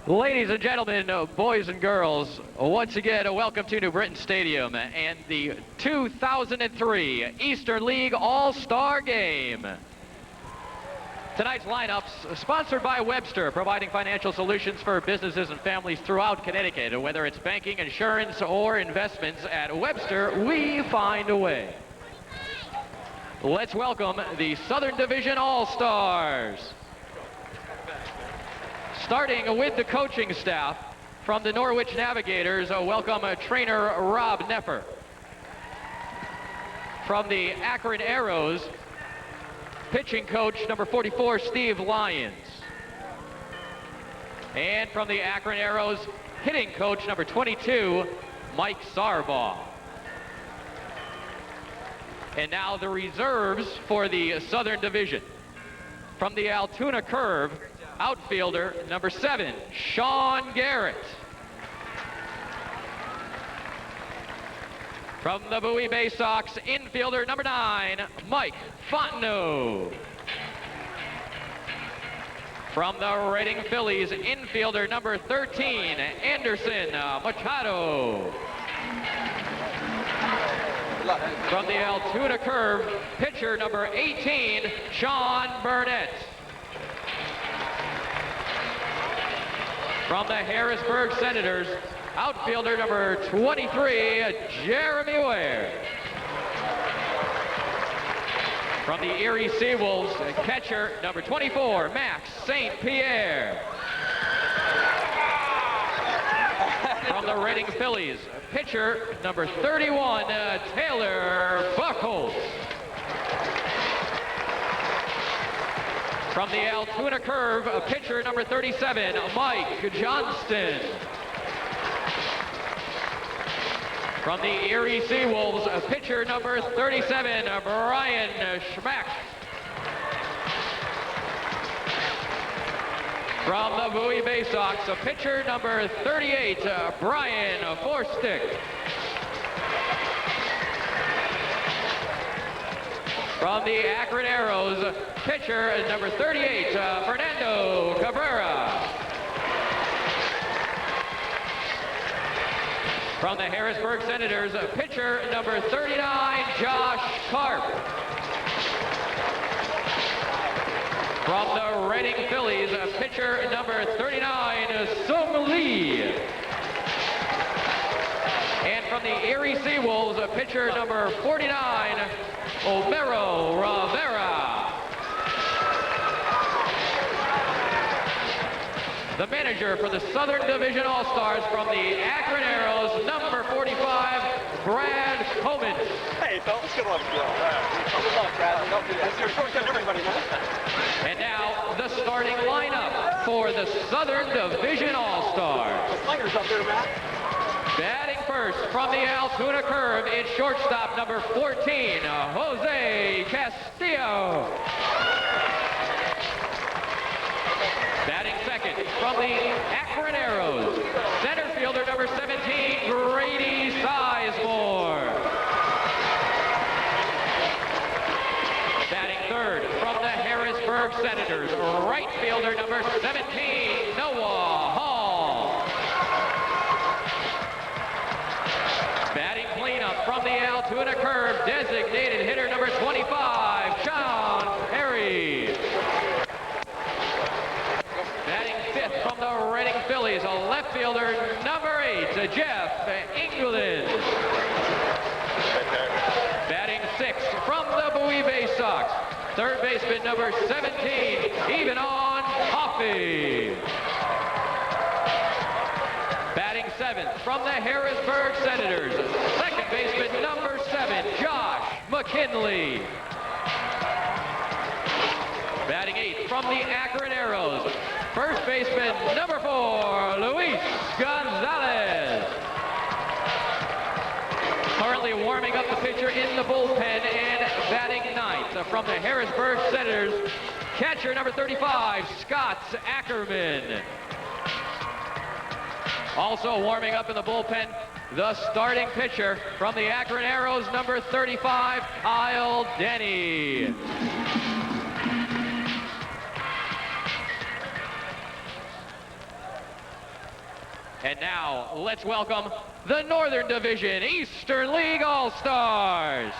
Ladies and gentlemen, boys and girls, once again, welcome to New Britain Stadium and the 2003 Eastern League All-Star Game. Tonight's lineups sponsored by Webster, providing financial solutions for businesses and families throughout Connecticut. Whether it's banking, insurance, or investments, at Webster, we find a way. Let's welcome the Southern Division All-Stars. Starting with the coaching staff from the Norwich Navigators, welcome trainer Rob Nepper. From the Akron Arrows, pitching coach number 44, Steve Lyons. And from the Akron Arrows, hitting coach number 22, Mike Sarbaugh. And now the reserves for the Southern Division. From the Altoona Curve, outfielder number 7, Sean Garrett. From the Bowie Bay Sox, infielder number 9, Mike Fontenot. From the Reading Phillies, infielder number 13, Anderson Machado. From the Altoona Curve, pitcher number 18, Sean Burnett. From the Harrisburg Senators, outfielder number 23, Jeremy Ware. From the Erie Seawolves, catcher number 24, Max St. Pierre. From the Reading Phillies, pitcher number 31, Taylor Buckholz. From the Altoona Curve, pitcher number 37, Mike Johnston. From the Erie Seawolves, pitcher number 37, Brian Schmack. From the Bowie Bay Sox, pitcher number 38, Brian Forstick. From the Akron Arrows, pitcher number 38, Fernando Cabrera. From the Harrisburg Senators, pitcher number 39, Josh Karp. From the Reading Phillies, pitcher number 39, Sung Lee. And from the Erie Seawolves, pitcher number 49, Homero Rivera. The manager for the Southern Division All-Stars from the Akron Arrows, number 45, Brad Coleman. Hey, fellas, good luck. Good luck, Brad. Don't do that. You're short everybody. And now the starting lineup for the Southern Division All-Stars. The Slingers up there, Matt. Batting first from the Altoona Curve, it's shortstop number 14, Jose Castillo. Batting second from the Akron Arrows, center fielder number 17, Grady Sizemore. Batting third from the Harrisburg Senators, right fielder number 17, Noah Hall. Batting cleanup from the Altoona Curve, designated hitter number 25, Sean Perry. Batting fifth from the Reading Phillies, a left fielder number 8, Jeff England. Batting sixth from the Bowie Bay Sox, third baseman number 17, Even on Coffey. Batting seventh from the Harrisburg Senators, second baseman number 7, Josh McKinley. Batting eighth from the Akron Arrows, first baseman number 4, Luis Gonzalez. Currently warming up the pitcher in the bullpen and batting ninth from the Harrisburg Senators, catcher number 35, Scott Ackerman. Also warming up in the bullpen, the starting pitcher from the Akron Arrows, number 35, Kyle Denny. And now, let's welcome the Northern Division Eastern League All-Stars.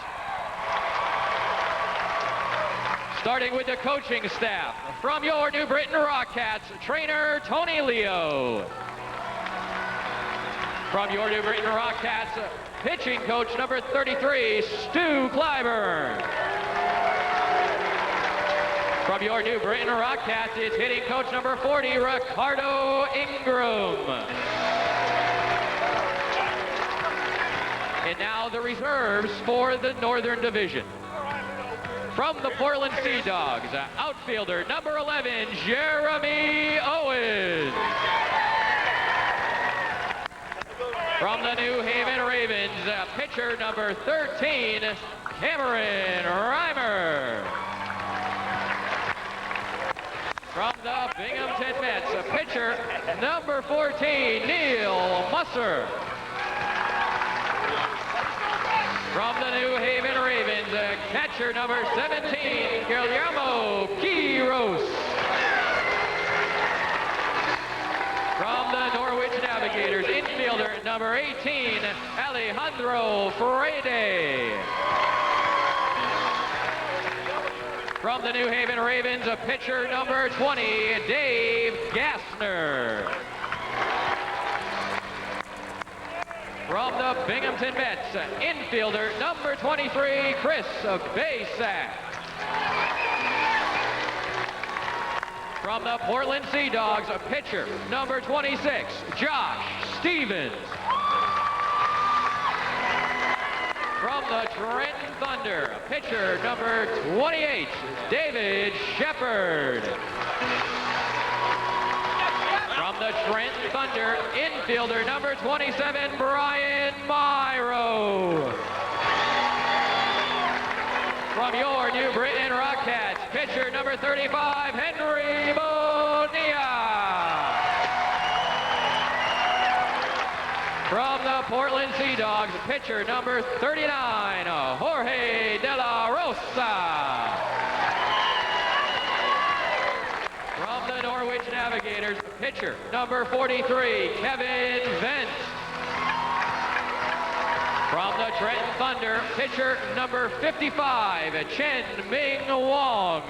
Starting with the coaching staff, from your New Britain Rockcats, trainer Tony Leo. From your New Britain Rockcats, pitching coach number 33, Stu Cliburn. From your New Britain Rockcats, it's hitting coach number 40, Ricardo Ingram. And now the reserves for the Northern Division. From the Portland Sea Dogs, outfielder number 11, Jeremy Owens. From the New Haven Ravens, pitcher number 13, Cameron Reimers. From the Binghamton Mets, pitcher number 14, Neal Musser. From the New Haven Ravens, catcher number 17, Guillermo Quiroz. From the Norwich Navigators, infielder number 18, Alejandro Freire. From the New Haven Ravens, a pitcher number 20, Dave Gassner. From the Binghamton Mets, infielder number 23, Chris Basak. From the Portland Sea Dogs, a pitcher number 26, Josh Stevens. From the Trenton Thunder, a pitcher number 28, David Shepard. From the Trenton Thunder, infielder number 27, Brian Myrow. From your New Britain Rockcats, pitcher number 35, Henry Bonilla. From the Portland Sea Dogs, pitcher number 39, Jorge de la Rosa. From the Norwich Navigators, pitcher number 43, Kevin Vent. From the Trenton Thunder, pitcher number 55, Chien-Ming Wong.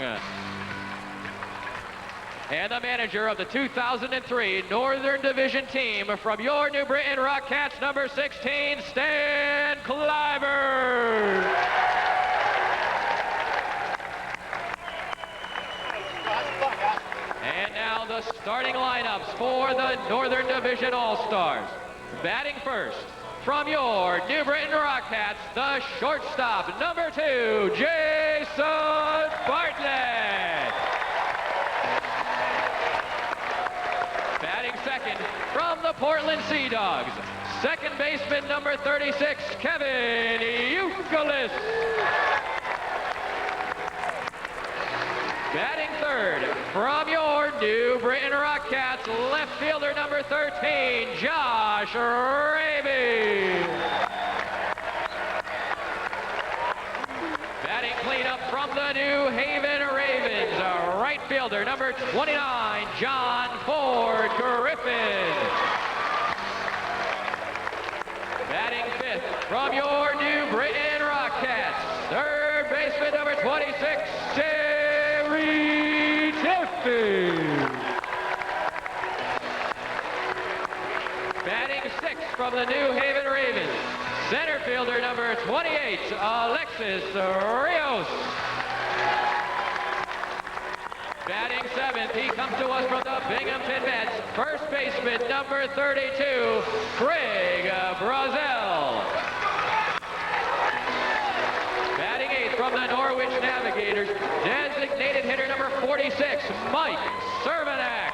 And the manager of the 2003 Northern Division team from your New Britain Rockcats, number 16, Stan Cliburn. And now the starting lineups for the Northern Division All-Stars. Batting first, from your New Britain Rockcats, the shortstop, number 2, Jason Bartlett. Batting second, from the Portland Sea Dogs, second baseman, number 36, Kevin Youkilis. Batting third, from your New Britain Rockcats, left fielder number 13, Josh Rabe. Batting cleanup from the New Haven Ravens, right fielder number 29, John Ford Griffin. Batting fifth, from your New Britain Rockcats, third baseman number 26, Batting sixth from the New Haven Ravens, center fielder number 28, Alexis Rios. Batting seventh, he comes to us from the Binghamton Mets, first baseman number 32, Craig Brazell. Batting eighth from the Norwich Navigators, designated hitter number 46, Mike Cervenak.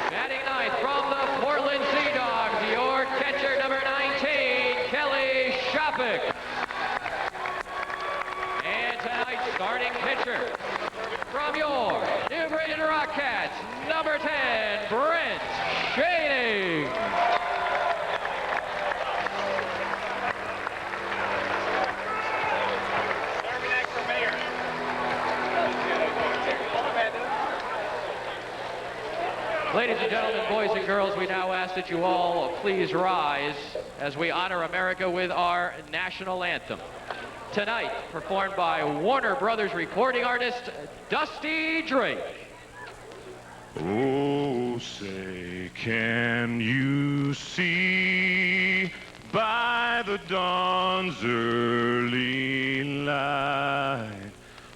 Batting ninth from the Portland Sea Dogs, your catcher number 19, Kelly Shoppach. And tonight's starting pitcher, from your New Britain Rockcats, number 10, Brent Chien-Ming. Ladies and gentlemen, boys and girls, we now ask that you all please rise as we honor America with our national anthem. Tonight, performed by Warner Brothers recording artist, Dusty Drake. Oh, say, can you see by the dawn's early light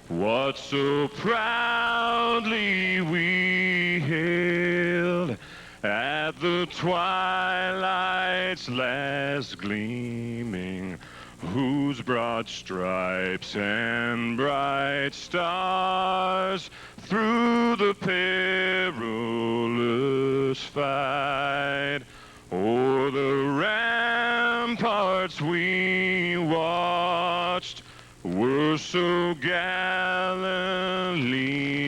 what so proudly we hailed at the twilight's last gleaming, whose broad stripes and bright stars through the perilous fight o'er the ramparts we watched were so gallantly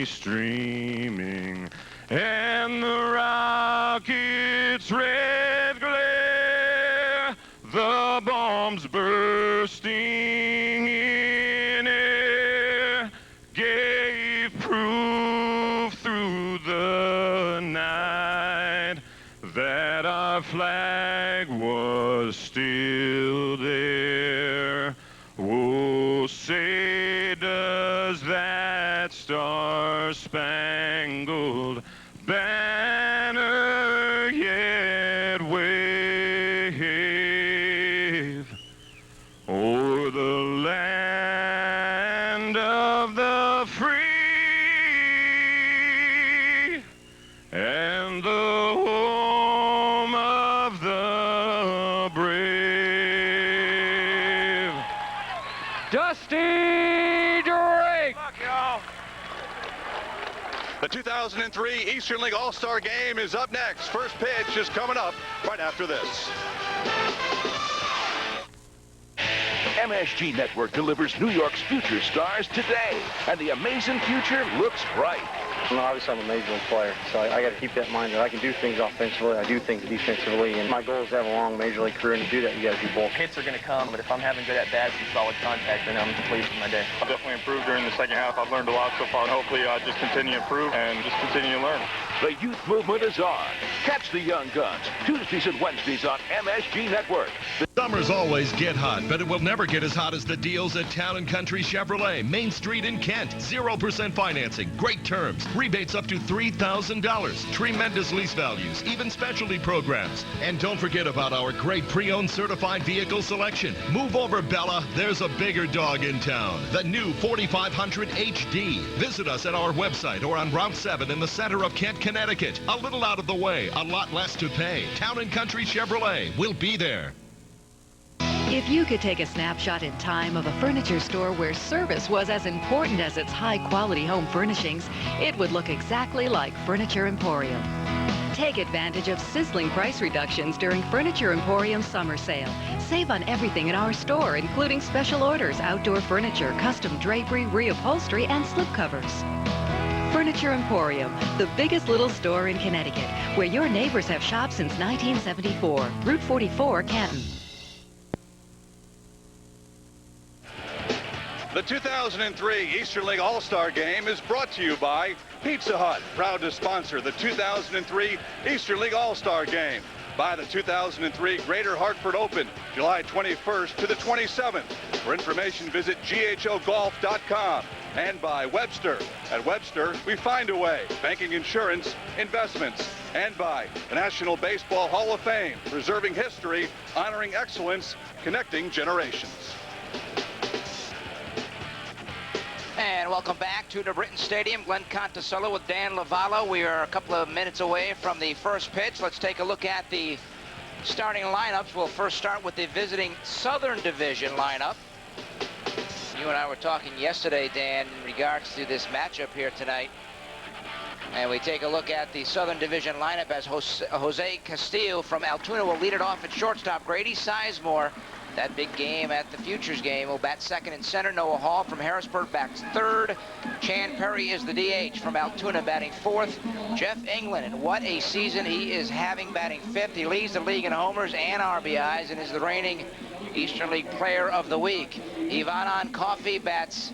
streaming, and the rocket's red glare, the bombs bursting in air, gave proof through the night that our flag was still there. Oh, say does that star-spangled banner yet wave o'er the land of the free and the home of the brave? Dusty Drake! Fuck y'all. The 2003 Eastern League All-Star Game is up next. First pitch is coming up right after this. MSG Network delivers New York's future stars today, and the amazing future looks bright. Well, obviously, I'm a major league player, so I got to keep that in mind that I can do things offensively, I do things defensively, and my goal is to have a long major league career, and to do that, you got to do both. Hits are going to come, but if I'm having good at-bats and solid contact, then I'm pleased with my day. I've definitely improved during the second half. I've learned a lot so far, and hopefully I just continue to improve and just continue to learn. The youth movement is on. Catch the young guns Tuesdays and Wednesdays on MSG Network. Summers always get hot, but it will never get as hot as the deals at Town & Country Chevrolet, Main Street in Kent. 0% financing, great terms, rebates up to $3,000, tremendous lease values, even specialty programs. And don't forget about our great pre-owned certified vehicle selection. Move over, Bella. There's a bigger dog in town. The new 4500 HD. Visit us at our website or on Route 7 in the center of Kent, Connecticut. A little out of the way, a lot less to pay. Town & Country Chevrolet. We'll be there. If you could take a snapshot in time of a furniture store where service was as important as its high-quality home furnishings, it would look exactly like Furniture Emporium. Take advantage of sizzling price reductions during Furniture Emporium's summer sale. Save on everything in our store, including special orders, outdoor furniture, custom drapery, reupholstery, and slipcovers. Furniture Emporium, the biggest little store in Connecticut, where your neighbors have shopped since 1974. Route 44, Canton. The 2003 Eastern League All-Star Game is brought to you by Pizza Hut, proud to sponsor the 2003 Eastern League All-Star Game. By the 2003 Greater Hartford Open, July 21st to the 27th. For information, visit ghogolf.com. And by Webster. At Webster, we find a way. Banking, insurance, investments. And by the National Baseball Hall of Fame, preserving history, honoring excellence, connecting generations. And welcome back to the Britain Stadium. Glenn Conticallo with Dan Lovallo. We are a couple of minutes away from the first pitch. Let's take a look at the starting lineups. We'll first start with the visiting Southern Division lineup. You and I were talking yesterday, Dan, in regards to this matchup here tonight. And we take a look at the Southern Division lineup as Jose Castillo from Altoona will lead it off at shortstop. Grady Sizemore, that big game at the Futures game, will bat second and center. Noah Hall from Harrisburg bats third. Chan Perry is the DH from Altoona batting fourth. Jeff England, and what a season he is having, batting fifth. He leads the league in homers and RBIs and is the reigning Eastern League Player of the Week. Ivan Coffey bats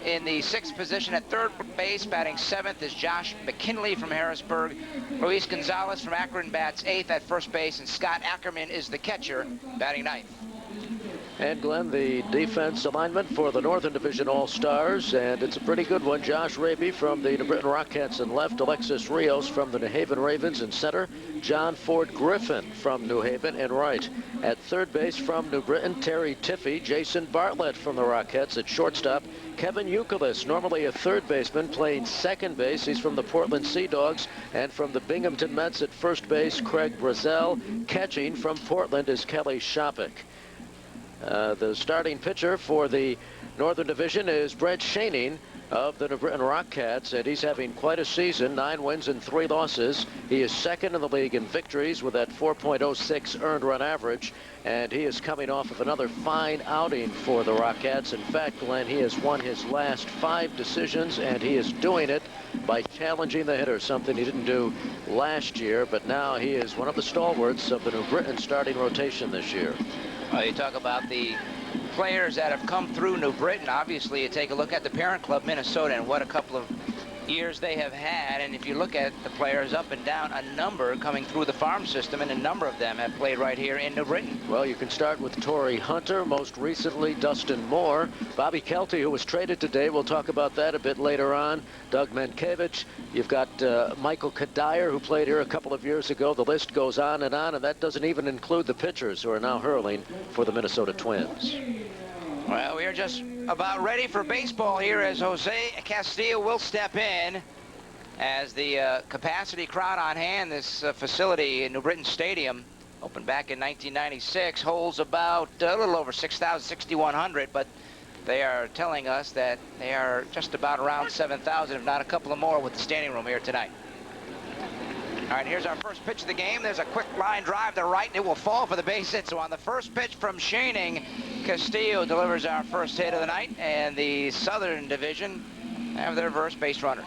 In the 6th position at 3rd base, batting 7th, is Josh McKinley from Harrisburg. Luis Gonzalez from Akron bats 8th at 1st base, and Scott Ackerman is the catcher, batting 9th. And Glenn, the defense alignment for the Northern Division All-Stars, and it's a pretty good one. Josh Rabe from the New Britain Rockettes in left, Alexis Rios from the New Haven Ravens in center, John Ford Griffin from New Haven in right. At 3rd base from New Britain, Terry Tiffey, Jason Bartlett from the Rockettes at shortstop, Kevin Youkilis, normally a 3rd baseman, playing 2nd base. He's from the Portland Sea Dogs. And from the Binghamton Mets at 1st base, Craig Brazell. Catching from Portland is Kelly Shoppach. The starting pitcher for the Northern Division is Brett Chien-Ming of the New Britain Rockettes, and he's having quite a season, 9 wins and 3 losses. He is 2nd in the league in victories with that 4.06 earned run average, and he is coming off of another fine outing for the Rockettes. In fact, Glenn, he has won his last 5 decisions, and he is doing it by challenging the hitter, something he didn't do last year, but now he is one of the stalwarts of the New Britain starting rotation this year. Well, you talk about the players that have come through New Britain. Obviously, you take a look at the parent club, Minnesota, and what a couple of years they have had. And if you look at the players up and down, a number coming through the farm system, and a number of them have played right here in New Britain. Well, you can start with Torrey Hunter, most recently Dustin Moore, Bobby Kelty, who was traded today. We'll talk about that a bit later on. Doug Mankiewicz. You've got Michael Kadire, who played here a couple of years ago. The list goes on, and that doesn't even include the pitchers who are now hurling for the Minnesota Twins. Well, we are just about ready for baseball here as Jose Castillo will step in as the capacity crowd on hand. This facility in New Britain Stadium, opened back in 1996, holds about a little over 6,000, 6,100, but they are telling us that they are just about around 7,000, if not a couple of more, with the standing room here tonight. All right, here's our first pitch of the game. There's a quick line drive to right, and it will fall for the base hit. So on the first pitch from Chien-Ming, Castillo delivers our first hit of the night, and the Southern Division have their first base runner.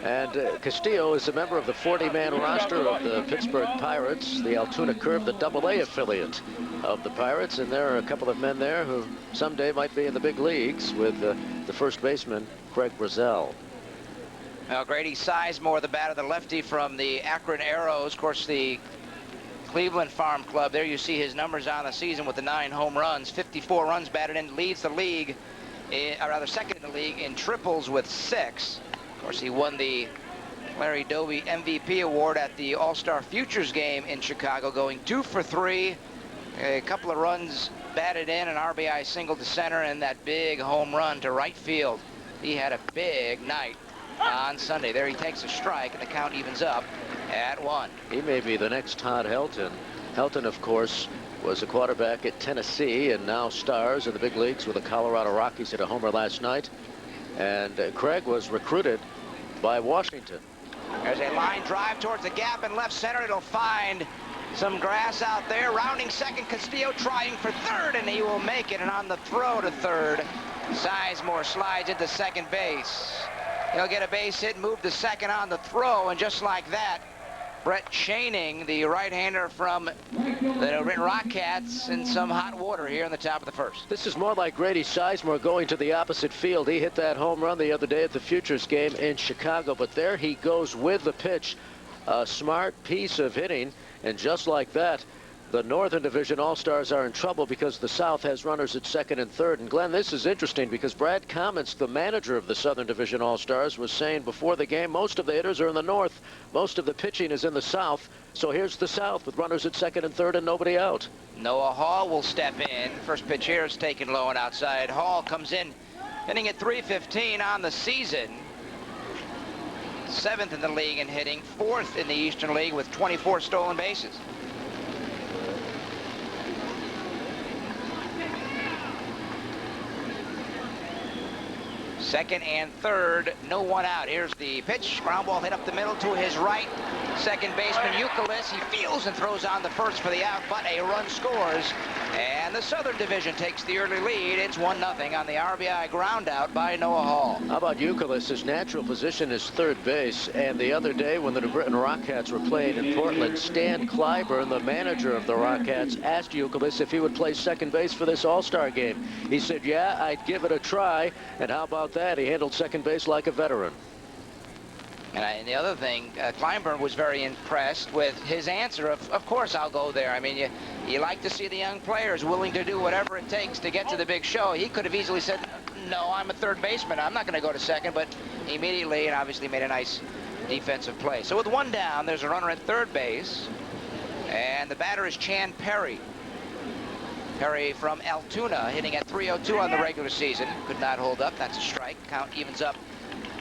And Castillo is a member of the 40-man roster of the Pittsburgh Pirates, the Altoona Curve, the AA affiliate of the Pirates, and there are a couple of men there who someday might be in the big leagues with the first baseman, Craig Brazell. Now, Grady Sizemore, the batter, the lefty from the Akron Arrows. Of course, the Cleveland Farm Club. There you see his numbers on the season with the 9 home runs, 54 runs batted in, leads the league, or rather second in the league in triples with 6. Of course, he won the Larry Doby MVP award at the All-Star Futures game in Chicago, going 2 for 3, a couple of runs batted in, an RBI single to center, and that big home run to right field. He had a big night on Sunday. There he takes a strike, and the count evens up at 1. He may be the next Todd Helton. Helton, of course, was a quarterback at Tennessee and now stars in the big leagues with the Colorado Rockies. Hit a homer last night. And Craig was recruited by Washington. There's a line drive towards the gap in left center. It'll find some grass out there. Rounding second, Castillo trying for third, and he will make it. And on the throw to third, Sizemore slides into second base. He'll get a base hit, move to second on the throw, and just like that, Brett Chien-Ming, the right-hander from the New Britain Rockettes, in some hot water here in the top of the first. This is more like Grady Sizemore going to the opposite field. He hit that home run the other day at the Futures game in Chicago, but there he goes with the pitch. A smart piece of hitting, and just like that, the Northern Division All-Stars are in trouble because the South has runners at second and third. And Glenn, this is interesting because Brad Comets, the manager of the Southern Division All-Stars, was saying before the game, most of the hitters are in the North. Most of the pitching is in the South. So here's the South with runners at second and third and nobody out. Noah Hall will step in. First pitch here is taken low and outside. Hall comes in, hitting at .315 on the season. 7th in the league in hitting, 4th in the Eastern League with 24 stolen bases. Second and third, no one out. Here's the pitch. Ground ball hit up the middle to his right. Second baseman Youkilis, he fields and throws on the first for the out, but a run scores And the Southern Division takes the early lead. It's 1-0 on the RBI ground out by Noah Hall. How about Youkilis? His natural position is third base. And the other day when the New Britain Rockcats were playing in Portland, Stan Cliburn, the manager of the Rockcats, asked Youkilis if he would play second base for this All-Star game. He said, yeah, I'd give it a try. And how about that? He handled second base like a veteran. And the other thing, Cliburn was very impressed with his answer of course I'll go there. I mean, you like to see the young players willing to do whatever it takes to get to the big show. He could have easily said, no, I'm a third baseman. I'm not going to go to second, but immediately and obviously made a nice defensive play. So with one down, there's a runner at third base, and the batter is Chan Perry. Perry from Altoona, hitting at .302 on the regular season. Could not hold up. That's a strike. Count evens up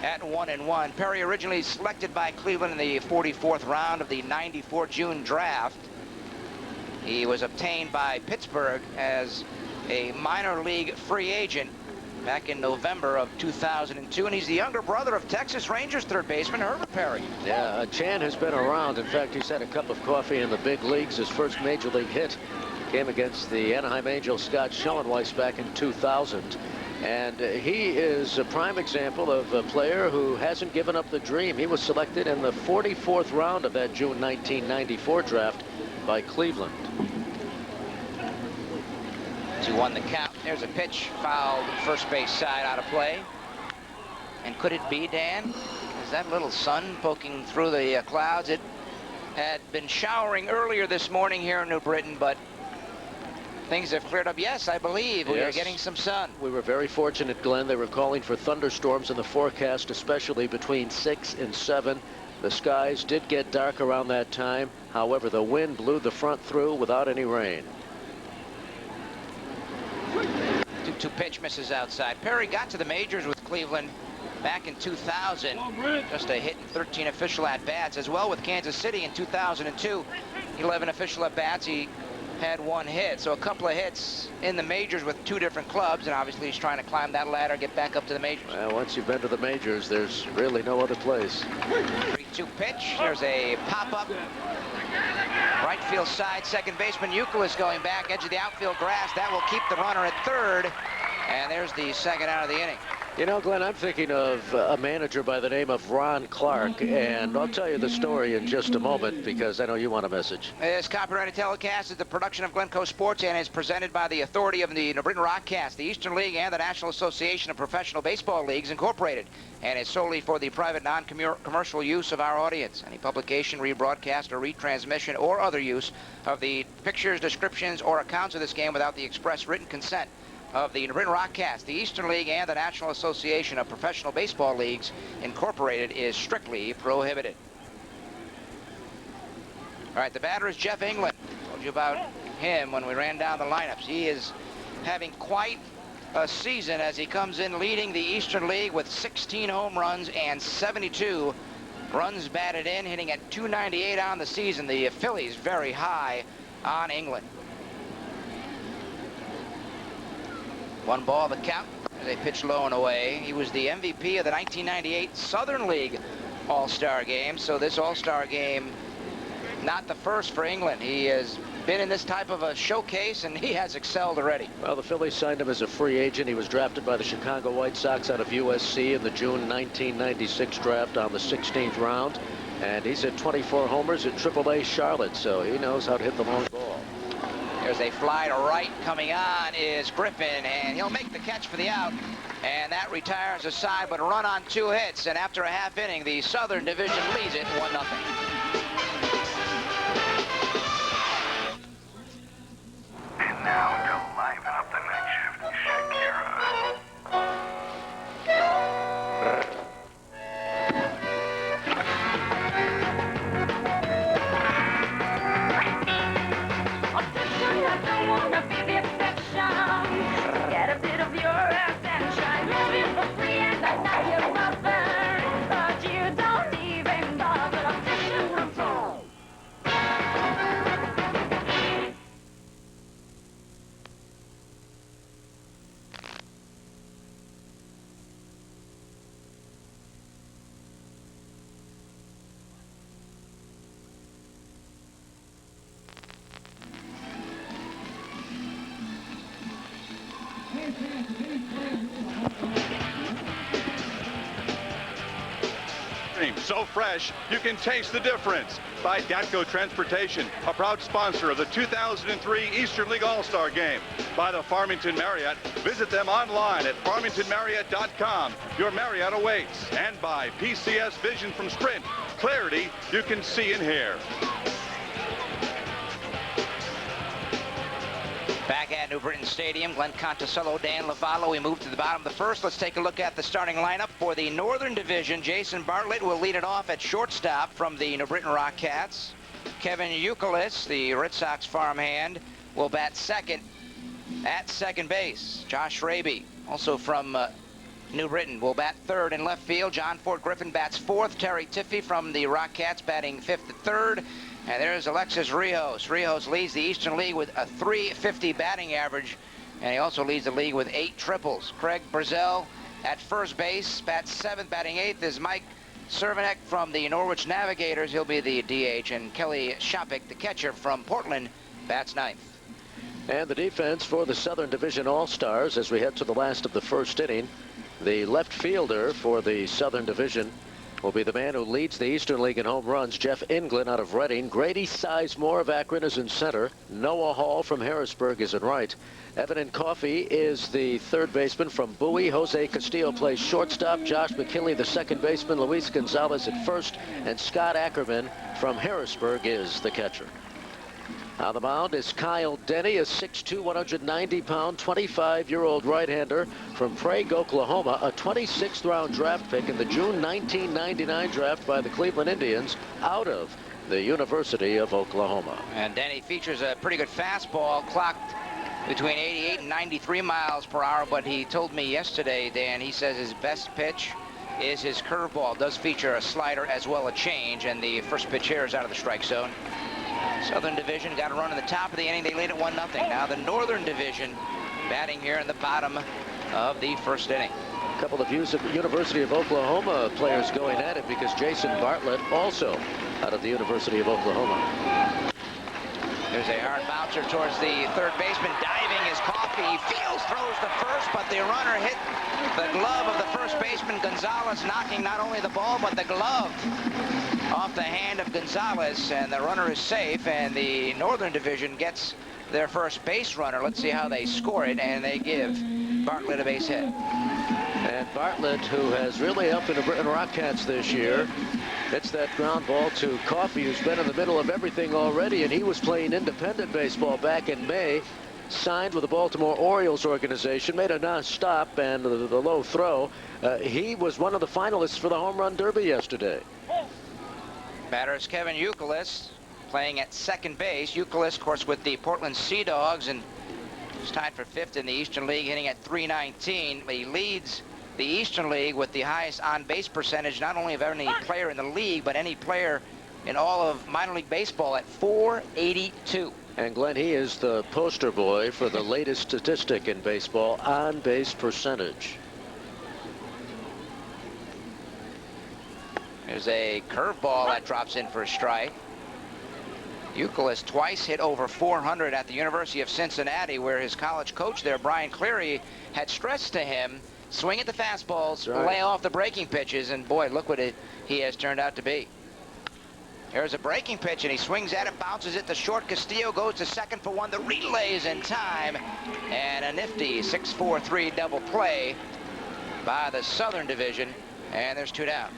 at 1-1. Perry originally selected by Cleveland in the 44th round of the '94 June draft. He was obtained by Pittsburgh as a minor league free agent back in November of 2002, and he's the younger brother of Texas Rangers third baseman Herbert Perry. Yeah, Chan has been around. In fact, he's had a cup of coffee in the big leagues. His first major league hit came against the Anaheim Angels Scott Schellenweiss back in 2000. And he is a prime example of a player who hasn't given up the dream. He was selected in the 44th round of that June 1994 draft by Cleveland. 2-1 the count. There's a pitch fouled first base side out of play. And could it be, Dan? Is that little sun poking through the clouds? It had been showering earlier this morning here in New Britain, but things have cleared up. Yes, I believe we are getting some sun. We were very fortunate, Glenn. They were calling for thunderstorms in the forecast, especially between 6 and 7. The skies did get dark around that time. However, the wind blew the front through without any rain. 2-2 pitch misses outside. Perry got to the majors with Cleveland back in 2000. Just a hit in 13 official at-bats, as well with Kansas City in 2002. 11 official at-bats. He had 1 hit, so a couple of hits in the majors with 2 different clubs, and obviously he's trying to climb that ladder, get back up to the majors. Well, once you've been to the majors, there's really no other place. 3-2 pitch. There's a pop-up. Right field side, second baseman Youkilis going back, edge of the outfield grass. That will keep the runner at third, and there's the second out of the inning. You know, Glenn, I'm thinking of a manager by the name of Ron Clark, and I'll tell you the story in just a moment because I know you want a message. This copyrighted telecast is the production of Glencoe Sports and is presented by the authority of the New Britain Rockcast, the Eastern League, and the National Association of Professional Baseball Leagues, Incorporated, and is solely for the private non-commercial use of our audience. Any publication, rebroadcast, or retransmission, or other use of the pictures, descriptions, or accounts of this game without the express written consent of the New Britain Rockcast, the Eastern League, and the National Association of Professional Baseball Leagues, Incorporated, is strictly prohibited. All right, the batter is Jeff England. Told you about him when we ran down the lineups. He is having quite a season as he comes in leading the Eastern League with 16 home runs and 72 runs batted in, hitting at .298 on the season. The Phillies very high on England. 1 ball, the count. They pitch low and away. He was the MVP of the 1998 Southern League All-Star Game. So this All-Star Game, not the first for England. He has been in this type of a showcase, and he has excelled already. Well, the Phillies signed him as a free agent. He was drafted by the Chicago White Sox out of USC in the June 1996 draft on the 16th round. And he's hit 24 homers at AAA Charlotte, so he knows how to hit the long ball. There's a fly to right. Coming on is Griffin, and he'll make the catch for the out. And that retires a side, but a run on 2 hits. And after a half inning, the Southern Division leads it 1-0. And now to liven up the night shift, Shakira. Get a bit of your attention. You'll be for free and I know you're nothing, but you don't even bother. Audition room full. so fresh, you can taste the difference. By Datco Transportation, a proud sponsor of the 2003 Eastern League All-Star Game. By the Farmington Marriott, visit them online at farmingtonmarriott.com. Your Marriott awaits. And by PCS Vision from Sprint, clarity you can see and hear. Back at New Britain Stadium, Glenn Conticallo, Dan Lovallo. We move to the bottom of the first. Let's take a look at the starting lineup for the Northern Division. Jason Bartlett will lead it off at shortstop from the New Britain Rockcats. Kevin Youkilis, the Red Sox farmhand, will bat second at second base. Josh Rabe, also from New Britain, will bat third in left field. John Ford Griffin bats fourth. Terry Tiffey from the Rockcats batting fifth at third. And there's Alexis Rios. Rios leads the Eastern League with a .350 batting average, and he also leads the league with 8 triples. Craig Brazell at first base, bats seventh. Batting eighth is Mike Cervenak from the Norwich Navigators. He'll be the DH. And Kelly Shoppach, the catcher from Portland, bats ninth. And the defense for the Southern Division All-Stars as we head to the last of the first inning. The left fielder for the Southern Division will be the man who leads the Eastern League in home runs, Jeff England out of Reading. Grady Sizemore of Akron is in center. Noah Hall from Harrisburg is in right. Evan Coffey is the third baseman from Bowie. Jose Castillo plays shortstop. Josh McKinley, the second baseman. Luis Gonzalez at first. And Scott Ackerman from Harrisburg is the catcher. On the mound is Kyle Denny, a 6'2", 190-pound, 25-year-old right-hander from Prague, Oklahoma, a 26th round draft pick in the June 1999 draft by the Cleveland Indians out of the University of Oklahoma. And Denny features a pretty good fastball, clocked between 88 and 93 miles per hour, but he told me yesterday, Dan, he says his best pitch is his curveball. Does feature a slider as well, a change, and the first pitch here is out of the strike zone. Southern Division got a run in the top of the inning. They lead at 1-0. Now the Northern Division batting here in the bottom of the first inning. A couple of University of Oklahoma players going at it because Jason Bartlett also out of the University of Oklahoma. There's a hard bouncer towards the third baseman. Diving is Coffey. Fields throws to first, but the runner hit the glove of the first baseman, Gonzalez, knocking not only the ball, but the glove off the hand of Gonzalez, and the runner is safe, and the Northern Division gets their first base runner. Let's see how they score it, and they give Bartlett a base hit. And Bartlett, who has really helped the Britain Rockcats this year, hits that ground ball to Coffey, who's been in the middle of everything already, and he was playing independent baseball back in May, signed with the Baltimore Orioles organization, made a non-stop, and the low throw. He was one of the finalists for the Home Run Derby yesterday. Batter is Kevin Youkilis, playing at second base. Youkilis, of course, with the Portland Sea Dogs, and is tied for fifth in the Eastern League, hitting at .319. He leads the Eastern League with the highest on-base percentage, not only of any player in the league, but any player in all of minor league baseball at .482. And Glenn, he is the poster boy for the latest statistic in baseball, on-base percentage. There's a curveball that drops in for a strike. Youkilis twice hit over 400 at the University of Cincinnati, where his college coach there, Brian Cleary, had stressed to him, swing at the fastballs, lay off the breaking pitches, and boy, look what he has turned out to be. Here's a breaking pitch, and he swings at it, bounces it to short. Castillo goes to second for one. The relay is in time, and a nifty 6-4-3 double play by the Southern Division, and there's 2 down.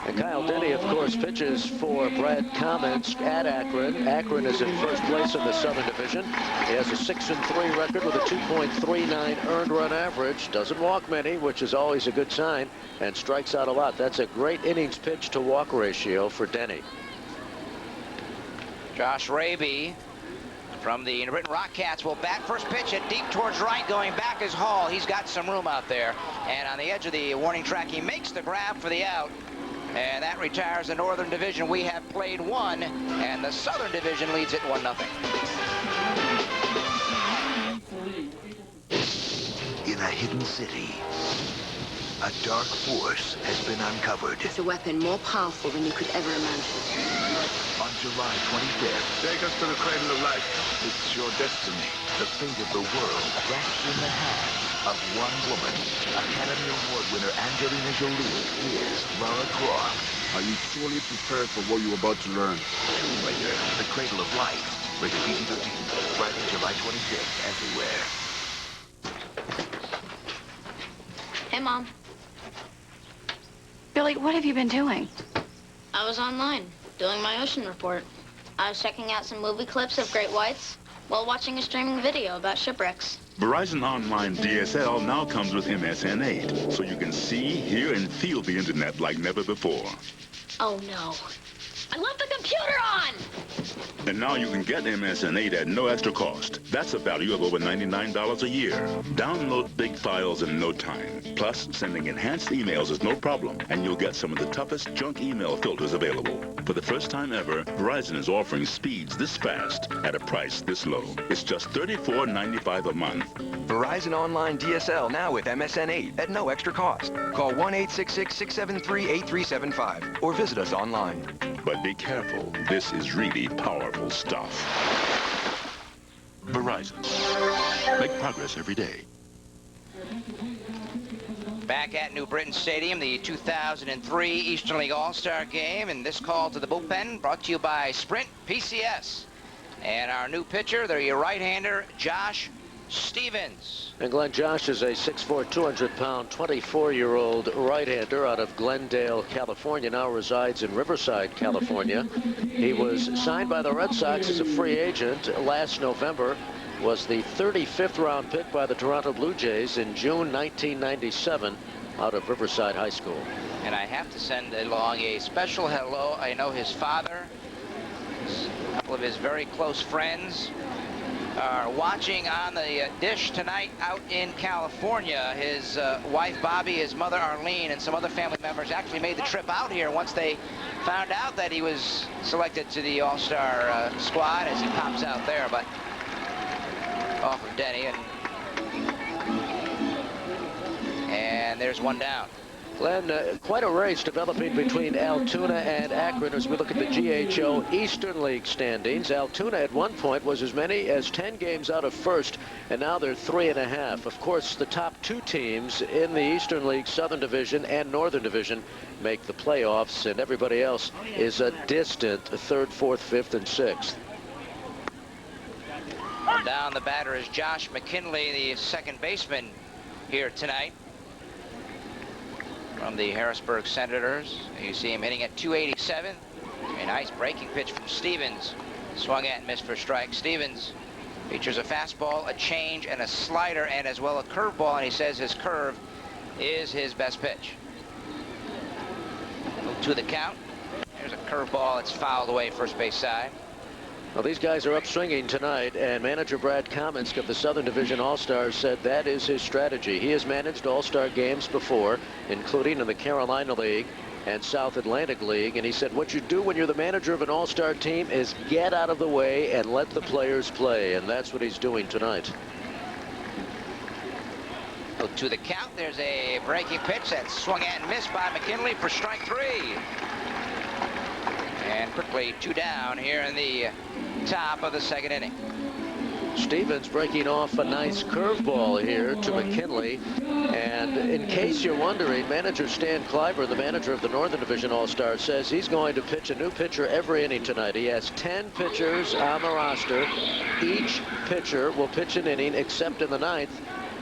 And Kyle Denny, of course, pitches for Brad Comins at Akron. Akron is in first place in the Southern Division. He has a 6-3 record with a 2.39 earned run average. Doesn't walk many, which is always a good sign, and strikes out a lot. That's a great innings pitch to walk ratio for Denny. Josh Rabe from the Britain Rockcats will bat. First pitch at deep towards right. Going back is Hall. He's got some room out there. And on the edge of the warning track, he makes the grab for the out. And that retires the Northern Division. We have played 1, and the Southern Division leads it 1-0. In a hidden city, a dark force has been uncovered. It's a weapon more powerful than you could ever imagine. On July 25th, take us to the cradle of life. It's your destiny. The fate of the world rests in the hands of one woman. Academy Award winner Angelina Jolie is Lara Croft. Are you truly prepared for what you're about to learn? Freire, The Cradle of Life. Rated PG-13. Friday, July 26th, everywhere. Hey, Mom. Billy, what have you been doing? I was online, doing my ocean report. I was checking out some movie clips of great whites while watching a streaming video about shipwrecks. Verizon Online DSL now comes with MSN8, so you can see, hear, and feel the internet like never before. Oh, no. I left the computer on! And now you can get MSN8 at no extra cost. That's a value of over $99 a year. Download big files in no time. Plus, sending enhanced emails is no problem, and you'll get some of the toughest junk email filters available. For the first time ever, Verizon is offering speeds this fast at a price this low. It's just $34.95 a month. Verizon Online DSL now with MSN8 at no extra cost. Call 1-866-673-8375 or visit us online. But be careful. This is really powerful stuff. Verizon. Make progress every day. Back at New Britain Stadium, the 2003 Eastern League All-Star Game, and this call to the bullpen brought to you by Sprint PCS. And our new pitcher, the right-hander, Josh Stevens. And Glenn, Josh is a 6'4", 200-pound, 24-year-old right-hander out of Glendale, California, now resides in Riverside, California. He was signed by the Red Sox as a free agent last November, was the 35th round pick by the Toronto Blue Jays in June 1997 out of Riverside High School. And I have to send along a special hello. I know his father, a couple of his very close friends are watching on the dish tonight out in California. His wife Bobby, his mother Arlene, and some other family members actually made the trip out here once they found out that he was selected to the All-Star squad, as he pops out there. But off of Denny, and there's one down. Glenn, quite a race developing between Altoona and Akron as we look at the GHO Eastern League standings. Altoona at one point was as many as 10 games out of first, and now they're 3.5. Of course, the top two teams in the Eastern League Southern Division and Northern Division make the playoffs, and everybody else is a distant 3rd, 4th, 5th, and 6th. Down the batter is Josh McKinley, the second baseman here tonight from the Harrisburg Senators. You see him hitting at 287. A nice breaking pitch from Stevens. Swung at and missed for strike. Stevens features a fastball, a change, and a slider, and as well a curveball, and he says his curve is his best pitch. Move to the count. There's a curveball. It's fouled away first base side. Well, these guys are up swinging tonight, and manager Brad Kominsk of the Southern Division All-Stars said that is his strategy. He has managed All-Star games before, including in the Carolina League and South Atlantic League, and he said what you do when you're the manager of an All-Star team is get out of the way and let the players play, and that's what he's doing tonight. To the count, there's a breaking pitch that's swung at and missed by McKinley for strike 3. And quickly 2 down here in the top of the second inning. Stevens breaking off a nice curveball here to McKinley. And in case you're wondering, manager Stan Cliburn, the manager of the Northern Division All-Stars, says he's going to pitch a new pitcher every inning tonight. He has 10 pitchers on the roster. Each pitcher will pitch an inning except in the 9th,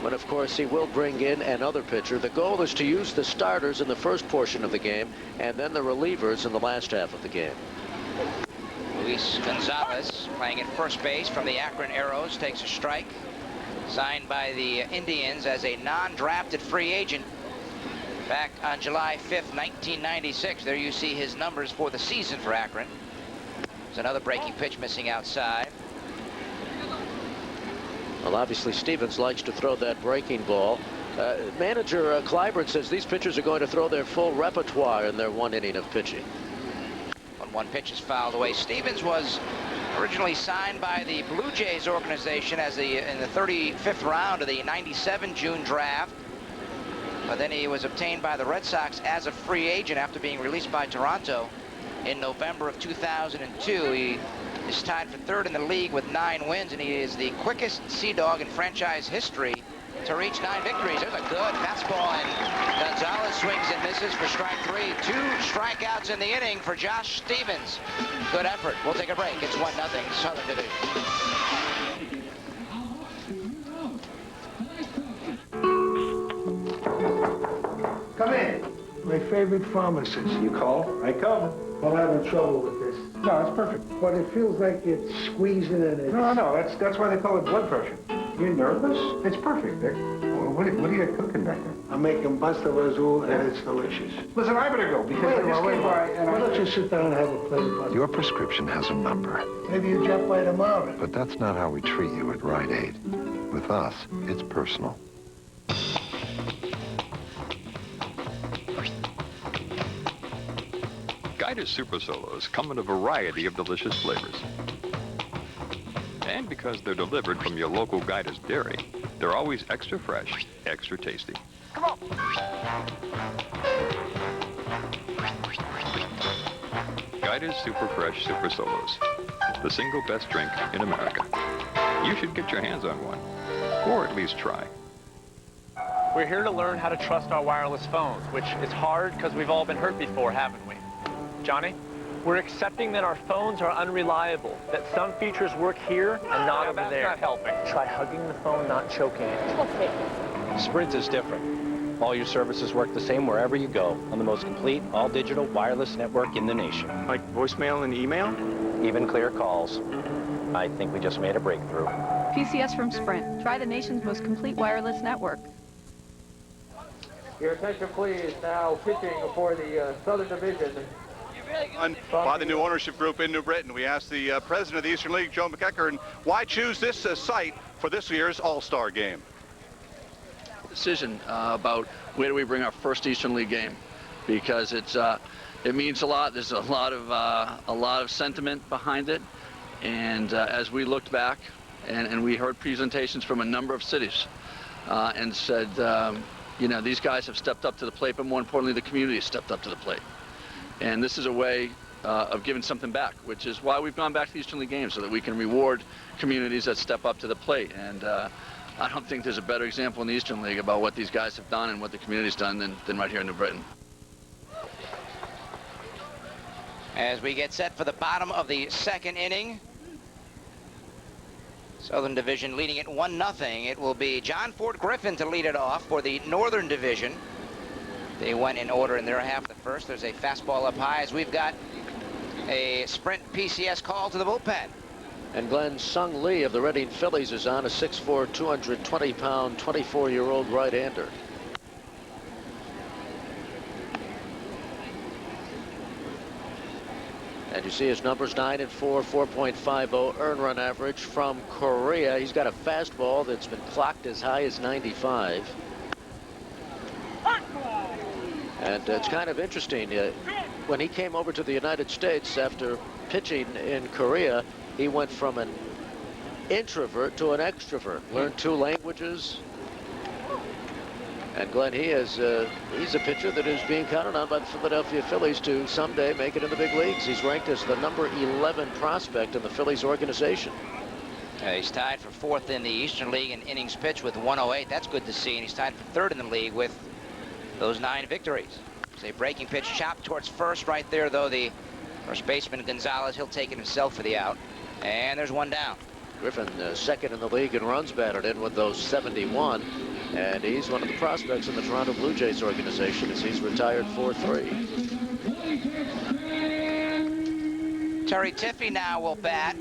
when of course he will bring in another pitcher. The goal is to use the starters in the first portion of the game and then the relievers in the last half of the game. Luis Gonzalez playing at first base from the Akron Arrows takes a strike. Signed by the Indians as a non-drafted free agent back on July 5th, 1996. There you see his numbers for the season for Akron. There's another breaking pitch missing outside. Well, obviously Stevens likes to throw that breaking ball. Manager Cliburn says these pitchers are going to throw their full repertoire in their 1 inning of pitching. 1 pitch is fouled away. Stevens was originally signed by the Blue Jays organization as in the 35th round of the 97 June draft. But then he was obtained by the Red Sox as a free agent after being released by Toronto in November of 2002. He is tied for 3rd in the league with 9 wins, and he is the quickest Sea Dog in franchise history to reach 9 victories. There's a good fastball, and Gonzalez swings and misses for strike 3. 2 strikeouts in the inning for Josh Stevens. Good effort. We'll take a break. It's 1-0 Southern Division. Come in. My favorite pharmacist. You call? I come. I'm having trouble with this. No, it's perfect. But it feels like it's squeezing and it's... No, that's why they call it blood pressure. You're nervous? It's perfect, Dick. Well, what are you cooking back there? I'm making pasta Brazell, and it's delicious. Listen, I better go, because I just came by, and why don't you sit down and have a plate of pasta? Your prescription has a number. Maybe you drop by tomorrow. But that's not how we treat you at Rite Aid. With us, it's personal. Guided Super Solos come in a variety of delicious flavors. And because they're delivered from your local Guided dairy, they're always extra fresh, extra tasty. Come on. Guided Super Fresh Super Solos, the single best drink in America. You should get your hands on one, or at least try. We're here to learn how to trust our wireless phones, which is hard because we've all been hurt before, haven't we? Johnny? We're accepting that our phones are unreliable, that some features work here and not over there. That's not helping. Try hugging the phone, not choking it. Okay. Sprint is different. All your services work the same wherever you go on the most complete, all-digital wireless network in the nation. Like voicemail and email? Even clear calls. I think we just made a breakthrough. PCS from Sprint. Try the nation's most complete wireless network. Your attention, please. Now pitching for the Southern Division. By the new ownership group in New Britain. We asked the president of the Eastern League, Joe McEachern, why choose this site for this year's All-Star game? Decision about where do we bring our first Eastern League game, because it means a lot. There's a lot of sentiment behind it, and as we looked back and we heard presentations from a number of cities and said, you know, these guys have stepped up to the plate, but more importantly, the community has stepped up to the plate. And this is a way of giving something back, which is why we've gone back to the Eastern League games, so that we can reward communities that step up to the plate. And I don't think there's a better example in the Eastern League about what these guys have done and what the community's done than right here in New Britain. As we get set for the bottom of the 2nd inning, Southern Division leading it 1-0. It will be John Ford Griffin to lead it off for the Northern Division. They went in order in their half of the first. There's a fastball up high as we've got a Sprint PCS call to the bullpen. And Glenn Sung Lee of the Reading Phillies is on, a 6'4", 220-pound, 24-year-old right-hander. And you see his numbers, 9 and 4, 4.50 earned run average from Korea. He's got a fastball that's been clocked as high as 95. And it's kind of interesting. When he came over to the United States after pitching in Korea, he went from an introvert to an extrovert. Learned 2 languages. And Glenn, he's a pitcher that is being counted on by the Philadelphia Phillies to someday make it in the big leagues. He's ranked as the number 11 prospect in the Phillies organization. He's tied for 4th in the Eastern League in innings pitched with 108. That's good to see. And he's tied for 3rd in the league with those 9 victories. It's a breaking pitch chopped towards first right there, though. The first baseman, Gonzalez, he'll take it himself for the out. And there's 1 down. Griffin, 2nd in the league in runs batted in with those 71. And he's one of the prospects in the Toronto Blue Jays organization as he's retired 4-3. Terry Tiffey now will bat.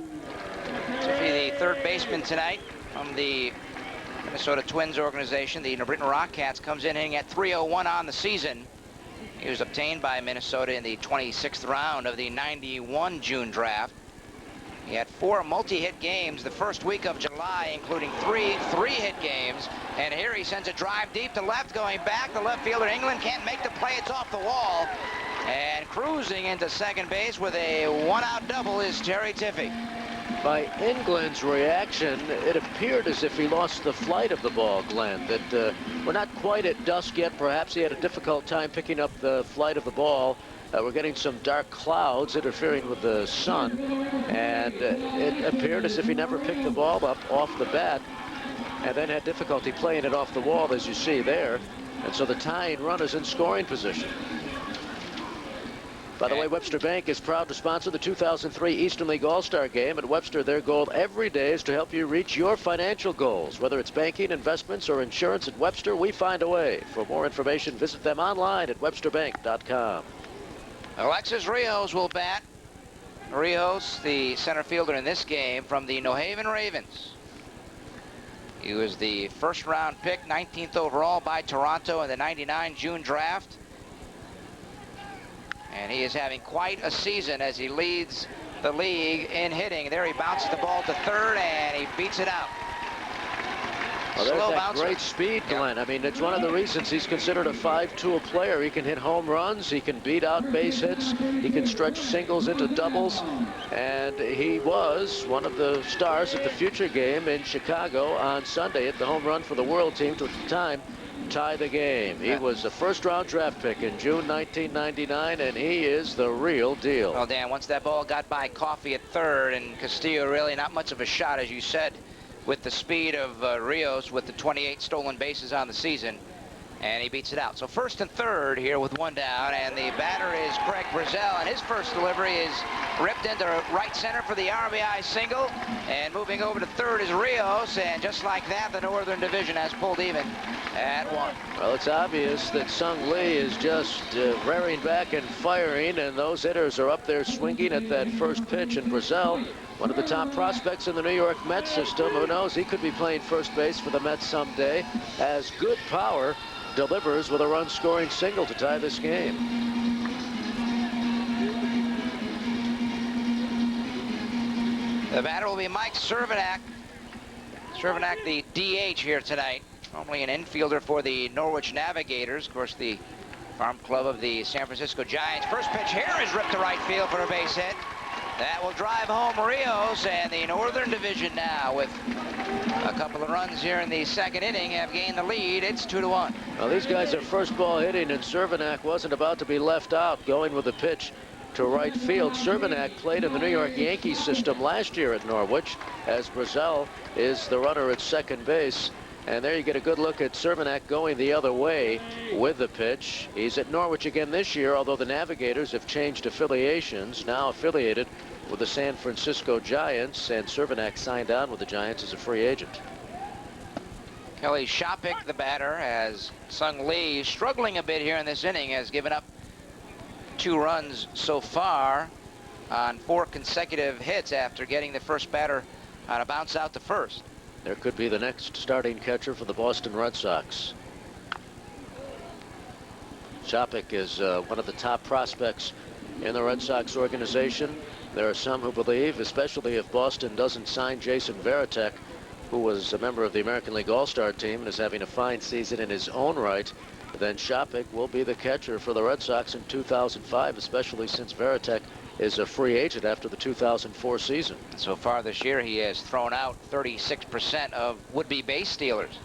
Tiffey, the 3rd baseman tonight from the Minnesota Twins organization. The New Britain Rockcats comes in hitting at .301 on the season. He was obtained by Minnesota in the 26th round of the '91 June draft. He had 4 multi-hit games the first week of July, including 3 three-hit games. And here he sends a drive deep to left, going back. The left fielder, England, can't make the play. It's off the wall. And cruising into second base with a 1-out double is Terry Tiffey. By England's reaction, it appeared as if he lost the flight of the ball, Glenn, that we're not quite at dusk yet. Perhaps he had a difficult time picking up the flight of the ball. We're getting some dark clouds interfering with the sun, and it appeared as if he never picked the ball up off the bat. and then had difficulty playing it off the wall, as you see there. And so the tying run is in scoring position. By the way, Webster Bank is proud to sponsor the 2003 Eastern League All-Star Game. At Webster, their goal every day is to help you reach your financial goals. Whether it's banking, investments, or insurance, at Webster, we find a way. For more information, visit them online at websterbank.com. Alexis Rios will bat. Rios, the center fielder in this game from the New Haven Ravens. He was the first-round pick, 19th overall by Toronto in the '99 June draft. And he is having quite a season as he leads the league in hitting. There he bounces the ball to third, and he beats it out. Well, there's that great speed, Glenn. I mean, it's one of the reasons he's considered a 5-tool player. He can hit home runs, he can beat out base hits, he can stretch singles into doubles, and he was one of the stars of the future game in Chicago on Sunday at the home run for the world team to, at the time, tie the game. He was a first-round draft pick in June 1999, and he is the real deal. Well, Dan, once that ball got by Coffey at third, and Castillo really not much of a shot, as you said, with the speed of Rios with the 28 stolen bases on the season, and he beats it out. So first and third here with one down, and the batter is Craig Brazell, and his first delivery is ripped into right center for the RBI single, and moving over to third is Rios, and just like that, the Northern Division has pulled even at 1. Well, it's obvious that Sung Lee is just rearing back and firing, and those hitters are up there swinging at that first pitch, and Brazell, one of the top prospects in the New York Mets system. Who knows, he could be playing first base for the Mets someday. Has good power, delivers with a run-scoring single to tie this game. The batter will be Mike Cervenak. Cervenak, the DH here tonight. Normally an infielder for the Norwich Navigators. Of course, the farm club of the San Francisco Giants. First pitch here is ripped to right field for a base hit. That will drive home Rios, and the Northern Division now, with a couple of runs here in the second inning, have gained the lead. It's 2-1. Well, these guys are first ball hitting, and Cervenak wasn't about to be left out, going with the pitch to right field. Cervenak played in the New York Yankees system last year at Norwich, as Brazell is the runner at second base. And there you get a good look at Cervenak going the other way with the pitch. He's at Norwich again this year, although the Navigators have changed affiliations, now affiliated with the San Francisco Giants, and Cervenak signed on with the Giants as a free agent. Kelly Shoppach, the batter, as Sung Lee, struggling a bit here in this inning, has given up 2 runs so far on 4 consecutive hits after getting the first batter on a bounce out to first. There could be the next starting catcher for the Boston Red Sox. Shoppach is one of the top prospects in the Red Sox organization. There are some who believe, especially if Boston doesn't sign Jason Varitek, who was a member of the American League All-Star team and is having a fine season in his own right, then Shoppach will be the catcher for the Red Sox in 2005, especially since Varitek is a free agent after the 2004 season. So far this year, he has thrown out 36% of would-be base stealers.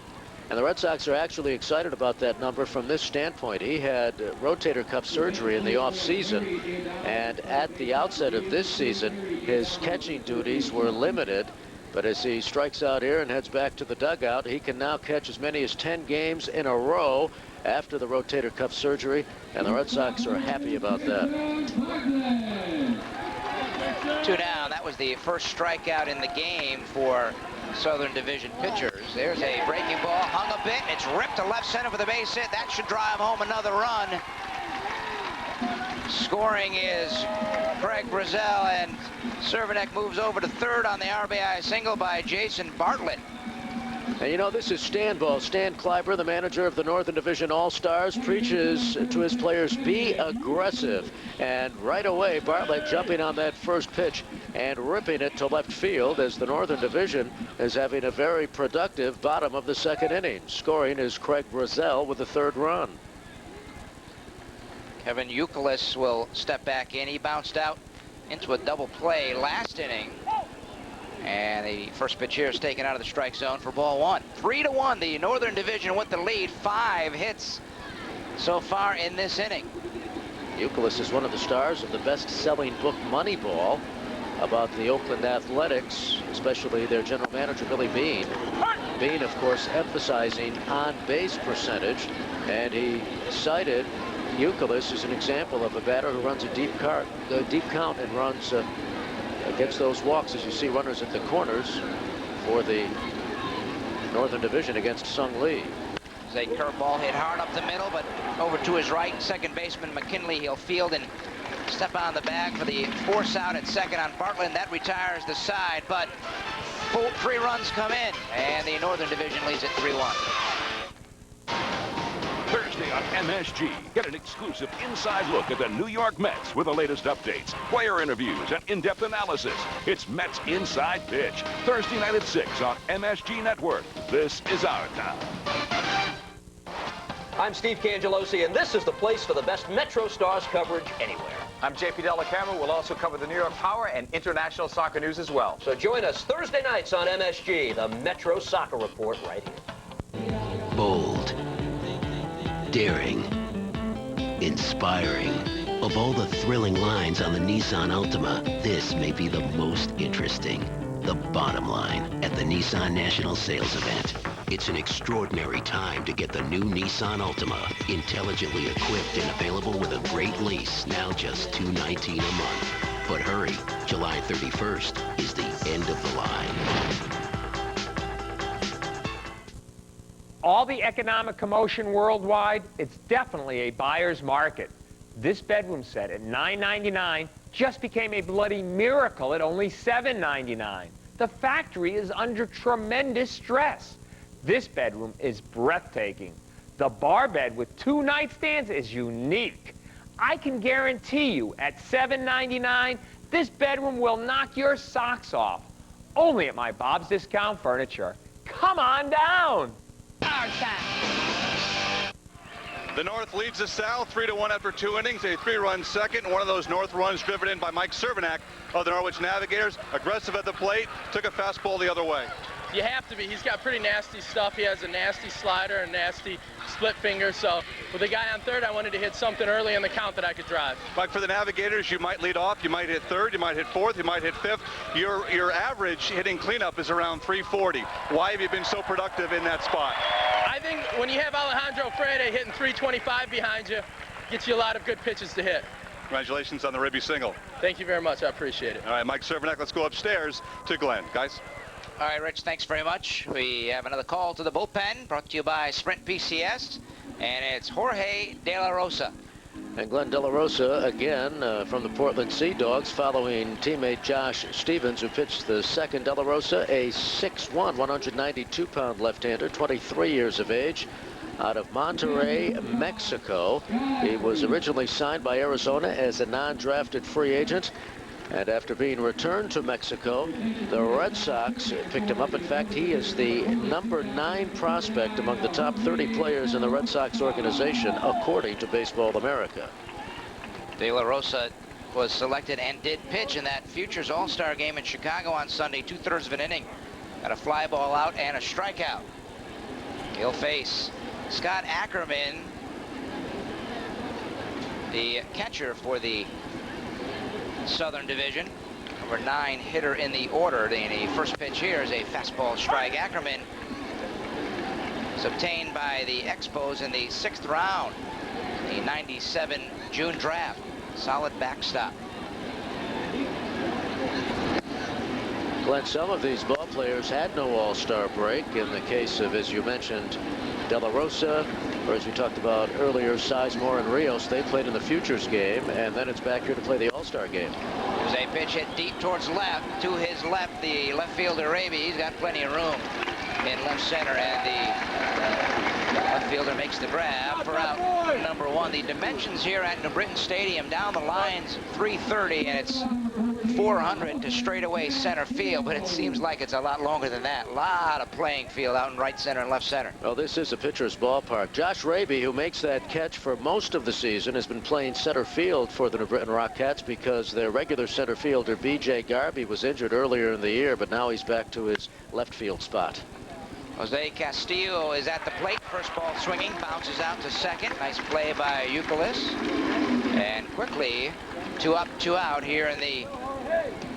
And the Red Sox are actually excited about that number from this standpoint. He had rotator cuff surgery in the off-season, and at the outset of this season, his catching duties were limited. But as he strikes out here and heads back to the dugout, he can now catch as many as 10 games in a row after the rotator cuff surgery, and the Red Sox are happy about that. 2 down. That was the first strikeout in the game for Southern Division pitchers. There's a breaking ball, hung a bit. It's ripped to left center for the base hit. That should drive home another run. Scoring is Craig Brazell, and Cervenak moves over to third on the RBI single by Jason Bartlett. And you know, this is Stan Ball. Stan Cliburn, the manager of the Northern Division All-Stars, preaches to his players, be aggressive. And right away, Bartlett jumping on that first pitch and ripping it to left field, as the Northern Division is having a very productive bottom of the second inning. Scoring is Craig Brazell with the third run. Kevin Youkilis will step back in. He bounced out into a double play last inning. And the first pitch here is taken out of the strike zone for ball 1. 3-1, the Northern Division with the lead. 5 hits so far in this inning. Youkilis is one of the stars of the best-selling book Moneyball. about the Oakland Athletics, especially their general manager, Billy Beane. Beane, of course, emphasizing on-base percentage, and he cited Youkilis as an example of a batter who runs a deep count and runs gets those walks, as you see runners at the corners for the Northern Division against Sung Lee. There's a curveball hit hard up the middle, but over to his right. Second baseman McKinley, he'll field and step on the bag for the force out at second on Bartlett. That retires the side, but 3 runs come in, and the Northern Division leads at 3-1. Thursday on MSG, get an exclusive inside look at the New York Mets with the latest updates, player interviews, and in-depth analysis. It's Mets Inside Pitch, Thursday night at 6 on MSG Network. This is our town. I'm Steve Cangelosi, and this is the place for the best Metro Stars coverage anywhere. I'm JP Dellacamera. We'll also cover the New York Power and international soccer news as well. So join us Thursday nights on MSG, the Metro Soccer Report right here. Bold, daring, inspiring. Of all the thrilling lines on the Nissan Altima, this may be the most interesting. The bottom line at the Nissan National Sales Event. It's an extraordinary time to get the new Nissan Altima, intelligently equipped and available with a great lease, now just $219 a month. But hurry, July 31st is the end of the line. All the economic commotion worldwide, it's definitely a buyer's market. This bedroom set at $999 just became a bloody miracle at only $799. The factory is under tremendous stress. This bedroom is breathtaking. The bar bed with 2 nightstands is unique. I can guarantee you at $799, this bedroom will knock your socks off. Only at my Bob's Discount Furniture. Come on down. The North leads the South 3-1 after 2 innings, a 3-run second. One of those North runs driven in by Mike Cervenak of the Norwich Navigators. Aggressive at the plate, took a fastball the other way. You have to be. He's got pretty nasty stuff. He has a nasty slider and nasty split finger. So with the guy on third, I wanted to hit something early in the count that I could drive. Mike, for the Navigators, you might lead off, you might hit third, you might hit fourth, you might hit fifth. Your average hitting cleanup is around 340. Why have you been so productive in that spot? I think when you have Alejandro Freire hitting 325 behind you, gets you a lot of good pitches to hit. Congratulations on the Ribby single. Thank you very much. I appreciate it. All right, Mike Cervenak, let's go upstairs to Glenn. Guys? All right, Rich, thanks very much. We have another call to the bullpen brought to you by Sprint PCS, and it's Jorge De La Rosa. And Glenn De La Rosa, again, from the Portland Sea Dogs, following teammate Josh Stevens, who pitched the second. De La Rosa, a 6'1", 192-pound left-hander, 23 years of age, out of Monterrey, Mexico. He was originally signed by Arizona as a non-drafted free agent. And after being returned to Mexico, the Red Sox picked him up. In fact, he is the number 9 prospect among the top 30 players in the Red Sox organization, according to Baseball America. De La Rosa was selected and did pitch in that Futures All-Star game in Chicago on Sunday, 2/3 of an inning. Got a fly ball out and a strikeout. He'll face Scott Ackerman, the catcher for the Southern Division. Number 9 hitter in the order. The first pitch here is a fastball strike. Ackerman is obtained by the Expos in the 6th round, the 97 June draft. Solid backstop. Glenn, some of these ball players had no all-star break. In the case of, as you mentioned, De La Rosa, or as we talked about earlier, Sizemore and Rios, they played in the Futures game, and then it's back here to play the All-Star game. There's a pitch hit deep towards left. To his left, the left fielder, Rabe. He's got plenty of room in left center, and the left fielder makes the grab for out number 1. The dimensions here at New Britain Stadium, down the lines, 330, and it's 400 to straightaway center field, but it seems like it's a lot longer than that. A lot of playing field out in right center and left center. Well, this is a pitcher's ballpark. Josh Rabe, who makes that catch for most of the season, has been playing center field for the New Britain Rockettes because their regular center fielder, B.J. Garvey, was injured earlier in the year, but now he's back to his left field spot. Jose Castillo is at the plate. First ball swinging, bounces out to second. Nice play by Youkilis. And quickly, 2 up, 2 out here in the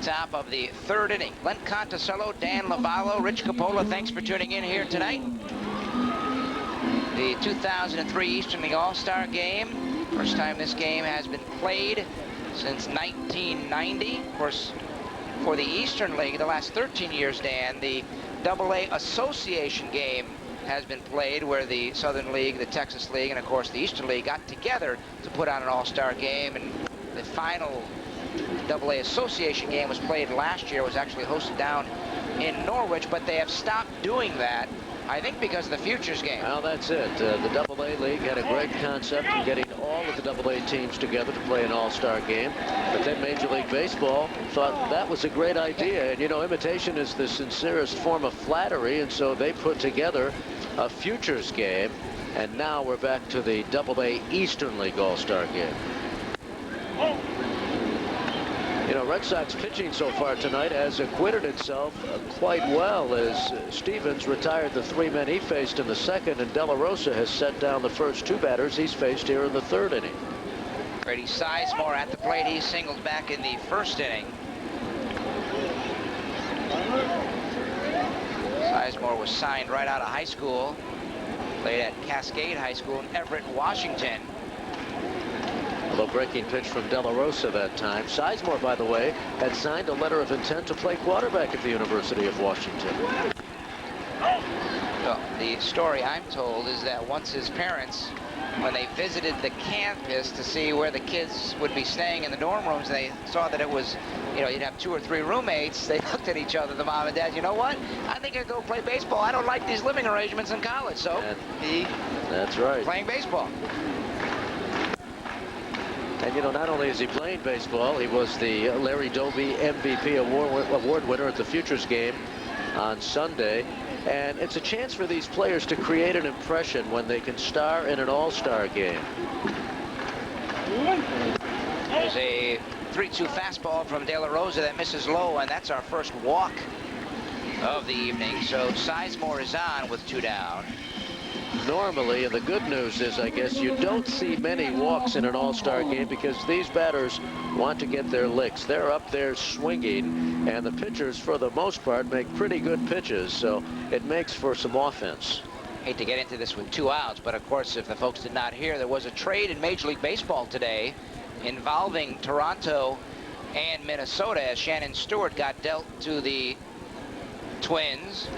Top of the third inning. Glenn Conticallo, Dan Lovallo, Rich Coppola, thanks for tuning in here tonight. The 2003 Eastern League All-Star Game. First time this game has been played since 1990. Of course, for the Eastern League, the last 13 years, Dan, the AA Association game has been played where the Southern League, the Texas League, and of course the Eastern League got together to put on an all-star game, and the final AA Association game was played last year. It was actually hosted down in Norwich, but they have stopped doing that, I think because of the Futures game. Well, that's it. The AA League had a great concept in getting all of the AA teams together to play an all-star game, but then Major League Baseball thought that was a great idea. And, you know, imitation is the sincerest form of flattery, and so they put together a Futures game, and now we're back to the AA Eastern League All-Star game. You know, Red Sox pitching so far tonight has acquitted itself quite well, as Stevens retired the 3 men he faced in the second, and De La Rosa has set down the first 2 batters he's faced here in the third inning. Grady Sizemore at the plate. He singled back in the first inning. Sizemore was signed right out of high school. Played at Cascade High School in Everett, Washington. Low breaking pitch from De La Rosa that time. Sizemore, by the way, had signed a letter of intent to play quarterback at the University of Washington. Well, the story I'm told is that once his parents, when they visited the campus to see where the kids would be staying in the dorm rooms, they saw that it was, you know, you'd have 2 or 3 roommates. They looked at each other, the mom and dad, you know what? I think I'll go play baseball. I don't like these living arrangements in college. So that's right. Playing baseball. And, you know, not only is he playing baseball, he was the Larry Doby MVP award winner at the Futures game on Sunday. And it's a chance for these players to create an impression when they can star in an all-star game. There's a 3-2 fastball from De La Rosa that misses low, and that's our first walk of the evening. So Sizemore is on with 2 down. Normally, and the good news is, I guess, you don't see many walks in an all-star game because these batters want to get their licks. They're up there swinging, and the pitchers, for the most part, make pretty good pitches, so it makes for some offense. Hate to get into this with 2 outs, but of course, if the folks did not hear, there was a trade in Major League Baseball today involving Toronto and Minnesota, as Shannon Stewart got dealt to the Twins.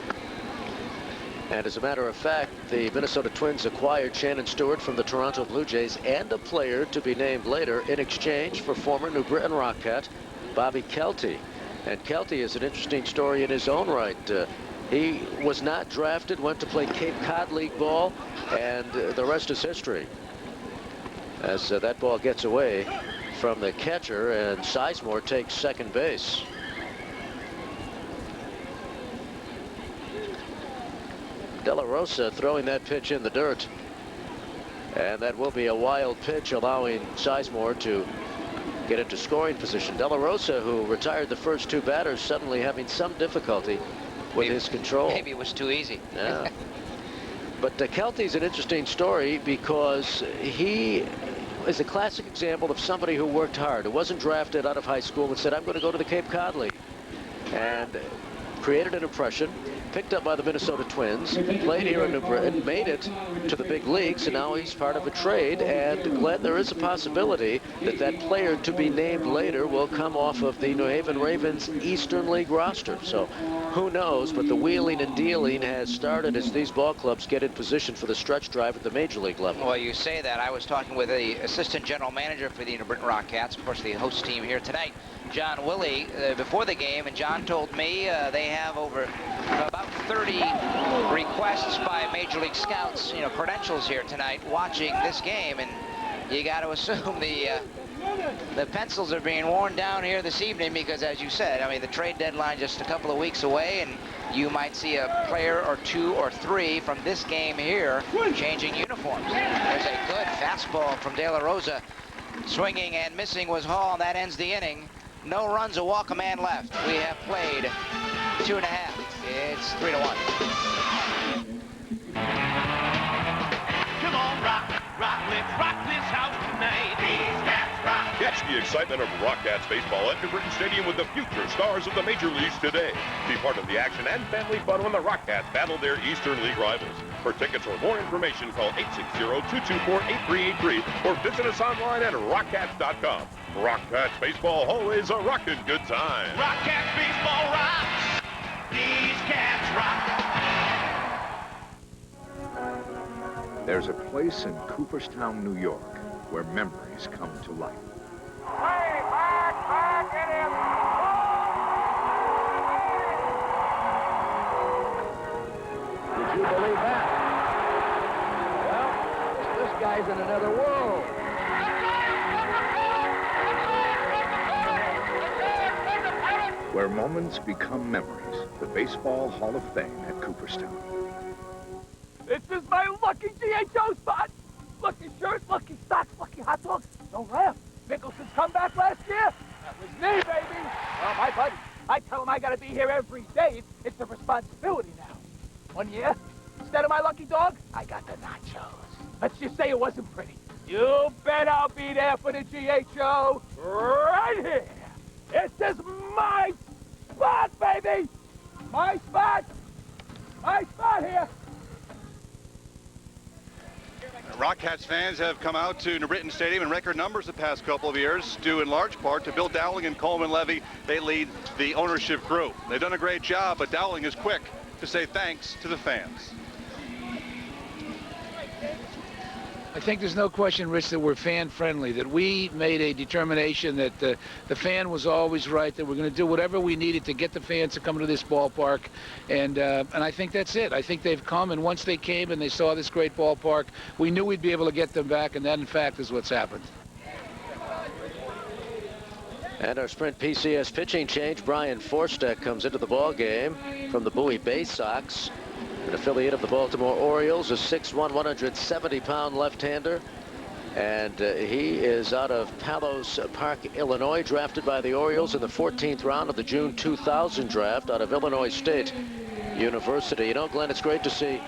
And as a matter of fact, the Minnesota Twins acquired Shannon Stewart from the Toronto Blue Jays and a player to be named later in exchange for former New Britain Rocket Bobby Kelty. And Kelty is an interesting story in his own right. He was not drafted, went to play Cape Cod League ball, and the rest is history. As that ball gets away from the catcher, and Sizemore takes second base. De La Rosa throwing that pitch in the dirt. And that will be a wild pitch, allowing Sizemore to get into scoring position. De La Rosa, who retired the first 2 batters, suddenly having some difficulty with his control. Maybe it was too easy. Yeah. But Kelty's an interesting story because he is a classic example of somebody who worked hard, who wasn't drafted out of high school and said, I'm going to go to the Cape Cod League. And created an impression, picked up by the Minnesota Twins, played here in New Britain, made it to the big leagues, and now he's part of a trade. And Glenn, there is a possibility that that player to be named later will come off of the New Haven Ravens Eastern League roster. So who knows, but the wheeling and dealing has started as these ball clubs get in position for the stretch drive at the major league level. Well, you say that. I was talking with the assistant general manager for the New Britain Rockcats, of course the host team here tonight, John Willie, before the game, and John told me they have over about 30 requests by Major League scouts, you know, credentials here tonight watching this game, and you got to assume the pencils are being worn down here this evening because, as you said, I mean, the trade deadline just a couple of weeks away, and you might see a player or 2 or 3 from this game here changing uniforms. There's a good fastball from De La Rosa. Swinging and missing was Hall, and that ends the inning. No runs, a walk, a man left. We have played 2.5. It's 3-1. Come on, rock, let's rock this house tonight. These cats rock. Get Catch the excitement of Rockcats baseball at New Britain Stadium with the future stars of the major leagues today. Be part of the action and family fun when the Rockcats battle their Eastern League rivals. For tickets or more information, call 860-224-8383 or visit us online at rockcats.com. Rockcats baseball, always a rockin' good time. Rockcats baseball rocks. These cats rock. There's a place in Cooperstown, New York, where memories come to life. Would you believe that? Well, this guy's in another world. Where moments become memories, the Baseball Hall of Fame at Cooperstown. This is my lucky GHO spot. Lucky shirt, lucky socks, lucky hot dogs. Don't laugh. Mickelson's comeback last year? That was me, baby. Oh, my buddy. I tell him I gotta be here every day. It's a responsibility now. 1 year, instead of my lucky dog, I got the nachos. Let's just say it wasn't pretty. You bet I'll be there for the GHO right here. This is my spot, baby. My spot. My spot here. Rockcats fans have come out to New Britain Stadium in record numbers the past couple of years, due in large part to Bill Dowling and Coleman Levy. They lead the ownership crew. They've done a great job, but Dowling is quick to say thanks to the fans. I think there's no question, Rich, that we're fan-friendly, that we made a determination that the fan was always right, that we're going to do whatever we needed to get the fans to come to this ballpark, and I think that's it. I think they've come, and once they came and they saw this great ballpark, we knew we'd be able to get them back, and that, in fact, is what's happened. And our Sprint PCS pitching change, Brian Forstek comes into the ball game from the Bowie Bay Sox. An affiliate of the Baltimore Orioles, a 6'1", 170-pound left-hander. And he is out of Palos Park, Illinois, drafted by the Orioles in the 14th round of the June 2000 draft out of Illinois State University. You know, Glenn, it's great to see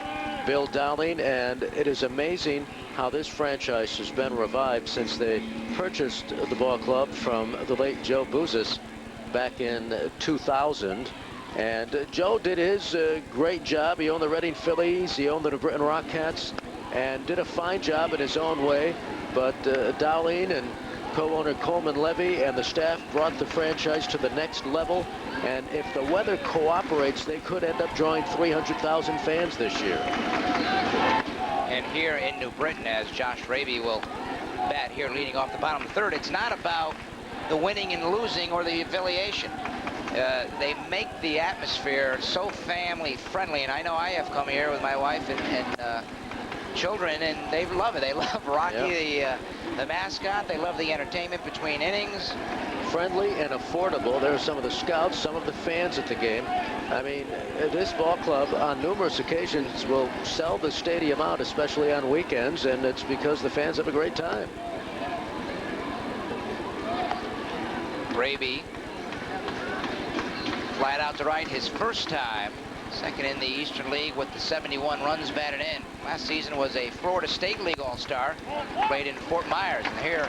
Bill Dowling, and it is amazing how this franchise has been revived since they purchased the ball club from the late Joe Bouzis back in 2000. And Joe did his great job. He owned the Reading Phillies, he owned the New Britain Rockcats, and did a fine job in his own way. But Dowling and co-owner Coleman Levy and the staff brought the franchise to the next level. And if the weather cooperates, they could end up drawing 300,000 fans this year. And here in New Britain, as Josh Rabe will bat here leading off the bottom of the third, it's not about the winning and losing or the affiliation. They make the atmosphere so family friendly, and I know I have come here with my wife and children, and they love it. They love Rocky, the mascot. They love the entertainment between innings. Friendly and affordable. There are some of the scouts, some of the fans at the game. I mean, this ball club on numerous occasions will sell the stadium out, especially on weekends, and it's because the fans have a great time. Rabe flat out to right his first time. Second in the Eastern League with the 71 runs batted in. Last season was a Florida State League All-Star. Played in Fort Myers. And here,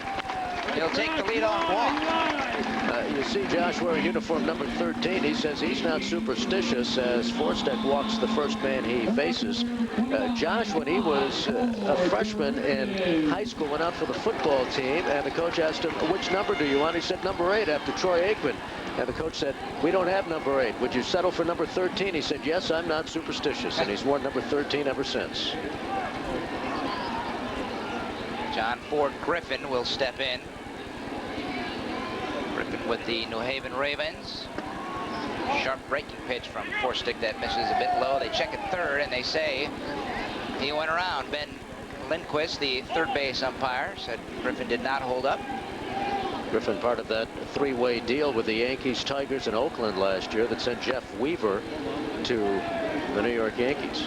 he'll take the leadoff walk. You see Josh wearing uniform number 13. He says he's not superstitious as Forstek walks the first man he faces. Josh, when he was a freshman in high school, went out for the football team, and the coach asked him, which number do you want? He said number 8 after Troy Aikman. And the coach said, we don't have number 8. Would you settle for number 13? He said, yes, I'm not superstitious. And he's worn number 13 ever since. John Ford Griffin will step in. Griffin with the New Haven Ravens. Sharp breaking pitch from Forstek that misses a bit low. They check at third, and they say he went around. Ben Lindquist, the third base umpire, said Griffin did not hold up. Griffin part of that three-way deal with the Yankees, Tigers, and Oakland last year that sent Jeff Weaver to the New York Yankees.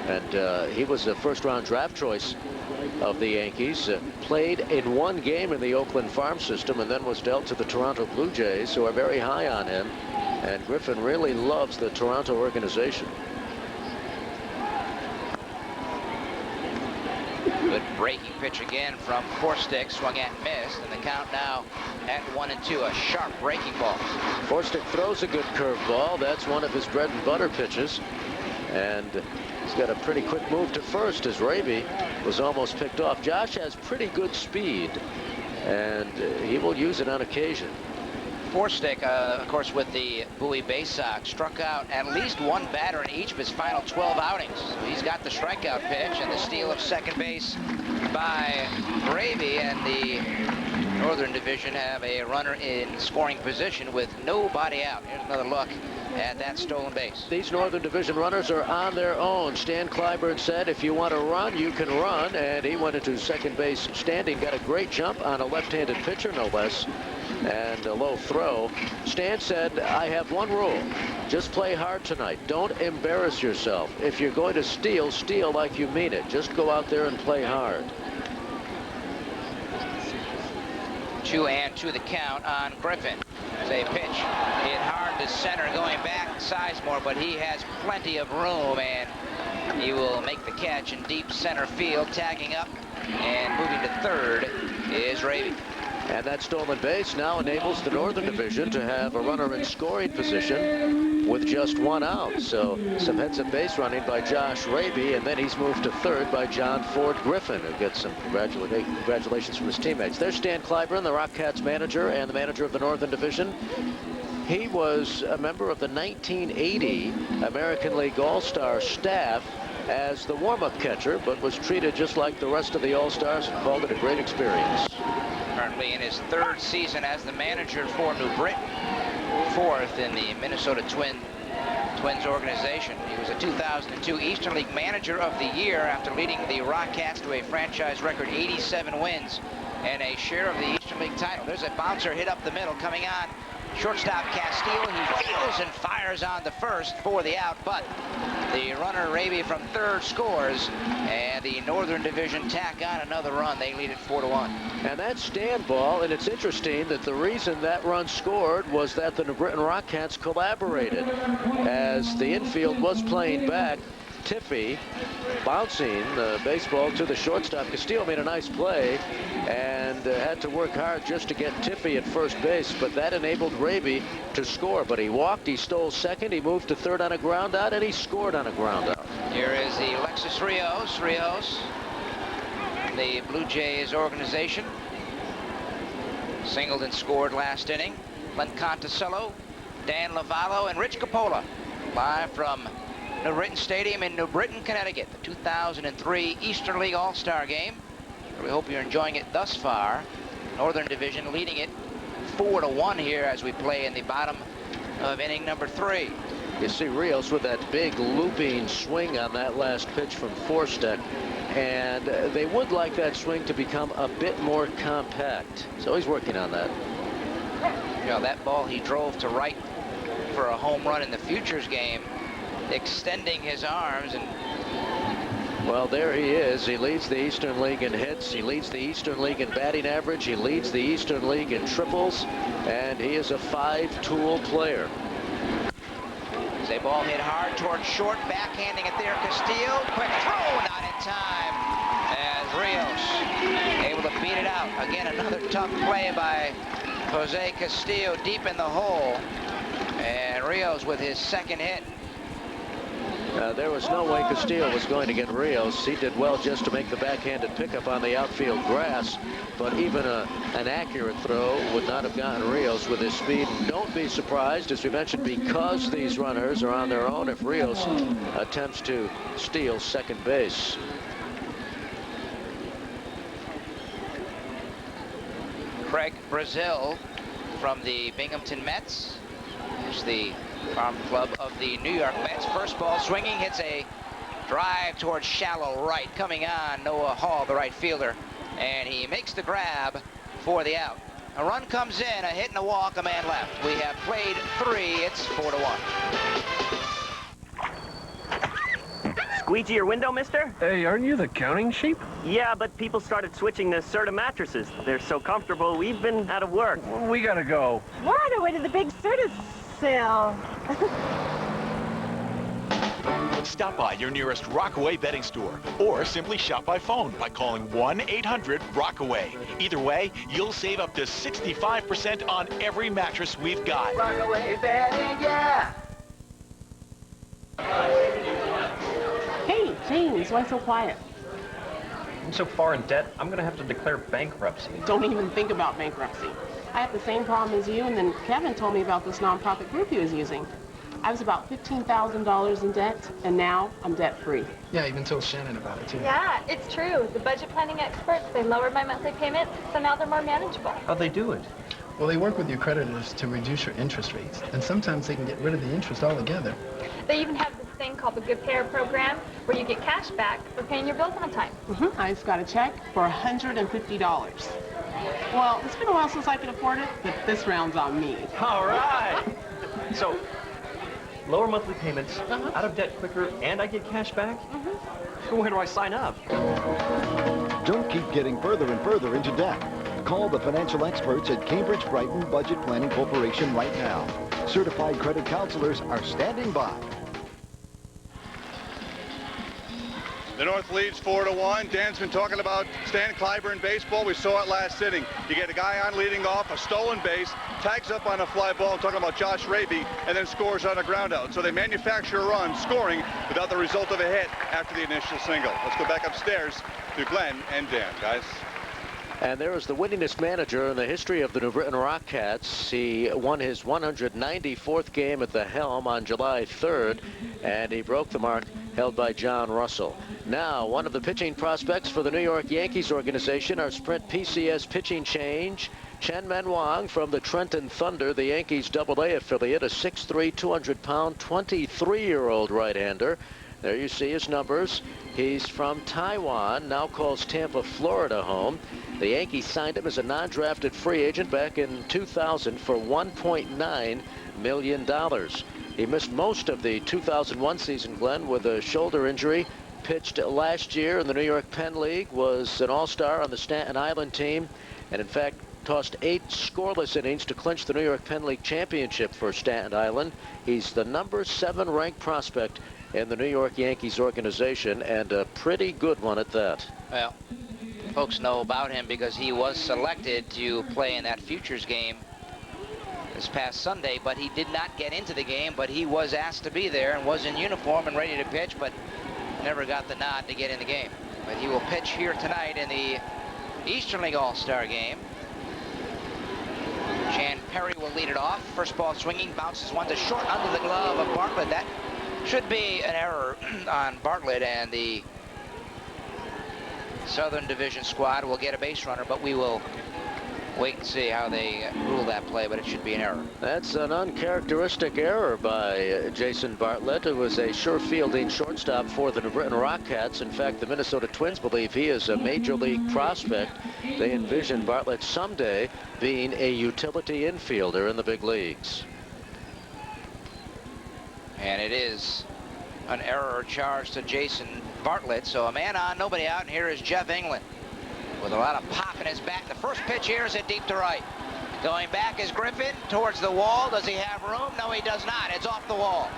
And he was a first-round draft choice of the Yankees. Played in one game in the Oakland farm system and then was dealt to the Toronto Blue Jays, who are very high on him. And Griffin really loves the Toronto organization. Good Breaking pitch again from Forstick, swung at and missed, and the count now at 1-2, a sharp breaking ball. Forstick throws a good curveball. That's one of his bread and butter pitches. And he's got a pretty quick move to first as Rabe was almost picked off. Josh has pretty good speed, and he will use it on occasion. Forstick, of course, with the Bowie Basak, struck out at least one batter in each of his final 12 outings. So he's got the strikeout pitch and the steal of second base by Rabe, and the Northern Division have a runner in scoring position with nobody out. Here's another look at that stolen base. These Northern Division runners are on their own. Stan Cliburn said, if you want to run, you can run, and he went into second base standing, got a great jump on a left-handed pitcher, no less, and a low throw. Stan said, I have one rule. Just play hard tonight. Don't embarrass yourself. If you're going to steal, steal like you mean it. Just go out there and play hard. 2-2 the count on Griffin. It's a pitch hit hard to center, going back Sizemore, but he has plenty of room, and he will make the catch in deep center field. Tagging up and moving to third is Rabe. And that stolen base now enables the Northern Division to have a runner in scoring position with just one out. So some heads-up base running by Josh Rabe, and then he's moved to third by John Ford Griffin, who gets some congratulations from his teammates. There's Stan Cliburn, the Rockcats manager and the manager of the Northern Division. He was a member of the 1980 American League All-Star staff as the warm-up catcher, but was treated just like the rest of the All-Stars and called it a great experience. Currently in his third season as the manager for New Britain, fourth in the Minnesota Twins organization. He was a 2002 Eastern League Manager of the Year after leading the Rockcats to a franchise record 87 wins and a share of the Eastern League title. There's a bouncer hit up the middle coming on. Shortstop Castillo, he fields and fires on the first for the out, but the runner Rabe from third scores, and the Northern Division tack on another run. They lead it 4-1. And that's stand ball, and it's interesting that the reason that run scored was that the New Britain Rockcats collaborated. As the infield was playing back, Tiffy bouncing the baseball to the shortstop. Castillo made a nice play and had to work hard just to get Tiffy at first base, but that enabled Rabe to score. But he walked, he stole second, he moved to third on a ground out, and he scored on a ground out. Here is the Alexis Rios. Rios, the Blue Jays organization, singled and scored last inning. Glenn Conticallo, Dan Lovallo, and Rich Coppola, live from New Britain Stadium in New Britain, Connecticut, the 2003 Eastern League All-Star Game. We hope you're enjoying it thus far. Northern Division leading it 4-1 here as we play in the bottom of inning number 3. You see Rios with that big looping swing on that last pitch from Forstick, and they would like that swing to become a bit more compact. So he's working on that. You know, that ball he drove to right for a home run in the Futures game, extending his arms, and well, there he is. He leads the Eastern League in hits. He leads the Eastern League in batting average. He leads the Eastern League in triples, and he is a 5-tool player. As a ball hit hard towards short, backhanding it there. Castillo, quick throw, not in time. As Rios able to beat it out. Again, another tough play by Jose Castillo deep in the hole, and Rios with his second hit. There was no way Castillo was going to get Rios. He did well just to make the backhanded pickup on the outfield grass, but even an accurate throw would not have gotten Rios with his speed. And don't be surprised, as we mentioned, because these runners are on their own, if Rios attempts to steal second base. Craig Brazell from the Binghamton Mets, who's the farm club of the New York Mets. First ball swinging, hits a drive towards shallow right. Coming on, Noah Hall, the right fielder, and he makes the grab for the out. A run comes in, a hit and a walk, a man left. We have played 3. It's 4-1. Squeegee your window, mister? Hey, aren't you the counting sheep? Yeah, but people started switching to Serta mattresses. They're so comfortable, we've been out of work. We gotta go. We're on our way to the big Serta sale. Stop by your nearest Rockaway betting store or simply shop by phone by calling 1-800-ROCKAWAY. Either way, you'll save up to 65% on every mattress we've got. Rockaway betting, yeah! Hey, James, why so quiet? I'm so far in debt, I'm going to have to declare bankruptcy. Don't even think about bankruptcy. I had the same problem as you, and then Kevin told me about this nonprofit group he was using. I was about $15,000 in debt, and now I'm debt-free. Yeah, I even told Shannon about it, too. Yeah, it's true. The budget planning experts, they lowered my monthly payment, so now they're more manageable. How'd they do it? Well, they work with your creditors to reduce your interest rates, and sometimes they can get rid of the interest altogether. They even have this thing called the Good Payer Program, where you get cash back for paying your bills on time. I just got a check for $150. Well, it's been a while since I could afford it, but this round's on me. All right. So, lower monthly payments, out of debt quicker, and I get cash back? Where do I sign up? Don't keep getting further and further into debt. Call the financial experts at Cambridge Brighton Budget Planning Corporation right now. Certified credit counselors are standing by. The North leads 4-1. Dan's been talking about Stan Cliburn baseball. We saw it last inning. You get a guy on leading off, a stolen base, tags up on a fly ball, I'm talking about Josh Rabe, and then scores on a ground out. So they manufacture a run, scoring without the result of a hit after the initial single. Let's go back upstairs to Glenn and Dan, guys. And there is the winningest manager in the history of the New Britain Rockcats. He won his 194th game at the helm on July 3rd, and he broke the mark held by John Russell. Now, one of the pitching prospects for the New York Yankees organization, our Sprint PCS pitching change, Chien-Ming Wang from the Trenton Thunder, the Yankees AA affiliate, a 6'3", 200-pound, 23-year-old right-hander. There you see his numbers. He's from Taiwan, now calls Tampa, Florida home. The Yankees signed him as a non-drafted free agent back in 2000 for $1.9 million. He missed most of the 2001 season, Glenn, with a shoulder injury. Pitched last year in the New York Penn League, was an all-star on the Staten Island team, and in fact tossed 8 scoreless innings to clinch the New York Penn League championship for Staten Island. He's the number 7 ranked prospect in the New York Yankees organization, and a pretty good one at that. Well, folks know about him because he was selected to play in that Futures game this past Sunday, but he did not get into the game, but he was asked to be there and was in uniform and ready to pitch, but never got the nod to get in the game. But he will pitch here tonight in the Eastern League All-Star game. Chan Perry will lead it off. First ball swinging, bounces one to short under the glove of Bartlett. That should be an error on Bartlett, and the Southern Division squad will get a base runner, but we will wait and see how they rule that play, but it should be an error. That's an uncharacteristic error by Jason Bartlett, who was a sure-fielding shortstop for the New Britain Rockcats. In fact, the Minnesota Twins believe he is a major league prospect. They envision Bartlett someday being a utility infielder in the big leagues. And it is an error charged to Jason Bartlett. So a man on, nobody out, and here is Jeff England with a lot of pop in his bat. The first pitch here is hit deep to right. Going back is Griffin towards the wall. Does he have room? No, he does not. It's off the wall.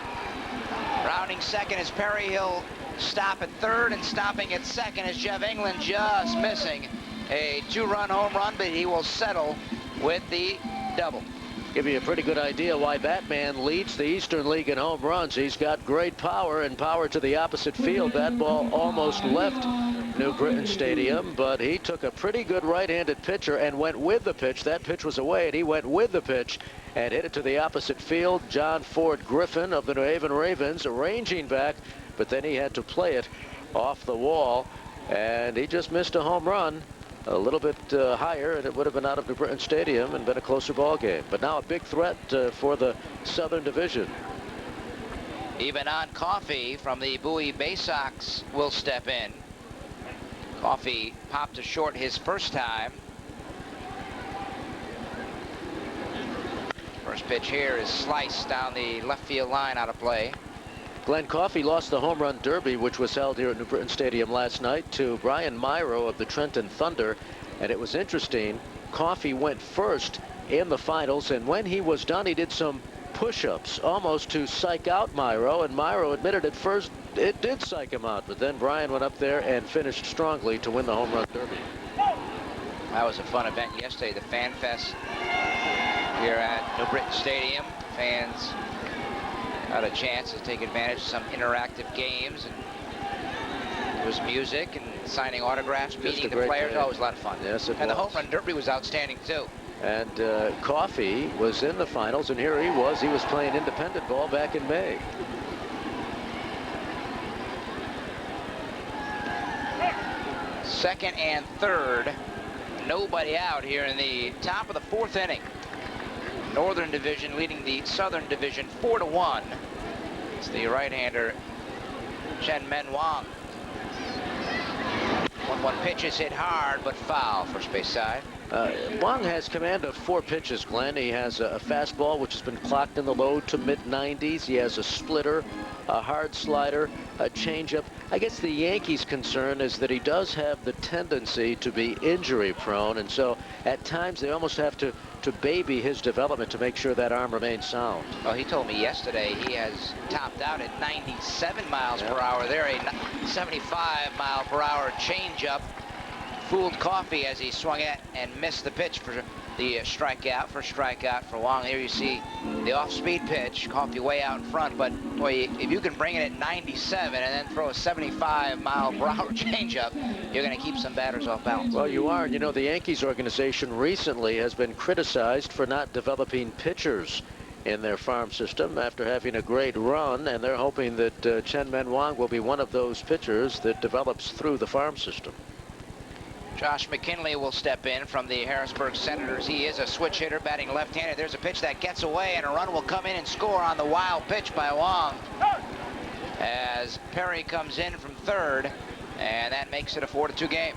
Rounding second is Perry. He'll stop at third, and stopping at second is Jeff England, just missing a 2-run home run, but he will settle with the double. Give you a pretty good idea why Batman leads the Eastern League in home runs. He's got great power and power to the opposite field. That ball almost left New Britain Stadium, but he took a pretty good right-handed pitcher and went with the pitch. That pitch was away, and he went with the pitch and hit it to the opposite field. John Ford Griffin of the New Haven Ravens arranging back, but then he had to play it off the wall, and he just missed a home run. A little bit higher, and it would have been out of New Britain Stadium and been a closer ball game. But now a big threat for the Southern Division. Even on Coffee from the Bowie Basoks will step in. Coffee popped to short his first time. First pitch here is sliced down the left field line, out of play. Glenn Coffey lost the home run derby, which was held here at New Britain Stadium last night, to Brian Myrow of the Trenton Thunder. And it was interesting. Coffey went first in the finals, and when he was done, he did some push-ups almost to psych out Myrow, and Myrow admitted at first it did psych him out, but then Brian went up there and finished strongly to win the home run derby. That was a fun event yesterday, the Fan Fest here at New Britain Stadium. Fans had a chance to take advantage of some interactive games, and there was music and signing autographs, meeting the players. Oh, it was a lot of fun. Yes, it was. And the home run derby was outstanding too. And Coffey was in the finals, and here he was. He was playing independent ball back in May. Second and third, nobody out here in the top of the fourth inning. Northern Division leading the Southern Division 4-1. It's the right-hander Chien-Ming Wang. 1-1 pitch is hit hard, but foul, first base side. Wang has command of 4 pitches, Glenn. He has a fastball, which has been clocked in the low to mid-90s. He has a splitter, a hard slider, a changeup. I guess the Yankees' concern is that he does have the tendency to be injury-prone, and so at times they almost have to baby his development to make sure that arm remains sound. Well, he told me yesterday he has topped out at 97 miles per hour there, a 75-mile-per-hour changeup. Fooled Coffey as he swung at and missed the pitch for the strikeout. First strikeout for Wang. Here you see the off-speed pitch. Coffey way out in front, but boy, if you can bring it at 97 and then throw a 75-mile-per-hour changeup, you're going to keep some batters off balance. Well, you are. You know, the Yankees organization recently has been criticized for not developing pitchers in their farm system after having a great run, and they're hoping that Chien-Ming Wang will be one of those pitchers that develops through the farm system. Josh McKinley will step in from the Harrisburg Senators. He is a switch hitter, batting left-handed. There's a pitch that gets away, and a run will come in and score on the wild pitch by Wang as Perry comes in from third, and that makes it a 4-2 game.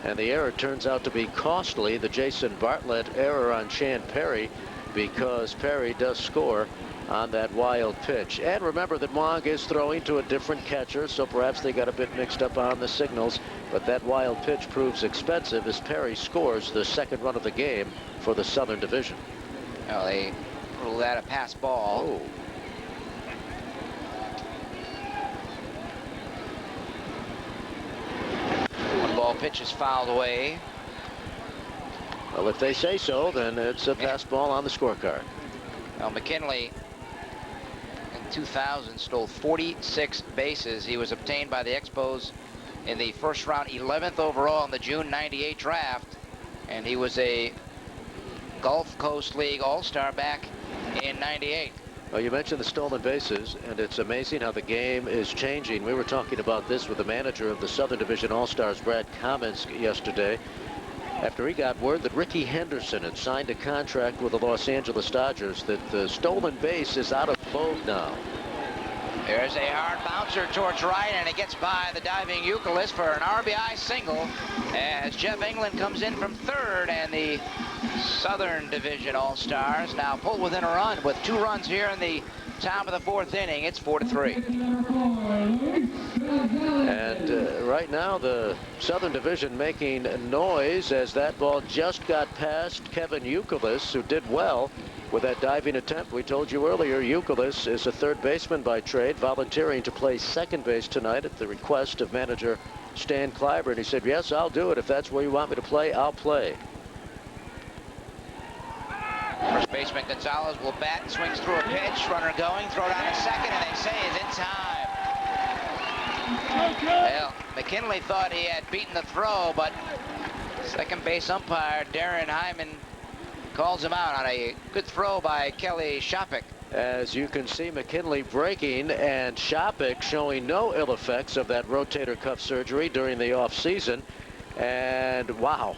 And the error turns out to be costly, the Jason Bartlett error on Chan Perry, because Perry does score on that wild pitch. And remember that Wang is throwing to a different catcher, so perhaps they got a bit mixed up on the signals, but that wild pitch proves expensive as Perry scores the second run of the game for the Southern Division. Well, they rule that a pass ball. Oh. One ball pitch is fouled away. Well, if they say so, then it's a pass ball on the scorecard. Well, McKinley in 2000 stole 46 bases. He was obtained by the Expos in the first round, 11th overall in the June '98 draft, and he was a Gulf Coast League All-Star back in '98. Well, you mentioned the stolen bases, and it's amazing how the game is changing. We were talking about this with the manager of the Southern Division All-Stars, Brad Cummins, yesterday, after he got word that Ricky Henderson had signed a contract with the Los Angeles Dodgers, that the stolen base is out of vogue now. There's a hard bouncer towards right, and it gets by the diving Youkilis for an RBI single as Jeff England comes in from third, and the Southern Division All-Stars now pull within a run with 2 runs here in the top of the fourth inning. It's 4-3. And right now the Southern Division making noise as that ball just got past Kevin Youkilis, who did well with that diving attempt. We told you earlier, Youkilis is a third baseman by trade, volunteering to play second base tonight at the request of manager Stan Cliburn. He said, yes, I'll do it. If that's where you want me to play, I'll play. First baseman Gonzalez will bat and swings through a pitch. Runner going, throw down to second, and they say is in time. Well, McKinley thought he had beaten the throw, but second base umpire Darren Hyman calls him out on a good throw by Kelly Shoppach. As you can see, McKinley breaking, and Shoppach showing no ill effects of that rotator cuff surgery during the off season. And wow.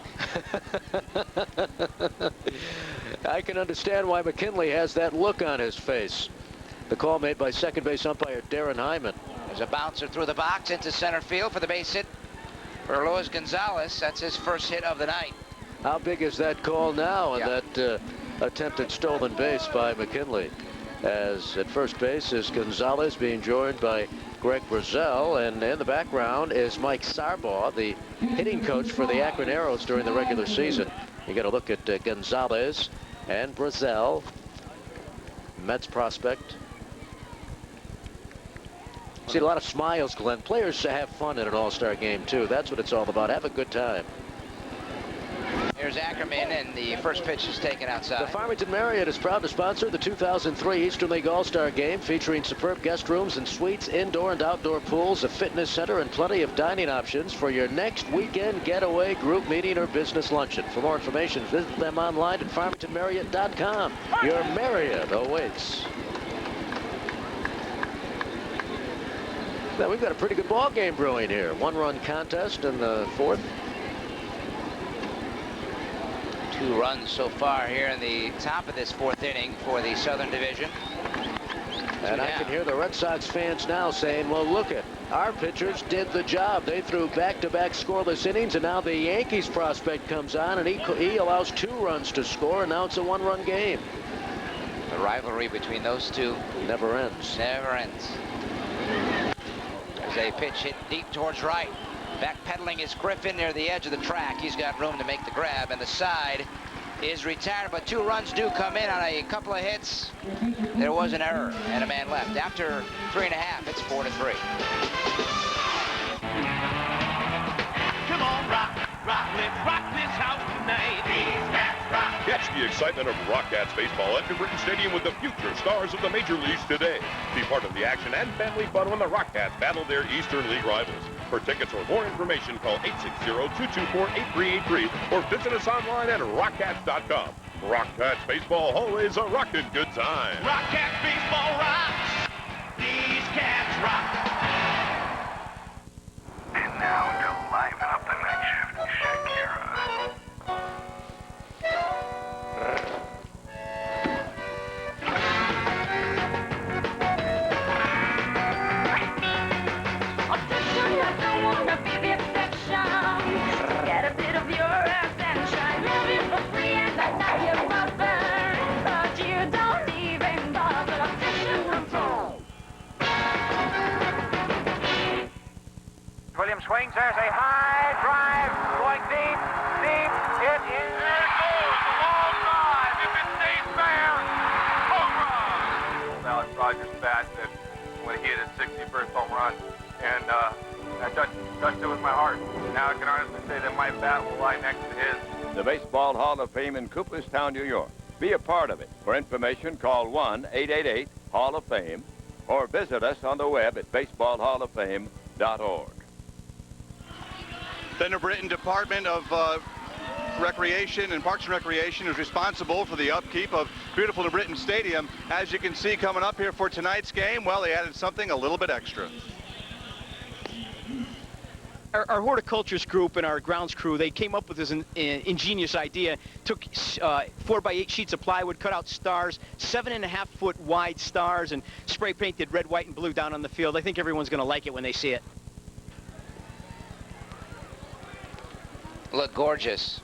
I can understand why McKinley has that look on his face. The call made by second base umpire Darren Hyman. There's a bouncer through the box into center field for the base hit for Luis Gonzalez. That's his first hit of the night. How big is that call now, and that attempted stolen base by McKinley? As at first base is Gonzalez, being joined by Greg Brazell, and in the background is Mike Sarbaugh, the hitting coach for the Akron Arrows during the regular season. You got to look at Gonzalez and Brazell, Mets prospect. See a lot of smiles, Glenn. Players have fun at an all-star game, too. That's what it's all about. Have a good time. Here's Ackerman, and the first pitch is taken outside. The Farmington Marriott is proud to sponsor the 2003 Eastern League All-Star Game, featuring superb guest rooms and suites, indoor and outdoor pools, a fitness center, and plenty of dining options for your next weekend getaway, group meeting, or business luncheon. For more information, visit them online at farmingtonmarriott.com. Your Marriott awaits. Now, we've got a pretty good ball game brewing here. One-run contest in the fourth. 2 runs so far here in the top of this 4th inning for the Southern Division. And I can hear the Red Sox fans now saying, well, look at our pitchers did the job. They threw back-to-back scoreless innings, and now the Yankees prospect comes on, and he allows 2 runs to score, and now it's a 1-run game. The rivalry between those two never ends. Never ends. There's a pitch hit deep towards right. Backpedaling is Griffin near the edge of the track. He's got room to make the grab, and the side is retired, but 2 runs do come in on a couple of hits. There was an error and a man left. After 3.5, it's 4-3. Come on, rock, let's rock this house tonight. These cats rock. Catch the excitement of Rockcats baseball at Britain Stadium with the future stars of the major leagues today. Be part of the action and family fun when the Rockcats battle their Eastern League rivals. For tickets or more information, call 860-224-8383 or visit us online at rockcats.com. Rockcats baseball, always a rockin' good time. Rockcats baseball rocks. These cats rock. And now to liven up the night shift, Shakira. Get a bit of your attention. Live it for free and I know you bother. But you don't even bother. Obsession control. Williams swings. There's a high drive going deep. It is. There it goes. The long drive. If it stays fair, home run. Now it's Rogers' bat that when he hit his 61st home run, and I touched it with my heart. Now I can honestly say that my bat will lie next to his. The Baseball Hall of Fame in Cooperstown, New York. Be a part of it. For information, call 1-888-HALL-OF-FAME or visit us on the web at baseballhalloffame.org. The New Britain Department of Recreation and Parks and Recreation is responsible for the upkeep of beautiful New Britain Stadium. As you can see coming up here for tonight's game, well, they added something a little bit extra. Our horticulturist group and our grounds crew, they came up with this ingenious idea. Took 4x8 sheets of plywood, cut out stars, 7.5-foot wide stars, and spray painted red, white, and blue down on the field. I think everyone's going to like it when they see it. Look gorgeous.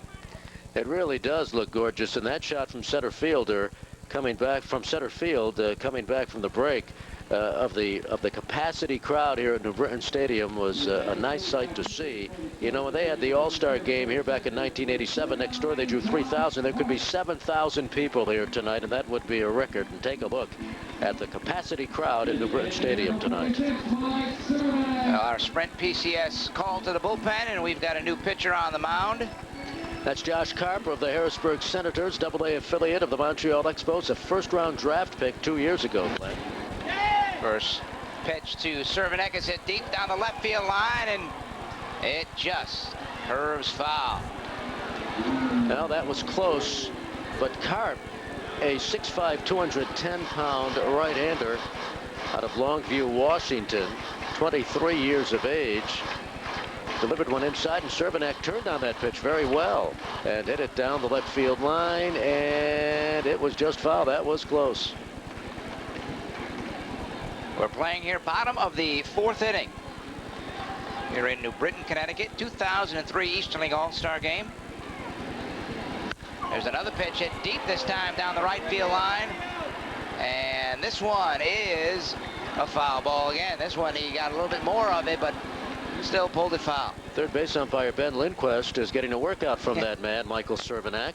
It really does look gorgeous, and that shot from center fielder coming back from center field, coming back from the break of the capacity crowd here at New Britain Stadium was a nice sight to see. You know, when they had the All-Star game here back in 1987, next door they drew 3,000. There could be 7,000 people here tonight, and that would be a record. And take a look at the capacity crowd at New Britain Stadium tonight. Our Sprint PCS called to the bullpen, and we've got a new pitcher on the mound. That's Josh Carper of the Harrisburg Senators, AA affiliate of the Montreal Expos, a first-round draft pick 2 years ago, Glenn. First pitch to Cervenak is hit deep down the left field line, and it just curves foul. Now that was close, but Carp, a 6'5", 210-pound right-hander out of Longview, Washington, 23 years of age, delivered one inside, and Cervenak turned on that pitch very well and hit it down the left field line, and it was just foul. That was close. We're playing here bottom of the 4th inning. Here in New Britain, Connecticut, 2003 Eastern League All-Star Game. There's another pitch hit deep this time down the right field line. And this one is a foul ball again. This one he got a little bit more of it, but still pulled it foul. Third base umpire Ben Lindquist is getting a workout from that man, Michael Cervenak.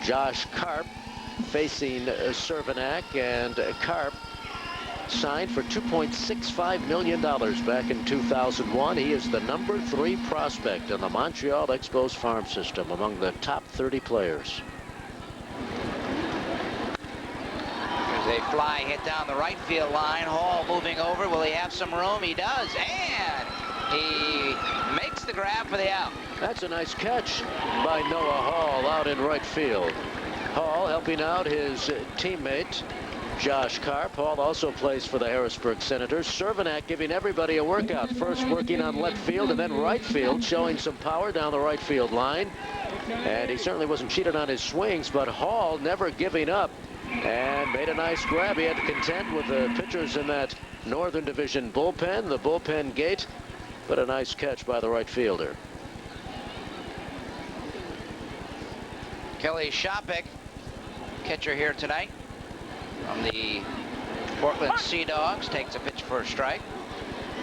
Josh Carp facing Cervenak, and Carp signed for $2.65 million back in 2001. He is the number 3 prospect in the Montreal Expos farm system among the top 30 players. There's a fly hit down the right field line. Hall moving over. Will he have some room? He does. And he makes the grab for the out. That's a nice catch by Noah Hall out in right field. Hall helping out his teammate, Josh Karp. Hall also plays for the Harrisburg Senators. Cervenak giving everybody a workout. First working on left field and then right field, showing some power down the right field line. And he certainly wasn't cheated on his swings, but Hall never giving up and made a nice grab. He had to contend with the pitchers in that Northern Division bullpen, the bullpen gate, but a nice catch by the right fielder. Kelly Shoppach, catcher here tonight from the Portland Sea Dogs, takes a pitch for a strike.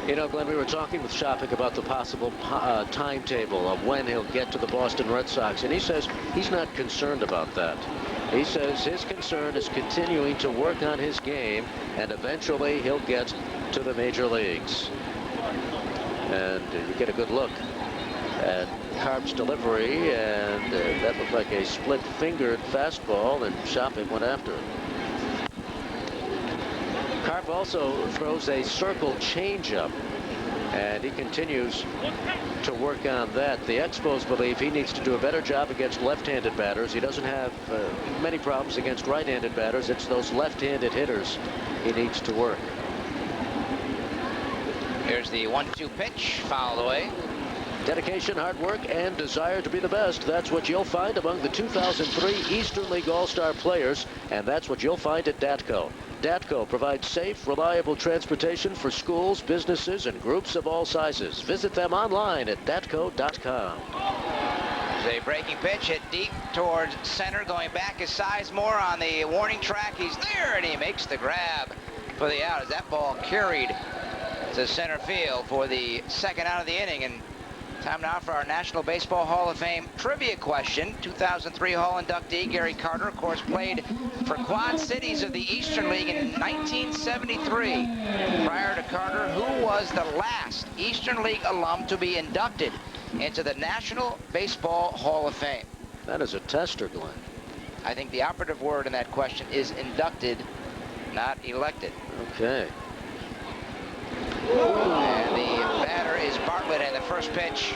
You know, Glenn, we were talking with Shoppach about the possible timetable of when he'll get to the Boston Red Sox, and he says he's not concerned about that. He says his concern is continuing to work on his game, and eventually he'll get to the major leagues. And you get a good look at Karp's delivery, and that looked like a split-fingered fastball, and Shoppach went after it. Karp also throws a circle changeup, and he continues to work on that. The Expos believe he needs to do a better job against left-handed batters. He doesn't have many problems against right-handed batters. It's those left-handed hitters he needs to work. Here's the 1-2 pitch, fouled away. Dedication, hard work, and desire to be the best. That's what you'll find among the 2003 Eastern League All-Star players, and that's what you'll find at DATCO. DATCO provides safe, reliable transportation for schools, businesses, and groups of all sizes. Visit them online at datco.com. There's a breaking pitch hit deep towards center. Going back is Sizemore on the warning track. He's there, and he makes the grab for the out as that ball carried to center field for the second out of the inning. And time now for our National Baseball Hall of Fame trivia question. 2003 Hall inductee Gary Carter, of course, played for Quad Cities of the Eastern League in 1973. Prior to Carter, who was the last Eastern League alum to be inducted into the National Baseball Hall of Fame? That is a tester, Glenn. I think the operative word in that question is inducted, not elected. Okay. And the batter is Bartlett, and the first pitch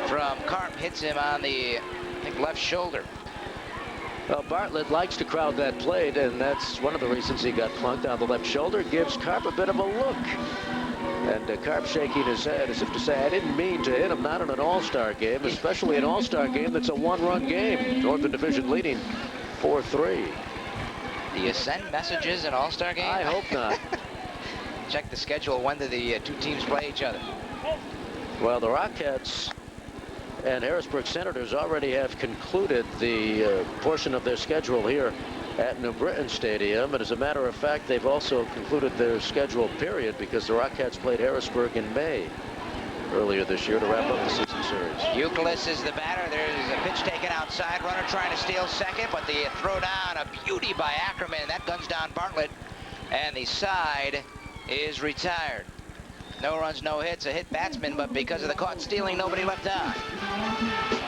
from Karp hits him on the, I think, left shoulder. Well, Bartlett likes to crowd that plate, and that's one of the reasons he got plunked on the left shoulder. Gives Karp a bit of a look. And Karp shaking his head as if to say, I didn't mean to hit him, not in an all-star game, especially an all-star game that's a one-run game. Northern Division leading 4-3. Do you send messages in all-star games? I hope not. Check the schedule. When do the two teams play each other? Well, the Rockettes and Harrisburg Senators already have concluded the portion of their schedule here at New Britain Stadium. And as a matter of fact, they've also concluded their schedule period because the Rockettes played Harrisburg in May earlier this year to wrap up the season series. Youkilis is the batter. There's a pitch taken outside. Runner trying to steal second, but the throw down, a beauty by Ackerman. That guns down Bartlett, and the side is retired. No runs, no hits, a hit batsman, but because of the caught stealing, nobody left on.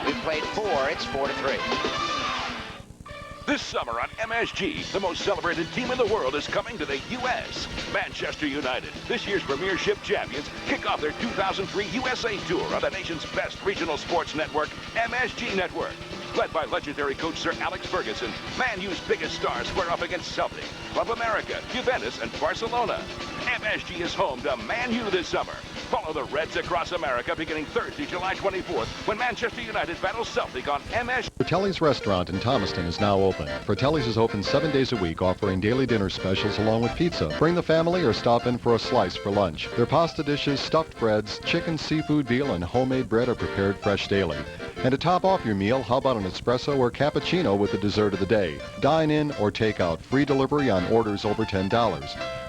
We've played 4, it's 4-3. This summer on MSG, the most celebrated team in the world is coming to the U.S. Manchester United, this year's Premiership champions, kick off their 2003 USA Tour on the nation's best regional sports network, MSG Network. Led by legendary coach Sir Alex Ferguson, Man U's biggest stars square up against Celtic, Club America, Juventus, and Barcelona. MSG is home to Man U this summer. Follow the Reds across America beginning Thursday, July 24th, when Manchester United battles Celtic on MSG. Fratelli's Restaurant in Thomaston is now open. Fratelli's is open 7 days a week, offering daily dinner specials along with pizza. Bring the family or stop in for a slice for lunch. Their pasta dishes, stuffed breads, chicken, seafood, veal, and homemade bread are prepared fresh daily. And to top off your meal, how about an espresso or cappuccino with the dessert of the day? Dine in or take out. Free delivery on orders over $10.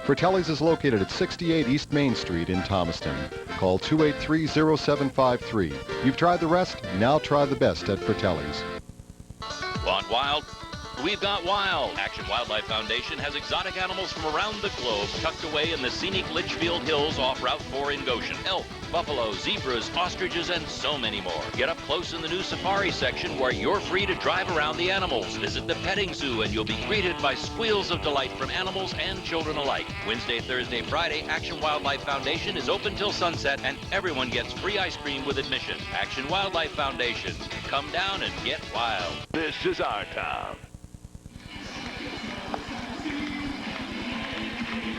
Fratelli's is located at 68 East Main Street in Thomaston. Call 283-0753. You've tried the rest, now try the best at Fratelli's. Want wild? we've got wild. Action Wildlife Foundation has exotic animals from around the globe tucked away in the scenic Litchfield Hills off Route 4 in Goshen. Elk, buffalo, zebras, ostriches, and so many more. Get up close in the new safari section where you're free to drive around the animals. Visit the petting zoo and you'll be greeted by squeals of delight from animals and children alike. Wednesday, Thursday, Friday, Action Wildlife Foundation is open till sunset and everyone gets free ice cream with admission. Action Wildlife Foundation. Come down and get wild. This is our town.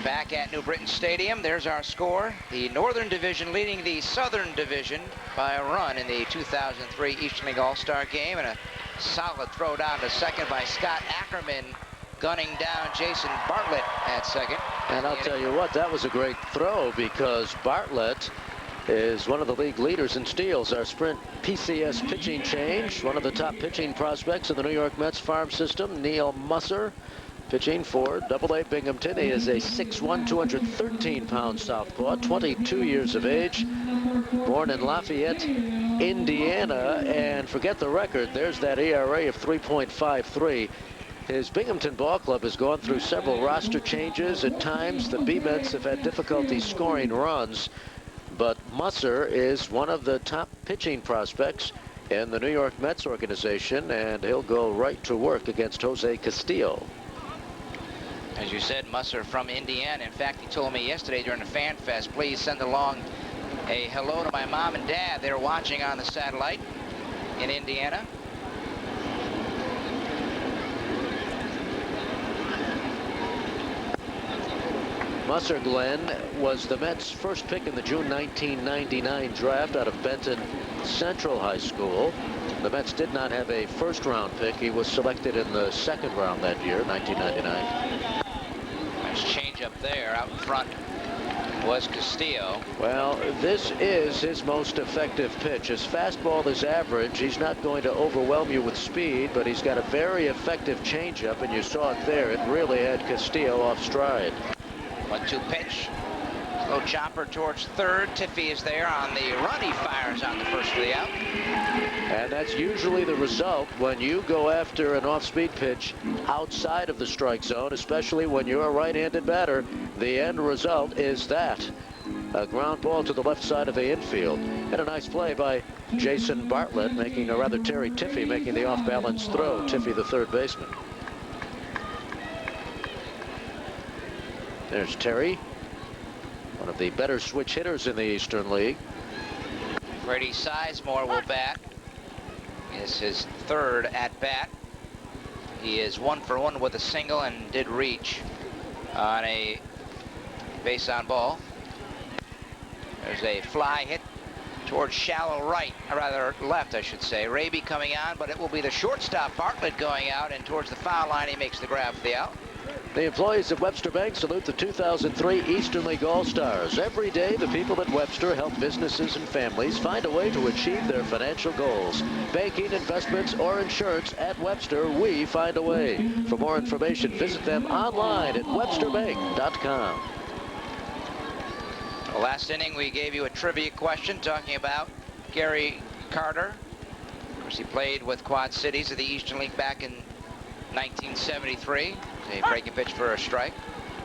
Back at New Britain Stadium, there's our score. The Northern Division leading the Southern Division by a run in the 2003 Eastern League All-Star Game, and a solid throw down to second by Scott Ackerman, gunning down Jason Bartlett at second. And I'll tell you what, that was a great throw because Bartlett is one of the league leaders in steals. Our Sprint PCS pitching change, one of the top pitching prospects in the New York Mets farm system, Neal Musser, pitching for AA Binghamton. He is a 6'1", 213-pound southpaw, 22 years of age, born in Lafayette, Indiana, and forget the record, there's that ERA of 3.53. His Binghamton ball club has gone through several roster changes. At times, the B-Mets have had difficulty scoring runs, but Musser is one of the top pitching prospects in the New York Mets organization, and he'll go right to work against Jose Castillo. As you said, Musser from Indiana. In fact, he told me yesterday during the Fan Fest, please send along a hello to my mom and dad. They're watching on the satellite in Indiana. Musser, Glenn, was the Mets' first pick in the June 1999 draft out of Benton Central High School. The Mets did not have a first-round pick. He was selected in the second round that year, 1999. Nice change up there. Out in front was Castillo. Well, this is his most effective pitch. His fastball is average. He's not going to overwhelm you with speed, but he's got a very effective changeup, and you saw it there. It really had Castillo off stride. 1-2 pitch. Low chopper towards third. Tiffy is there on the run. He fires out the first for the out. And that's usually the result when you go after an off-speed pitch outside of the strike zone, especially when you're a right-handed batter. The end result is that. A ground ball to the left side of the infield. And a nice play by Jason Bartlett, making, or rather Terry Tiffy, making the off-balance throw. Tiffy, the third baseman. There's Terry, one of the better switch hitters in the Eastern League. Freddie Sizemore will bat. It's his third at bat. He is 1 for 1 with a single and did reach on a base on ball. There's a fly hit towards shallow right, or rather left, I should say. Rabe coming on, but it will be the shortstop Bartlett going out, and towards the foul line he makes the grab for the out. The employees of Webster Bank salute the 2003 Eastern League All-Stars. Every day, the people at Webster help businesses and families find a way to achieve their financial goals. Banking, investments, or insurance at Webster, we find a way. For more information, visit them online at websterbank.com. Last inning, we gave you a trivia question talking about Gary Carter. Of course, he played with Quad Cities of the Eastern League back in 1973. A breaking pitch for a strike.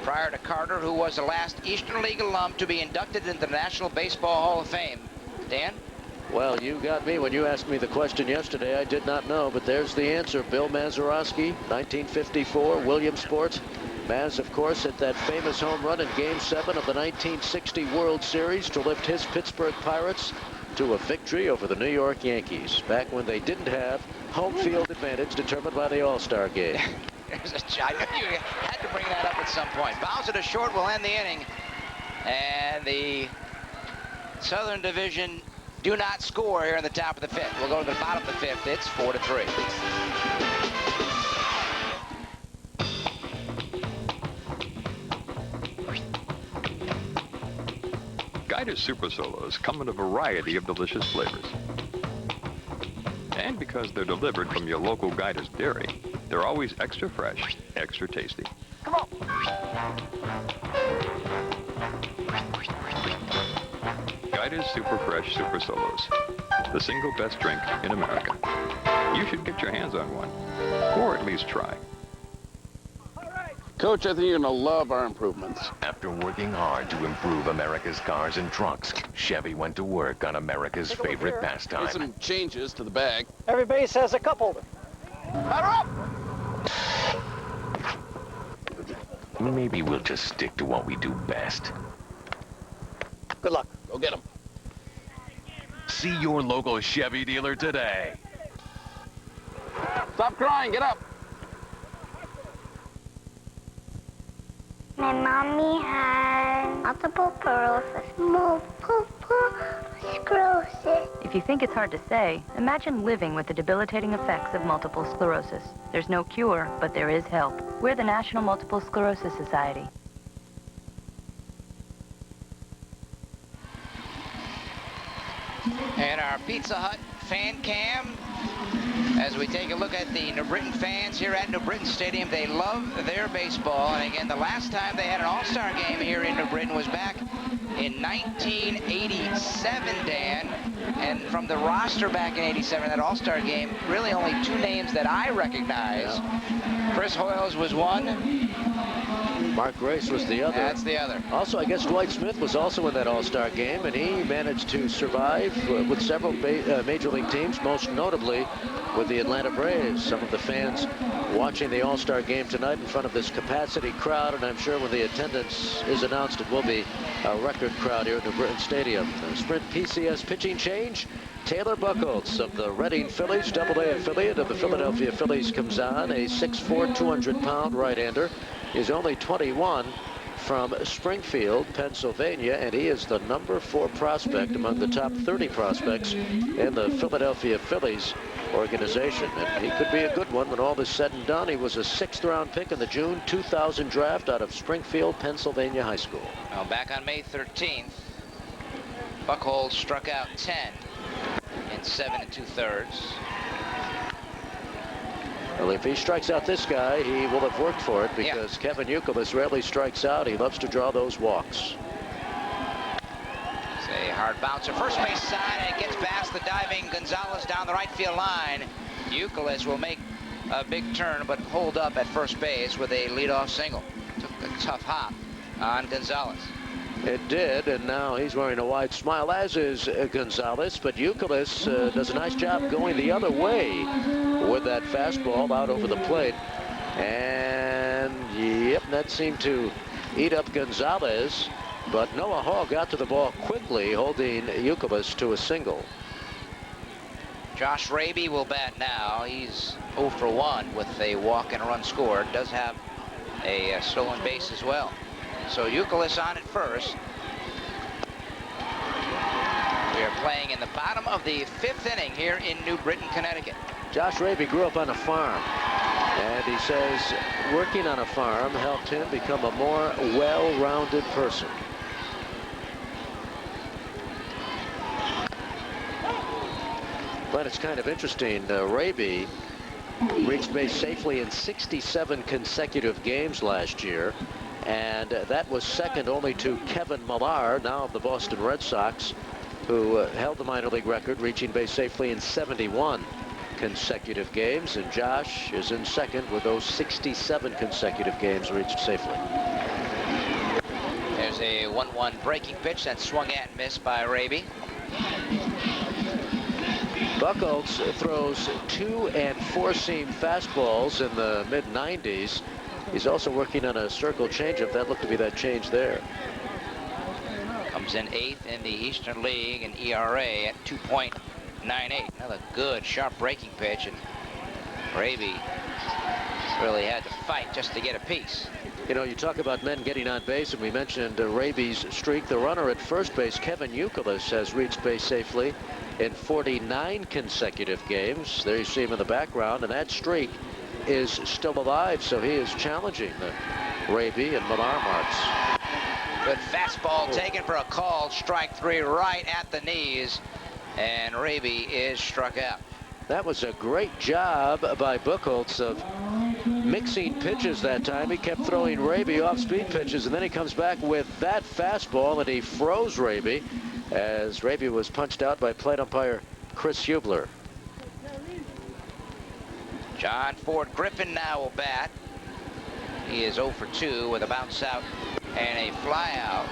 Prior to Carter, who was the last Eastern League alum to be inducted into the National Baseball Hall of Fame. Dan? Well, you got me when you asked me the question yesterday. I did not know, but there's the answer. Bill Mazeroski, 1954, Williamsport. Maz, of course, hit that famous home run in Game 7 of the 1960 World Series to lift his Pittsburgh Pirates to a victory over the New York Yankees, back when they didn't have home field advantage determined by the All-Star game. There's I knew you had to bring that up at some point. Bounce it to short will end the inning. And the Southern Division do not score here in the top of the fifth. We'll go to the bottom of the fifth. It's 4-3. Guided Super Solos come in a variety of delicious flavors. And because they're delivered from your local Guided dairy, they're always extra fresh, extra tasty. Come on. Guided Super Fresh Super Solos, the single best drink in America. You should get your hands on one, or at least try. Coach, I think you're going to love our improvements. After working hard to improve America's cars and trucks, Chevy went to work on America's favorite pastime. Made some changes to the bag. Every base has a cup holder. Batter up! Maybe we'll just stick to what we do best. Good luck. Go get him. See your local Chevy dealer today. Stop crying, get up. My mommy had multiple sclerosis. Multiple sclerosis. If you think it's hard to say, imagine living with the debilitating effects of multiple sclerosis. There's no cure, but there is help. We're the National Multiple Sclerosis Society. And our Pizza Hut fan cam, as we take a look at the New Britain fans here at New Britain Stadium. They love their baseball. And again, the last time they had an all-star game here in New Britain was back in 1987, Dan. And from the roster back in 87, that all-star game, really only two names that I recognize. Chris Hoyles was one. Mark Grace was the other. That's the other. Also, I guess Dwight Smith was also in that all-star game, and he managed to survive with several major league teams, most notably with the Atlanta Braves. Some of the fans watching the all-star game tonight in front of this capacity crowd, and I'm sure when the attendance is announced, it will be a record crowd here at New Britain Stadium. The Sprint PCS pitching change. Taylor Buchholz of the Reading Phillies, Double-A affiliate of the Philadelphia Phillies, comes on, a 6'4", 200-pound right-hander. He's only 21, from Springfield, Pennsylvania, and he is the number 4 prospect among the top 30 prospects in the Philadelphia Phillies organization. And he could be a good one when all is said and done. He was a 6th-round pick in the June 2000 draft out of Springfield, Pennsylvania High School. Now back on May 13th, Buchholz struck out 10 in 7 2/3. Well, if he strikes out this guy, he will have worked for it, because Kevin Youkilis rarely strikes out. He loves to draw those walks. It's a hard bouncer. First base side, and it gets past the diving Gonzalez down the right field line. Youkilis will make a big turn, but hold up at first base with a leadoff single. Took a tough hop on Gonzalez. It did, and now he's wearing a wide smile, as is Gonzalez. But Youkilis does a nice job going the other way with that fastball out over the plate. And, yep, that seemed to eat up Gonzalez. But Noah Hall got to the ball quickly, holding Youkilis to a single. Josh Rabe will bat now. He's 0 for 1 with a walk and a run scored. Does have a stolen base as well. So Youkilis on at first. We are playing in the bottom of the 5th inning here in New Britain, Connecticut. Josh Rabe grew up on a farm, and he says working on a farm helped him become a more well-rounded person. But it's kind of interesting. Rabe reached base safely in 67 consecutive games last year. And that was second only to Kevin Millar, now of the Boston Red Sox, who held the minor league record, reaching base safely in 71 consecutive games. And Josh is in second with those 67 consecutive games reached safely. There's a 1-1 breaking pitch that's swung at and missed by Rabe. Buchholz throws 2 and 4-seam fastballs in the mid-90s. He's also working on a circle changeup. That looked to be that change there. Comes in 8th in the Eastern League in ERA at 2.98. Another good, sharp breaking pitch, and Rabe really had to fight just to get a piece. You know, you talk about men getting on base, and we mentioned Rabe's streak. The runner at first base, Kevin Youkilis, has reached base safely in 49 consecutive games. There you see him in the background, and that streak is still alive, so he is challenging the Rabe and Millar marks. Good fastball taken for a call. Strike 3 right at the knees, and Rabe is struck out. That was a great job by Buchholz of mixing pitches that time. He kept throwing Rabe off speed pitches, and then he comes back with that fastball, and he froze Rabe as Rabe was punched out by plate umpire Chris Hubler. John Ford Griffin now will bat. He is 0 for 2 with a bounce out and a fly out.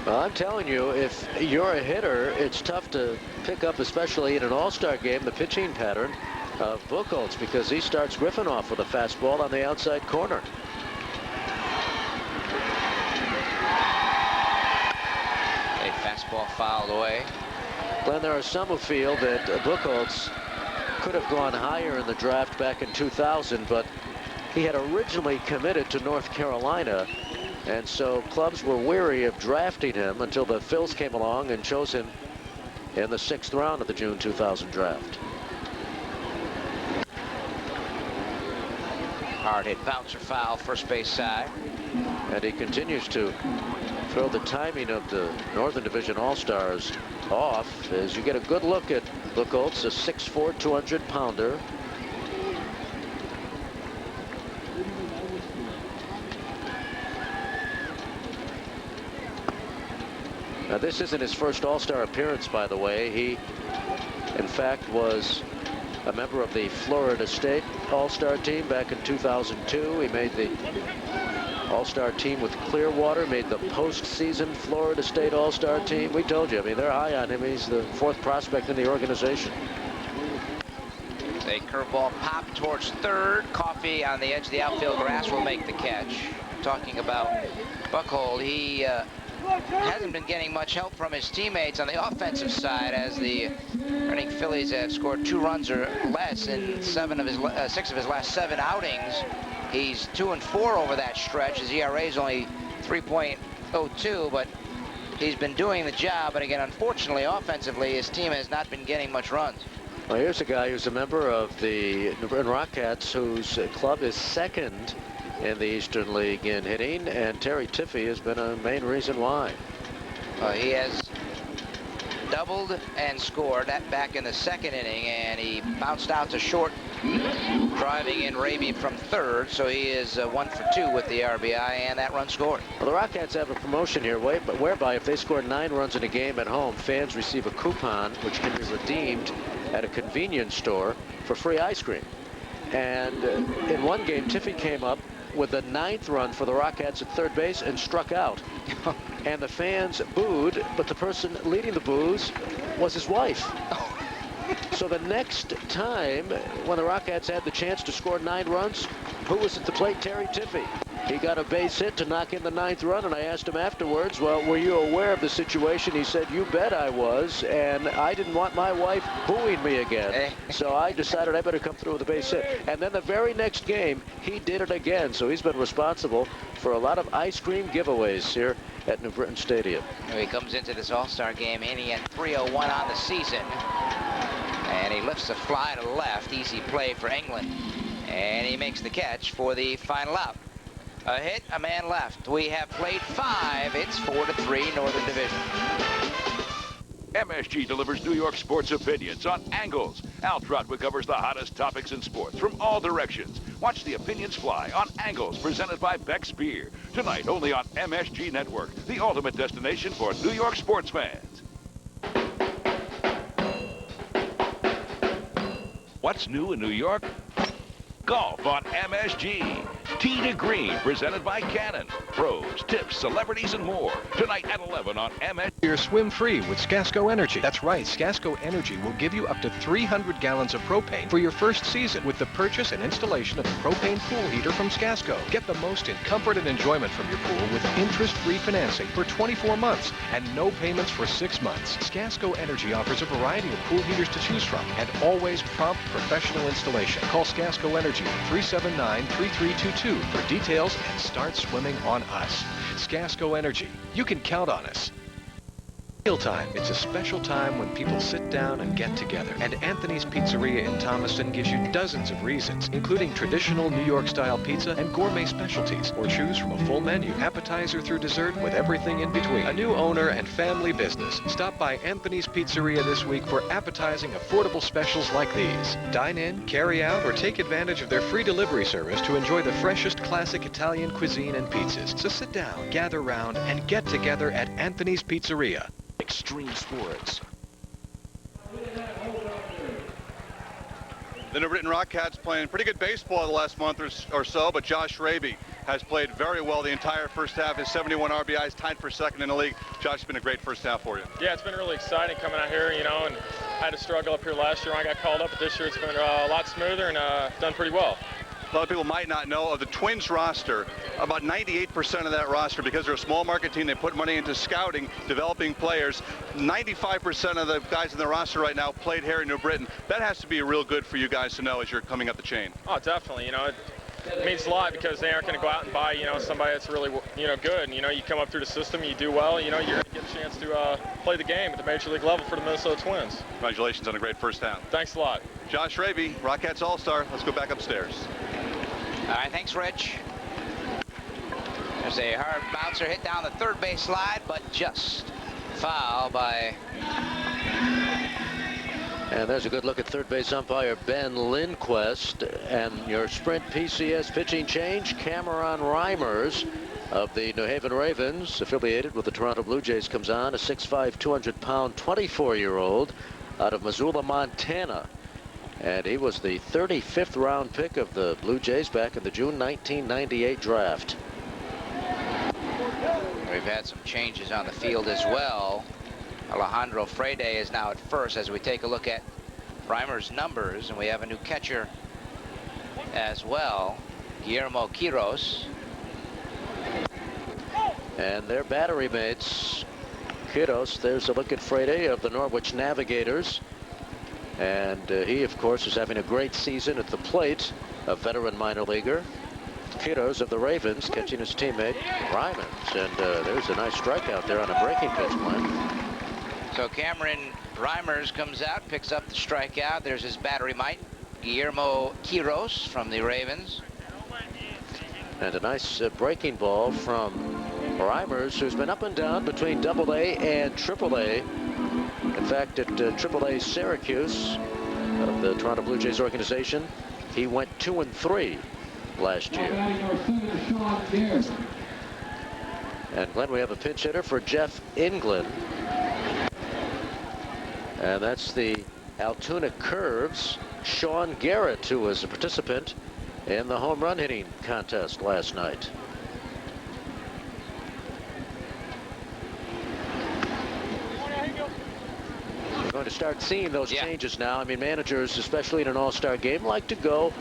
Well, I'm telling you, if you're a hitter, it's tough to pick up, especially in an all-star game, the pitching pattern of Buchholz, because he starts Griffin off with a fastball on the outside corner. A fastball fouled away. Glenn, there are some who feel that Buchholz could have gone higher in the draft back in 2000, but he had originally committed to North Carolina, and so clubs were weary of drafting him until the Phils came along and chose him in the 6th round of the June 2000 draft. Hard hit bouncer foul, first base side. And he continues to throw the timing of the Northern Division All-Stars off as you get a good look at Buchholz, a 6'4", 200-pounder. Now, this isn't his first All-Star appearance, by the way. He, in fact, was a member of the Florida State All-Star team back in 2002. He made the All-Star team with Clearwater, made the postseason Florida State All-Star team. We told you, I mean, they're high on him. He's the 4th prospect in the organization. A curveball pop towards third. Coffee on the edge of the outfield grass will make the catch. Talking about Buchholz, he hasn't been getting much help from his teammates on the offensive side, as the Reading Phillies have scored 2 runs or less in 6 of his last 7 outings. He's 2 and 4 over that stretch. His ERA is only 3.02, but he's been doing the job. And again, unfortunately, offensively, his team has not been getting much runs. Well, here's a guy who's a member of the New Britain Rockets, whose club is 2nd in the Eastern League in hitting, and Terry Tiffey has been a main reason why. He has doubled and scored that back in the 2nd inning, and he bounced out to short, driving in Rabe from 3rd, so he is 1 for 2 with the RBI and that run scored. Well, the Rockets have a promotion here whereby if they score 9 runs in a game at home, fans receive a coupon which can be redeemed at a convenience store for free ice cream. And in one game, Tiffey came up with the 9th run for the Rockets at 3rd base and struck out. And the fans booed, but the person leading the boos was his wife. So the next time when the Rockets had the chance to score 9 runs, who was at the plate? Terry Tiffey. He got a base hit to knock in the 9th run, and I asked him afterwards, well, were you aware of the situation? He said, you bet I was, and I didn't want my wife booing me again. So I decided I better come through with a base hit. And then the very next game, he did it again. So he's been responsible for a lot of ice cream giveaways here at New Britain Stadium. He comes into this All-Star game hitting at 301 on the season. And he lifts a fly to left. Easy play for England. And he makes the catch for the final out. A hit, a man left. We have played 5. It's 4-3 Northern Division. MSG delivers New York sports opinions on Angles. Al Trotwood covers the hottest topics in sports from all directions. Watch the opinions fly on Angles, presented by Beck's Beer. Tonight, only on MSG Network, the ultimate destination for New York sports fans. What's new in New York? Golf on MSG. Tee to Green, presented by Cannon. Pros, tips, celebrities, and more. Tonight at 11 on MSG. You're swim free with Skasco Energy. That's right, Skasco Energy will give you up to 300 gallons of propane for your first season with the purchase and installation of a propane pool heater from Skasco. Get the most in comfort and enjoyment from your pool with interest-free financing for 24 months and no payments for 6 months. Skasco Energy offers a variety of pool heaters to choose from and always prompt professional installation. Call Skasco Energy at 379-3322 for details and start swimming on us. Skasco Energy. You can count on us. Mealtime. It's a special time when people sit down and get together. And Anthony's Pizzeria in Thomaston gives you dozens of reasons, including traditional New York-style pizza and gourmet specialties. Or choose from a full menu, appetizer through dessert, with everything in between. A new owner and family business. Stop by Anthony's Pizzeria this week for appetizing, affordable specials like these. Dine in, carry out, or take advantage of their free delivery service to enjoy the freshest classic Italian cuisine and pizzas. So sit down, gather round, and get together at Anthony's Pizzeria. Extreme Sports. The New Britain Rockcats playing pretty good baseball the last month or so, but Josh Rabe has played very well the entire first half. His 71 RBIs, tied for second in the league. Josh, it's been a great first half for you. Yeah, it's been really exciting coming out here, you know, and I had to struggle up here last year when I got called up, but this year it's been a lot smoother and done pretty well. A lot of people might not know of the Twins roster. About 98% of that roster, because they're a small market team, they put money into scouting, developing players. 95% of the guys in the roster right now played here in New Britain. That has to be real good for you guys to know as you're coming up the chain. Oh, definitely. You know, it means a lot because they aren't going to go out and buy, you know, somebody that's really, you know, good. And, you know, you come up through the system, you do well, you know, you're going to get a chance to play the game at the Major League level for the Minnesota Twins. Congratulations on a great first half. Thanks a lot. Josh Rabe, Rockcats All-Star. Let's go back upstairs. All right, thanks, Rich. There's a hard bouncer hit down the third base slide, but just foul by... And there's a good look at third base umpire Ben Lindquist. And your Sprint PCS pitching change, Cameron Reimers of the New Haven Ravens, affiliated with the Toronto Blue Jays, comes on, a 6'5", 200-pound, 24-year-old out of Missoula, Montana. And he was the 35th round pick of the Blue Jays back in the June 1998 draft. We've had some changes on the field as well. Alejandro Freire is now at first as we take a look at Reimers' numbers, and we have a new catcher as well, Guillermo Quiroz. And their battery mates, Quiroz, there's a look at Freire of the Norwich Navigators. And he, of course, is having a great season at the plate, a veteran minor leaguer. Quiroz of the Ravens catching his teammate Reimers. And there's a nice strikeout there on a breaking pitch, Glenn. So Cameron Reimers comes out, picks up the strikeout. There's his battery mate, Guillermo Quiroz from the Ravens. And a nice breaking ball from Reimers, who's been up and down between Double-A and Triple-A. In fact, at Triple-A Syracuse of the Toronto Blue Jays organization, he went 2-3 last year. And Glenn, we have a pinch hitter for Jeff England. And that's the Altoona Curves, Sean Garrett, who was a participant in the home run hitting contest last night. We're going to start seeing those changes now. I mean, managers, especially in an all-star game, like to go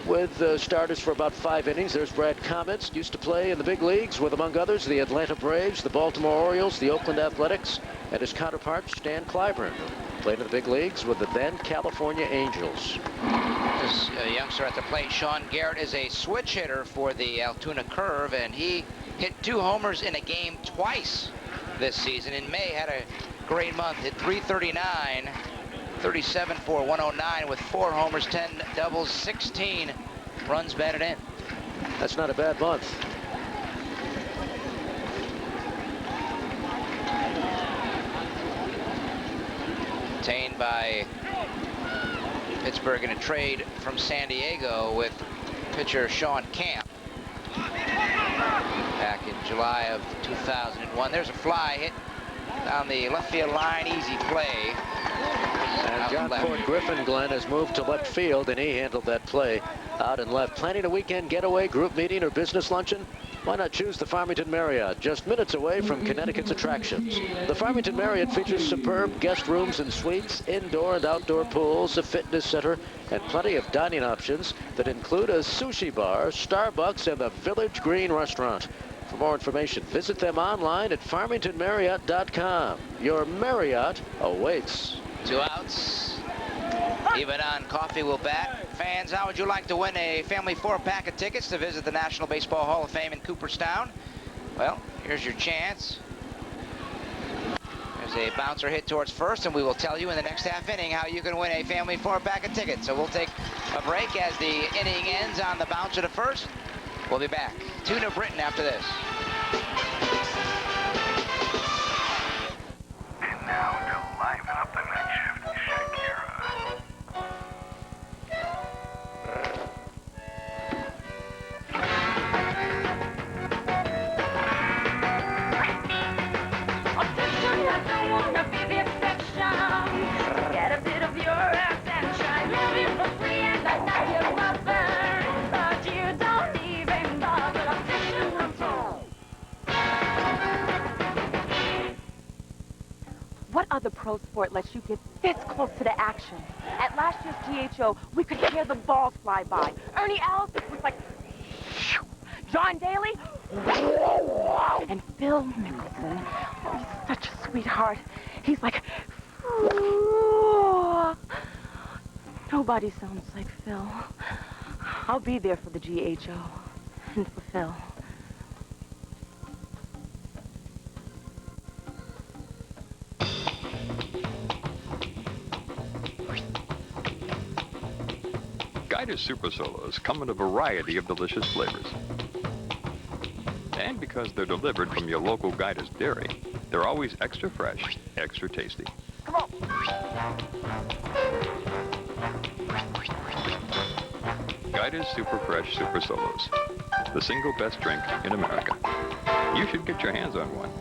with starters for about 5 innings. There's Brad Comets, used to play in the big leagues with, among others, the Atlanta Braves, the Baltimore Orioles, the Oakland Athletics, and his counterpart, Stan Cliburn, played in the big leagues with the then California Angels. This youngster at the plate, Sean Garrett, is a switch hitter for the Altoona Curve, and he hit 2 homers in a game twice this season. In May, had a great month, hit .339, 37 for 109 with 4 homers, 10 doubles, 16 runs batted in. That's not a bad month. Obtained by Pittsburgh in a trade from San Diego with pitcher Sean Camp back in July of 2001. There's a fly hit down the left field line, easy play. And John Ford Griffin, Glenn, has moved to left field, and he handled that play out and left. Planning a weekend getaway, group meeting, or business luncheon? Why not choose the Farmington Marriott, just minutes away from Connecticut's attractions? The Farmington Marriott features superb guest rooms and suites, indoor and outdoor pools, a fitness center, and plenty of dining options that include a sushi bar, Starbucks, and the Village Green restaurant. For more information, visit them online at farmingtonmarriott.com. Your Marriott awaits. 2 outs. Even on Coffee will bat. Fans, how would you like to win a family 4-pack of tickets to visit the National Baseball Hall of Fame in Cooperstown? Well, here's your chance. There's a bouncer hit towards first, and we will tell you in the next half inning how you can win a family 4-pack of tickets. So we'll take a break as the inning ends on the bouncer to first. We'll be back to New Britain after this. And now to liven up the night shift, Shakira. Attention, I don't wanna be the exception. Get a bit of your attention. Love you for free. other pro sport lets you get this close to the action. At last year's GHO, we could hear the balls fly by. Ernie Els was like, John Daly, and Phil Mickelson, oh, he's such a sweetheart. He's like, nobody sounds like Phil. I'll be there for the GHO and for Phil. Guiders Super Solos come in a variety of delicious flavors. And because they're delivered from your local Guiders dairy, they're always extra fresh, extra tasty. Come on. Guiders Super Fresh Super Solos, the single best drink in America. You should get your hands on one,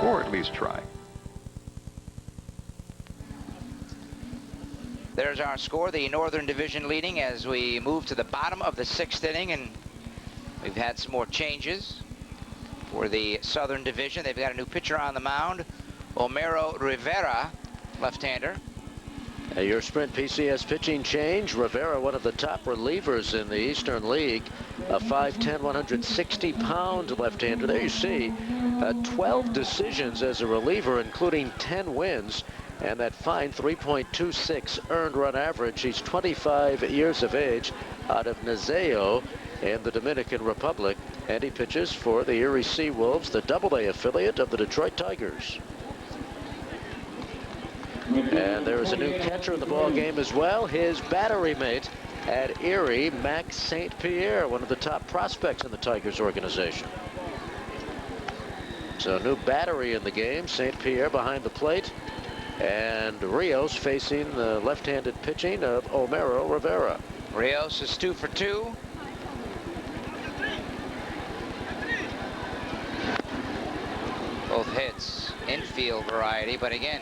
or at least try. There's our score, the Northern Division leading as we move to the bottom of the 6th inning, and we've had some more changes for the Southern Division. They've got a new pitcher on the mound, Homero Rivera, left-hander. Your Sprint PCS pitching change. Rivera, one of the top relievers in the Eastern League, a 5'10", 160-pound left-hander. There you see 12 decisions as a reliever, including 10 wins. And that fine 3.26 earned run average. He's 25 years of age, out of Nazao in the Dominican Republic. And he pitches for the Erie Seawolves, the AA affiliate of the Detroit Tigers. And there is a new catcher in the ball game as well. His battery mate at Erie, Max St. Pierre, one of the top prospects in the Tigers organization. So new battery in the game. St. Pierre behind the plate. And Rios facing the left-handed pitching of Homero Rivera. Rios is 2 for 2. Both hits, infield variety, but again,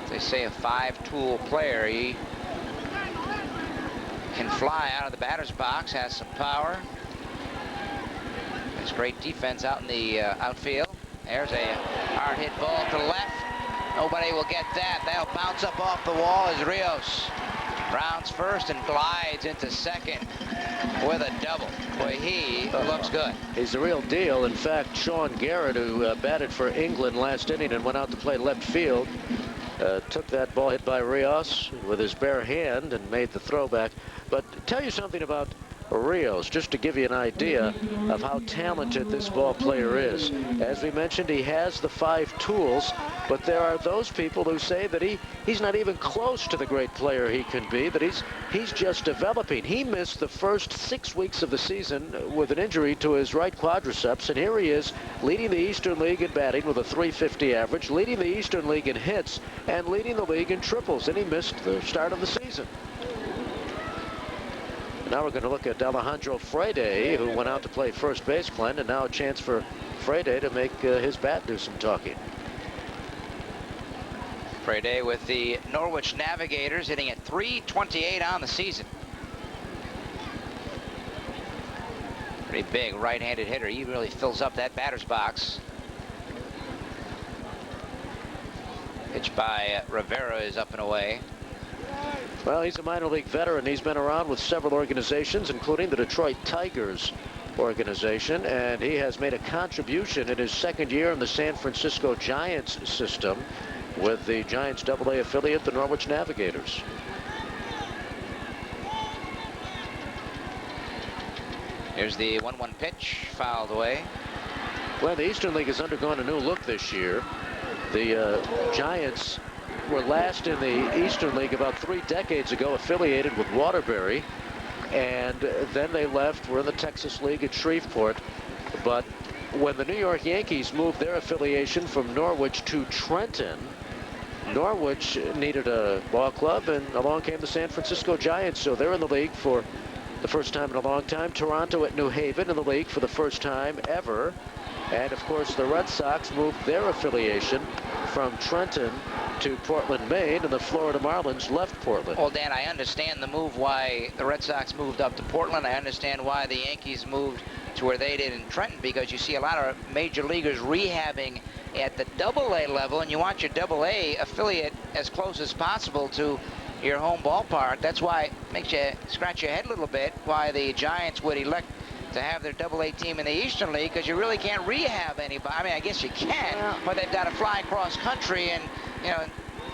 they say a 5-tool player. He can fly out of the batter's box, has some power. There's great defense out in the outfield. There's a hard hit ball to left. Nobody will get that. That'll bounce up off the wall as Rios rounds first and glides into second with a double. Boy, he looks good. He's the real deal. In fact, Sean Garrett, who batted for England last inning and went out to play left field, took that ball hit by Rios with his bare hand and made the throwback. But tell you something about Rios, just to give you an idea of how talented this ball player is. As we mentioned, he has the 5 tools, but there are those people who say that he's not even close to the great player he can be, that he's just developing. He missed the first 6 weeks of the season with an injury to his right quadriceps, and here he is leading the Eastern League in batting with a .350 average, leading the Eastern League in hits, and leading the league in triples, and he missed the start of the season. Now we're going to look at Alejandro Freire, who went out to play first base, Glenn, and now a chance for Freire to make his bat do some talking. Freire with the Norwich Navigators, hitting at .328 on the season. Pretty big right-handed hitter. He really fills up that batter's box. Pitch by Rivera is up and away. Well, he's a minor league veteran. He's been around with several organizations, including the Detroit Tigers organization, and he has made a contribution in his second year in the San Francisco Giants system with the Giants AA affiliate, the Norwich Navigators. Here's the 1-1 pitch, fouled away. Well, the Eastern League has undergone a new look this year. The Giants were last in the Eastern League about 3 decades ago, affiliated with Waterbury, and then they left. We're in the Texas League at Shreveport. But when the New York Yankees moved their affiliation from Norwich to Trenton, Norwich needed a ball club, and along came the San Francisco Giants. So they're in the league for the first time in a long time. Toronto at New Haven in the league for the first time ever. And of course the Red Sox moved their affiliation from Trenton to Portland, Maine, and the Florida Marlins left Portland. Well, Dan, I understand the move, why the Red Sox moved up to Portland. I understand why the Yankees moved to where they did in Trenton, because you see a lot of major leaguers rehabbing at the AA level, and you want your AA affiliate as close as possible to your home ballpark. That's why it makes you scratch your head a little bit why the Giants would elect to have their AA team in the Eastern League, because you really can't rehab anybody. I mean, I guess you can, but they've got to fly across country and, you know,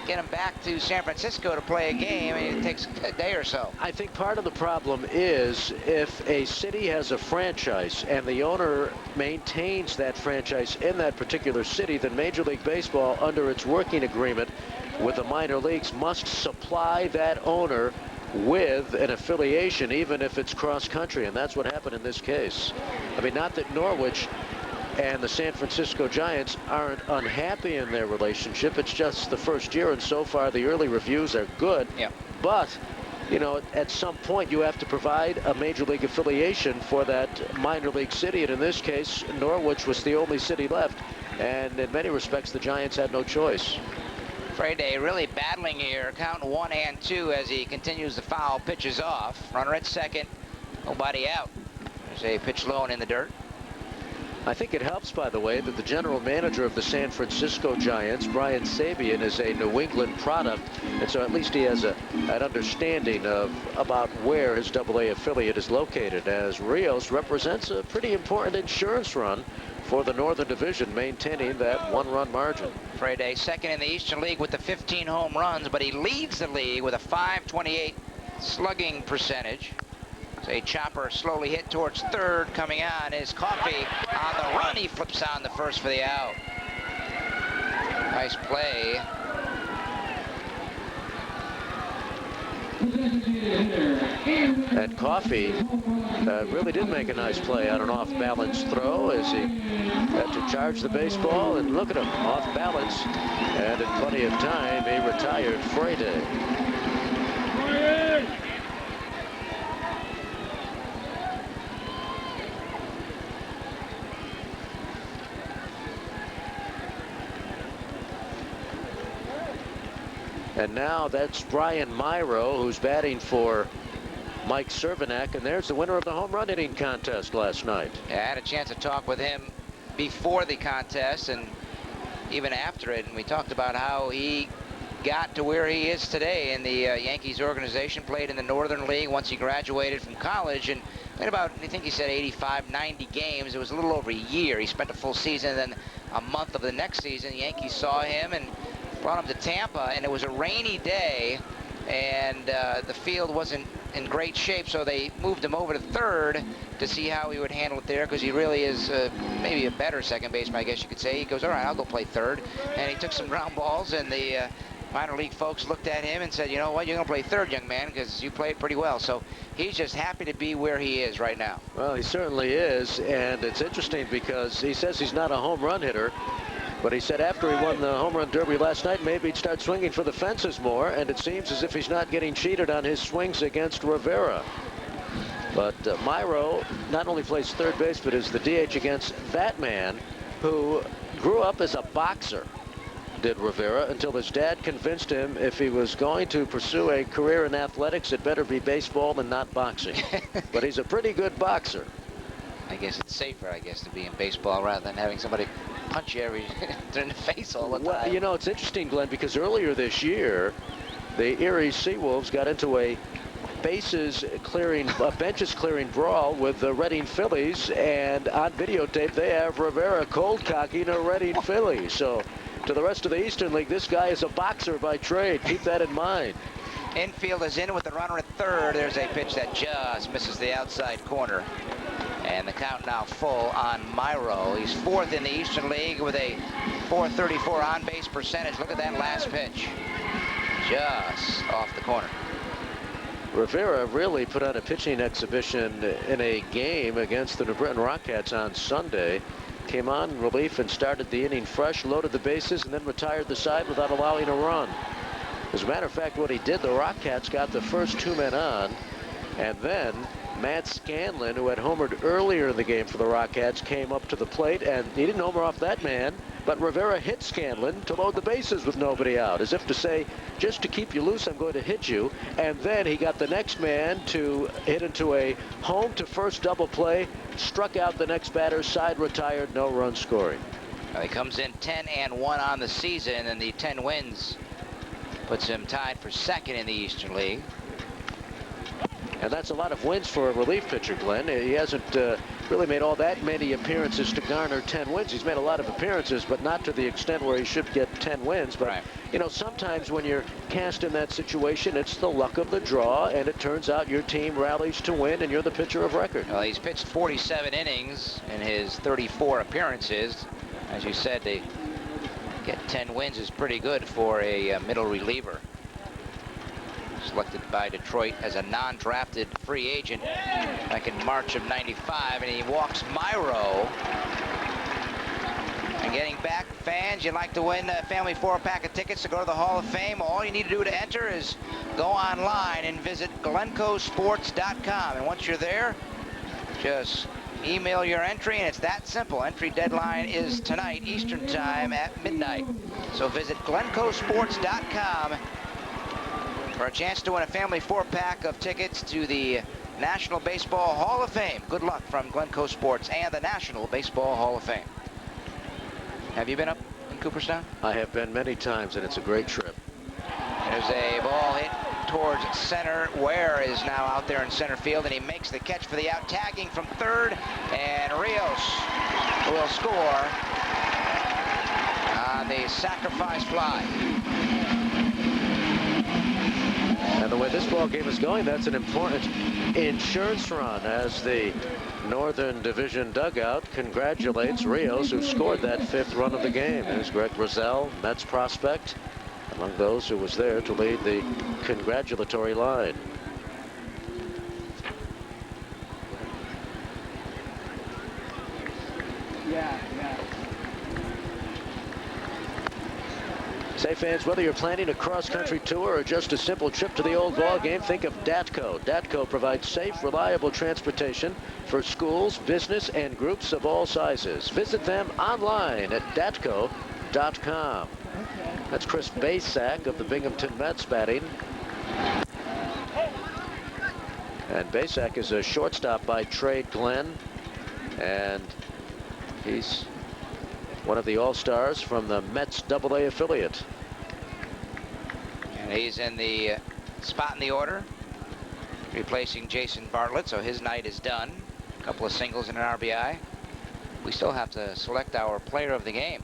get them back to San Francisco to play a game, and it takes a day or so. I think part of the problem is if a city has a franchise and the owner maintains that franchise in that particular city, then Major League Baseball, under its working agreement with the minor leagues, must supply that owner with an affiliation, even if it's cross-country, and that's what happened in this case. I mean, not that Norwich and the San Francisco Giants aren't unhappy in their relationship. It's just the first year, and so far the early reviews are good. Yeah. But, you know, at some point you have to provide a major league affiliation for that minor league city, and in this case, Norwich was the only city left, and in many respects the Giants had no choice. Freire really battling here, counting 1 and 2 as he continues to foul pitches off. Runner at second, nobody out. There's a pitch low and in the dirt. I think it helps, by the way, that the general manager of the San Francisco Giants, Brian Sabean, is a New England product, and so at least he has an understanding of about where his AA affiliate is located, as Rios represents a pretty important insurance run for the Northern Division, maintaining that 1-run margin. Freire second in the Eastern League with the 15 home runs, but he leads the league with a .528 slugging percentage. So a chopper slowly hit towards third. Coming on is Coffey on the run. He flips on the first for the out. Nice play. And Coffey really did make a nice play on an off-balance throw as he had to charge the baseball, and look at him, off balance, and in plenty of time he retired Freire. And now that's Brian Myrow, who's batting for Mike Cervenak, and there's the winner of the home run hitting contest last night. Yeah, I had a chance to talk with him before the contest and even after it, and we talked about how he got to where he is today in the Yankees organization. Played in the Northern League once he graduated from college, and played about, I think he said 85, 90 games. It was a little over a year. He spent a full season, and then a month of the next season. The Yankees saw him and brought him to Tampa, and it was a rainy day, and the field wasn't in great shape, so they moved him over to third to see how he would handle it there, because he really is maybe a better second baseman, I guess you could say. He goes, all right, I'll go play third, and he took some ground balls, and the minor league folks looked at him and said, you know what, you're going to play third, young man, because you played pretty well. So he's just happy to be where he is right now. Well, he certainly is, and it's interesting because he says he's not a home run hitter, but he said after he won the home run derby last night, maybe he'd start swinging for the fences more, and it seems as if he's not getting cheated on his swings against Rivera. But Myrow not only plays third base, but is the DH against that man who grew up as a boxer, did Rivera, until his dad convinced him if he was going to pursue a career in athletics, it better be baseball and not boxing. But he's a pretty good boxer. I guess it's safer, I guess, to be in baseball rather than having somebody punch you in the face all the time. Well, you know, it's interesting, Glenn, because earlier this year, the Erie Seawolves got into a benches clearing brawl with the Reading Phillies, and on videotape they have Rivera cold cocking a Reading Philly. So to the rest of the Eastern League, this guy is a boxer by trade. Keep that in mind. Infield is in with the runner at third. There's a pitch that just misses the outside corner. And the count now full on Myrow. He's fourth in the Eastern League with a .434 on-base percentage. Look at that last pitch. Just off the corner. Rivera really put on a pitching exhibition in a game against the New Britain Rockets on Sunday. Came on relief and started the inning fresh, loaded the bases, and then retired the side without allowing a run. As a matter of fact, what he did, the Rockets got the first 2 men on, and then Matt Scanlon, who had homered earlier in the game for the Rockettes, came up to the plate, and he didn't homer off that man, but Rivera hit Scanlon to load the bases with nobody out, as if to say, just to keep you loose, I'm going to hit you. And then he got the next man to hit into a home to first double play, struck out the next batter, side retired, no run scoring. Well, he comes in 10-1 on the season, and the 10 wins puts him tied for second in the Eastern League. And that's a lot of wins for a relief pitcher, Glenn. He hasn't really made all that many appearances to garner 10 wins. He's made a lot of appearances, but not to the extent where he should get 10 wins. But, right. You know, sometimes when you're cast in that situation, it's the luck of the draw, and it turns out your team rallies to win, and you're the pitcher of record. Well, he's pitched 47 innings in his 34 appearances. As you said, they get 10 wins is pretty good for a middle reliever. Selected by Detroit as a non-drafted free agent back in March of '95, and he walks Myrow. And getting back, fans, you'd like to win a family 4-pack of tickets to go to the Hall of Fame. All you need to do to enter is go online and visit glencosports.com. And once you're there, just email your entry, and it's that simple. Entry deadline is tonight, Eastern Time at midnight. So visit glencosports.com for a chance to win a family 4-pack of tickets to the National Baseball Hall of Fame. Good luck from Glencoe Sports and the National Baseball Hall of Fame. Have you been up in Cooperstown? I have been many times, and it's a great trip. There's a ball hit towards center. Ware is now out there in center field, and he makes the catch for the out. Tagging from third, and Rios will score on the sacrifice fly. And the way this ball game is going, that's an important insurance run as the Northern Division dugout congratulates Rios, who scored that 5th run of the game. There's Greg Brazell, Mets prospect, among those who was there to lead the congratulatory line. Yeah. Say, fans, whether you're planning a cross-country tour or just a simple trip to the old ball game, think of DATCO. DATCO provides safe, reliable transportation for schools, business, and groups of all sizes. Visit them online at datco.com. That's Chris Basak of the Binghamton Mets batting. And Basak is a shortstop by trade, Glenn. And he's one of the all-stars from the Mets AA affiliate. And he's in the spot in the order, replacing Jason Bartlett, so his night is done. A couple of singles and an RBI. We still have to select our player of the game.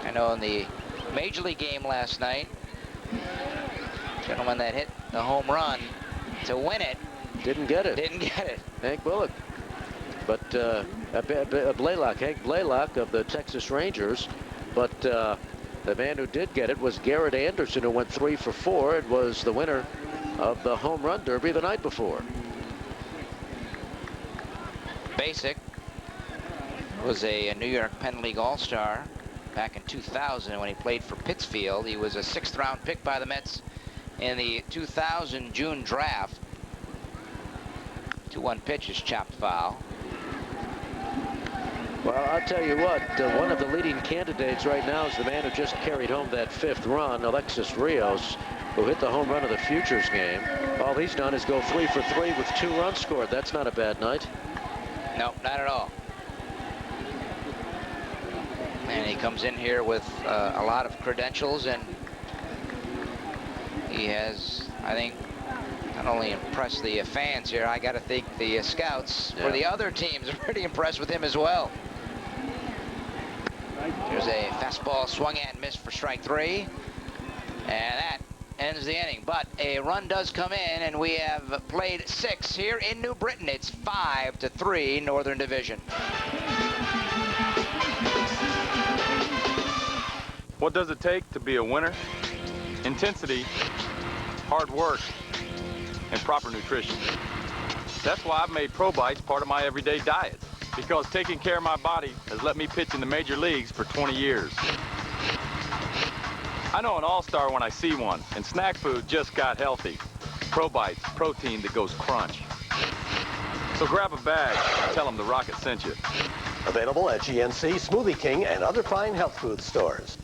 I know in the Major League game last night, gentleman that hit the home run to win it. Didn't get it. Hank Bullock. But Hank Blaylock of the Texas Rangers. But the man who did get it was Garrett Anderson, who went 3 for 4. It was the winner of the home run derby the night before. Basak was a New York Penn League All-Star back in 2000 when he played for Pittsfield. He was a 6th-round pick by the Mets in the 2000 June draft. 2-1 pitch is chopped foul. Well, I'll tell you what, one of the leading candidates right now is the man who just carried home that 5th run, Alexis Rios, who hit the home run of the Futures game. All he's done is go 3 for 3 with 2 runs scored. That's not a bad night. No, not at all. And he comes in here with a lot of credentials, and he has, I think, not only impressed the fans here, I got to think the scouts for the other teams are pretty impressed with him as well. There's a fastball swung at and missed for strike 3, and that ends the inning. But a run does come in, and we have played 6 here in New Britain. It's 5-3 Northern Division. What does it take to be a winner? Intensity, hard work, and proper nutrition. That's why I've made Pro Bites part of my everyday diet, because taking care of my body has let me pitch in the major leagues for 20 years. I know an all-star when I see one, and snack food just got healthy. ProBites, protein that goes crunch. So grab a bag and tell them the Rocket sent you. Available at GNC, Smoothie King, and other fine health food stores.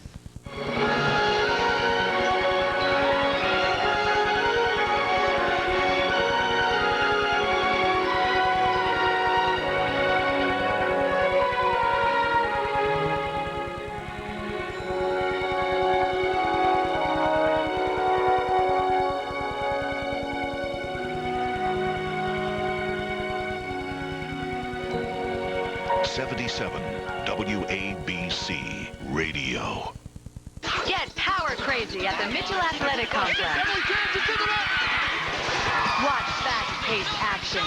WABC Radio. Get power crazy at the Mitchell Athletic Complex. Watch fast-paced action.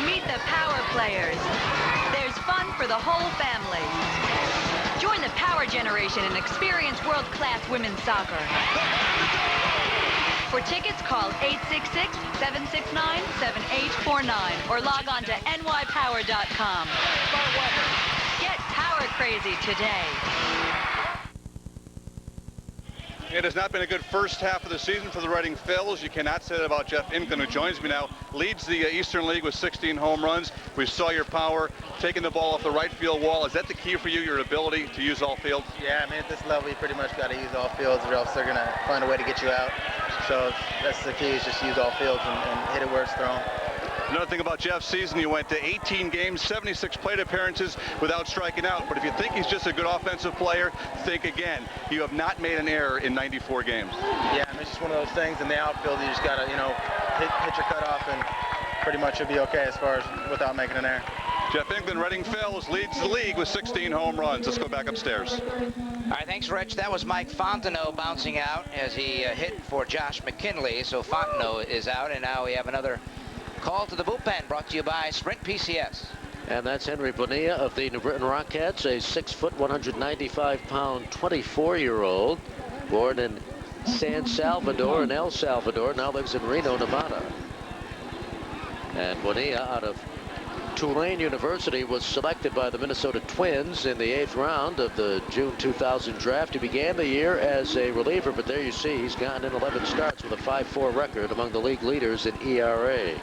Meet the power players. There's fun for the whole family. Join the power generation and experience world-class women's soccer. For tickets, call 866-769-7849 or log on to nypower.com. Get power crazy today. It has not been a good first half of the season for the Reading Phils. You cannot say that about Jeff Inklin, who joins me now, leads the Eastern League with 16 home runs. We saw your power taking the ball off the right field wall. Is that the key for you, your ability to use all fields? Yeah, I mean, at this level, you pretty much got to use all fields, or else they're going to find a way to get you out. So that's the key, is just use all fields and hit it where it's thrown. Another thing about Jeff's season, you went to 18 games, 76 plate appearances without striking out. But if you think he's just a good offensive player, think again. You have not made an error in 94 games. Yeah, I mean, it's just one of those things. In the outfield, you just got to, hit your cutoff, and pretty much you'll be okay as far as without making an error. Jeff Inklin, Reading Phils, leads the league with 16 home runs. Let's go back upstairs. All right, thanks, Rich. That was Mike Fontenot bouncing out as he hit for Josh McKinley. So Fontenot is out, and now we have another call to the bullpen, brought to you by Sprint PCS. And that's Henry Bonilla of the New Britain Rockettes, a 6-foot, 195-pound, 24-year-old, born in San Salvador in El Salvador, now lives in Reno, Nevada. And Bonilla, out of Tulane University, was selected by the Minnesota Twins in the 8th round of the June 2000 draft. He began the year as a reliever, but there you see he's gotten in 11 starts with a 5.4 record, among the league leaders in ERA.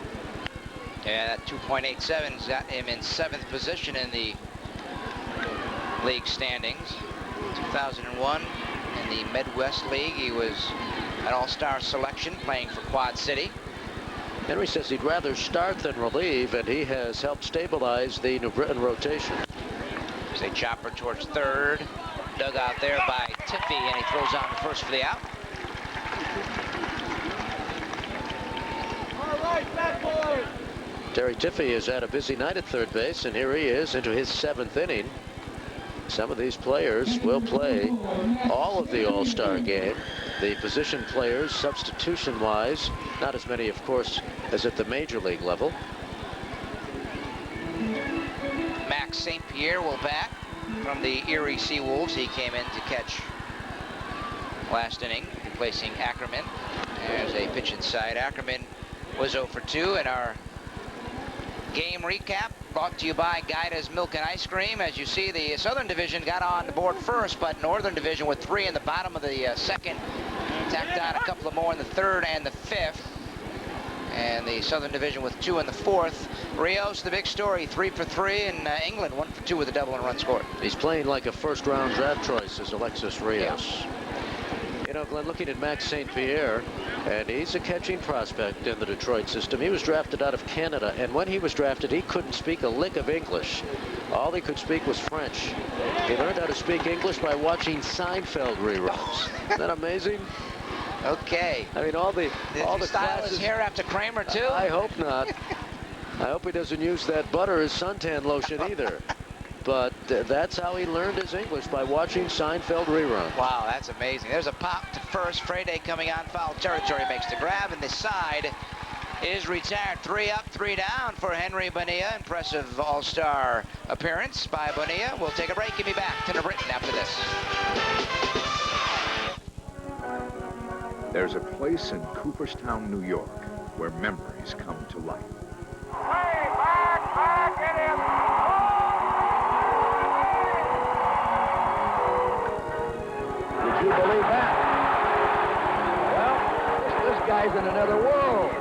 Yeah, that 2.87's got him in 7th position in the league standings. 2001 in the Midwest League, he was an all-star selection playing for Quad City. Henry says he'd rather start than relieve, and he has helped stabilize the New Britain rotation. There's a chopper towards third. Dug out there by Tiffy, and he throws on the first for the out. All right, bad boy. Terry Tiffy has had a busy night at third base, and here he is into his 7th inning. Some of these players will play all of the All-Star game. The position players, substitution-wise, not as many, of course, as at the major league level. Max St. Pierre will bat from the Erie Seawolves. He came in to catch last inning, replacing Ackerman. There's a pitch inside. Ackerman was 0 for 2, and our game recap brought to you by Guida's Milk and Ice Cream. As you see, the Southern Division got on the board first, but Northern Division with 3 in the bottom of the second, tacked on a couple of more in the third and the fifth, and the Southern Division with 2 in the fourth. Rios, the big story, 3 for 3, and England 1 for 2 with a double and run scored. He's playing like a first-round draft choice, is Alexis Rios. Yeah. You know, Glenn, looking at Max St. Pierre, and he's a catching prospect in the Detroit system. He was drafted out of Canada, and when he was drafted, he couldn't speak a lick of English. All he could speak was French. He learned how to speak English by watching Seinfeld reruns. Isn't that amazing? Okay. I mean, all the style his hair after Kramer, too? I hope not. I hope he doesn't use that butter as suntan lotion either. But that's how he learned his English, by watching Seinfeld reruns. Wow, that's amazing. There's a pop to first. Freire coming on foul territory, makes the grab, and the side is retired. 3 up, 3 down for Henry Bonilla. Impressive all-star appearance by Bonilla. We'll take a break and be back to New Britain after this. There's a place in Cooperstown, New York, where memories come to life. Way back in him. Did you believe that? Well, this guy's is in another world.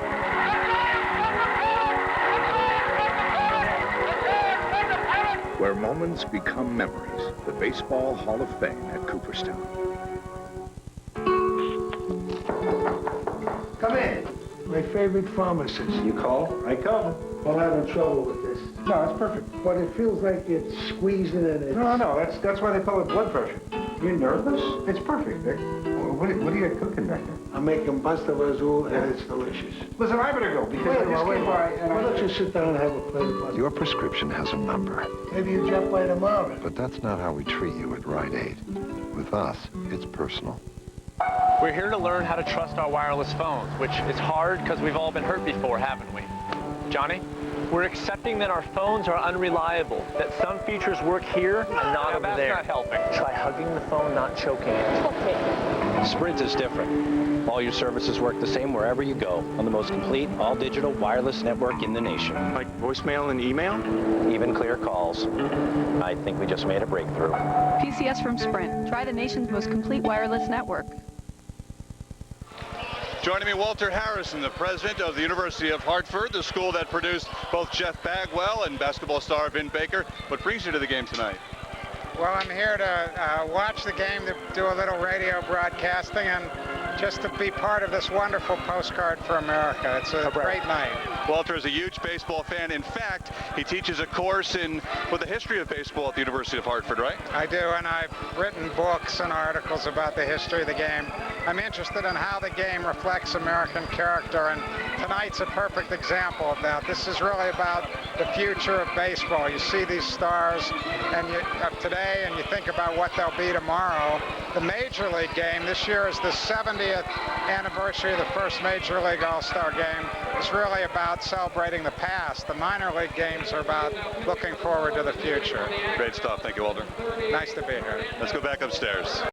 Where moments become memories, the Baseball Hall of Fame at Cooperstown. Come in. My favorite pharmacist. You call? I come. I'm having trouble with this. No, it's perfect. But it feels like it's squeezing and it's... No, that's why they call it blood pressure. You're nervous? It's perfect, Vic. What are you cooking back there? I'm making pasta vazul and it's delicious. Listen, I better go because I just came by and Why don't you sit down and have a plate of pasta? Your prescription has a number. Maybe you drop by tomorrow. But that's not how we treat you at Rite Aid. With us, it's personal. We're here to learn how to trust our wireless phones, which is hard because we've all been hurt before, haven't we? Johnny? We're accepting that our phones are unreliable, that some features work here and not over there. That's not helping. Try hugging the phone, not choking it. Okay. Sprint is different. All your services work the same wherever you go on the most complete, all-digital wireless network in the nation. Like voicemail and email? Even clear calls. I think we just made a breakthrough. PCS from Sprint. Try the nation's most complete wireless network. Joining me, Walter Harrison, the president of the University of Hartford, the school that produced both Jeff Bagwell and basketball star Vin Baker. What brings you to the game tonight? Well, I'm here to watch the game, to do a little radio broadcasting, and just to be part of this wonderful postcard for America. It's a great night. Walter is a huge baseball fan. In fact, he teaches a course in the history of baseball at the University of Hartford, right? I do, and I've written books and articles about the history of the game. I'm interested in how the game reflects American character, and tonight's a perfect example of that. This is really about the future of baseball. You see these stars of today, and you think about what they'll be tomorrow. The Major League game, this year is the 70th anniversary of the first Major League All-Star game. It's really about celebrating the past. The minor league games are about looking forward to the future. Great stuff. Thank you, Walter. Nice to be here. Let's go back upstairs.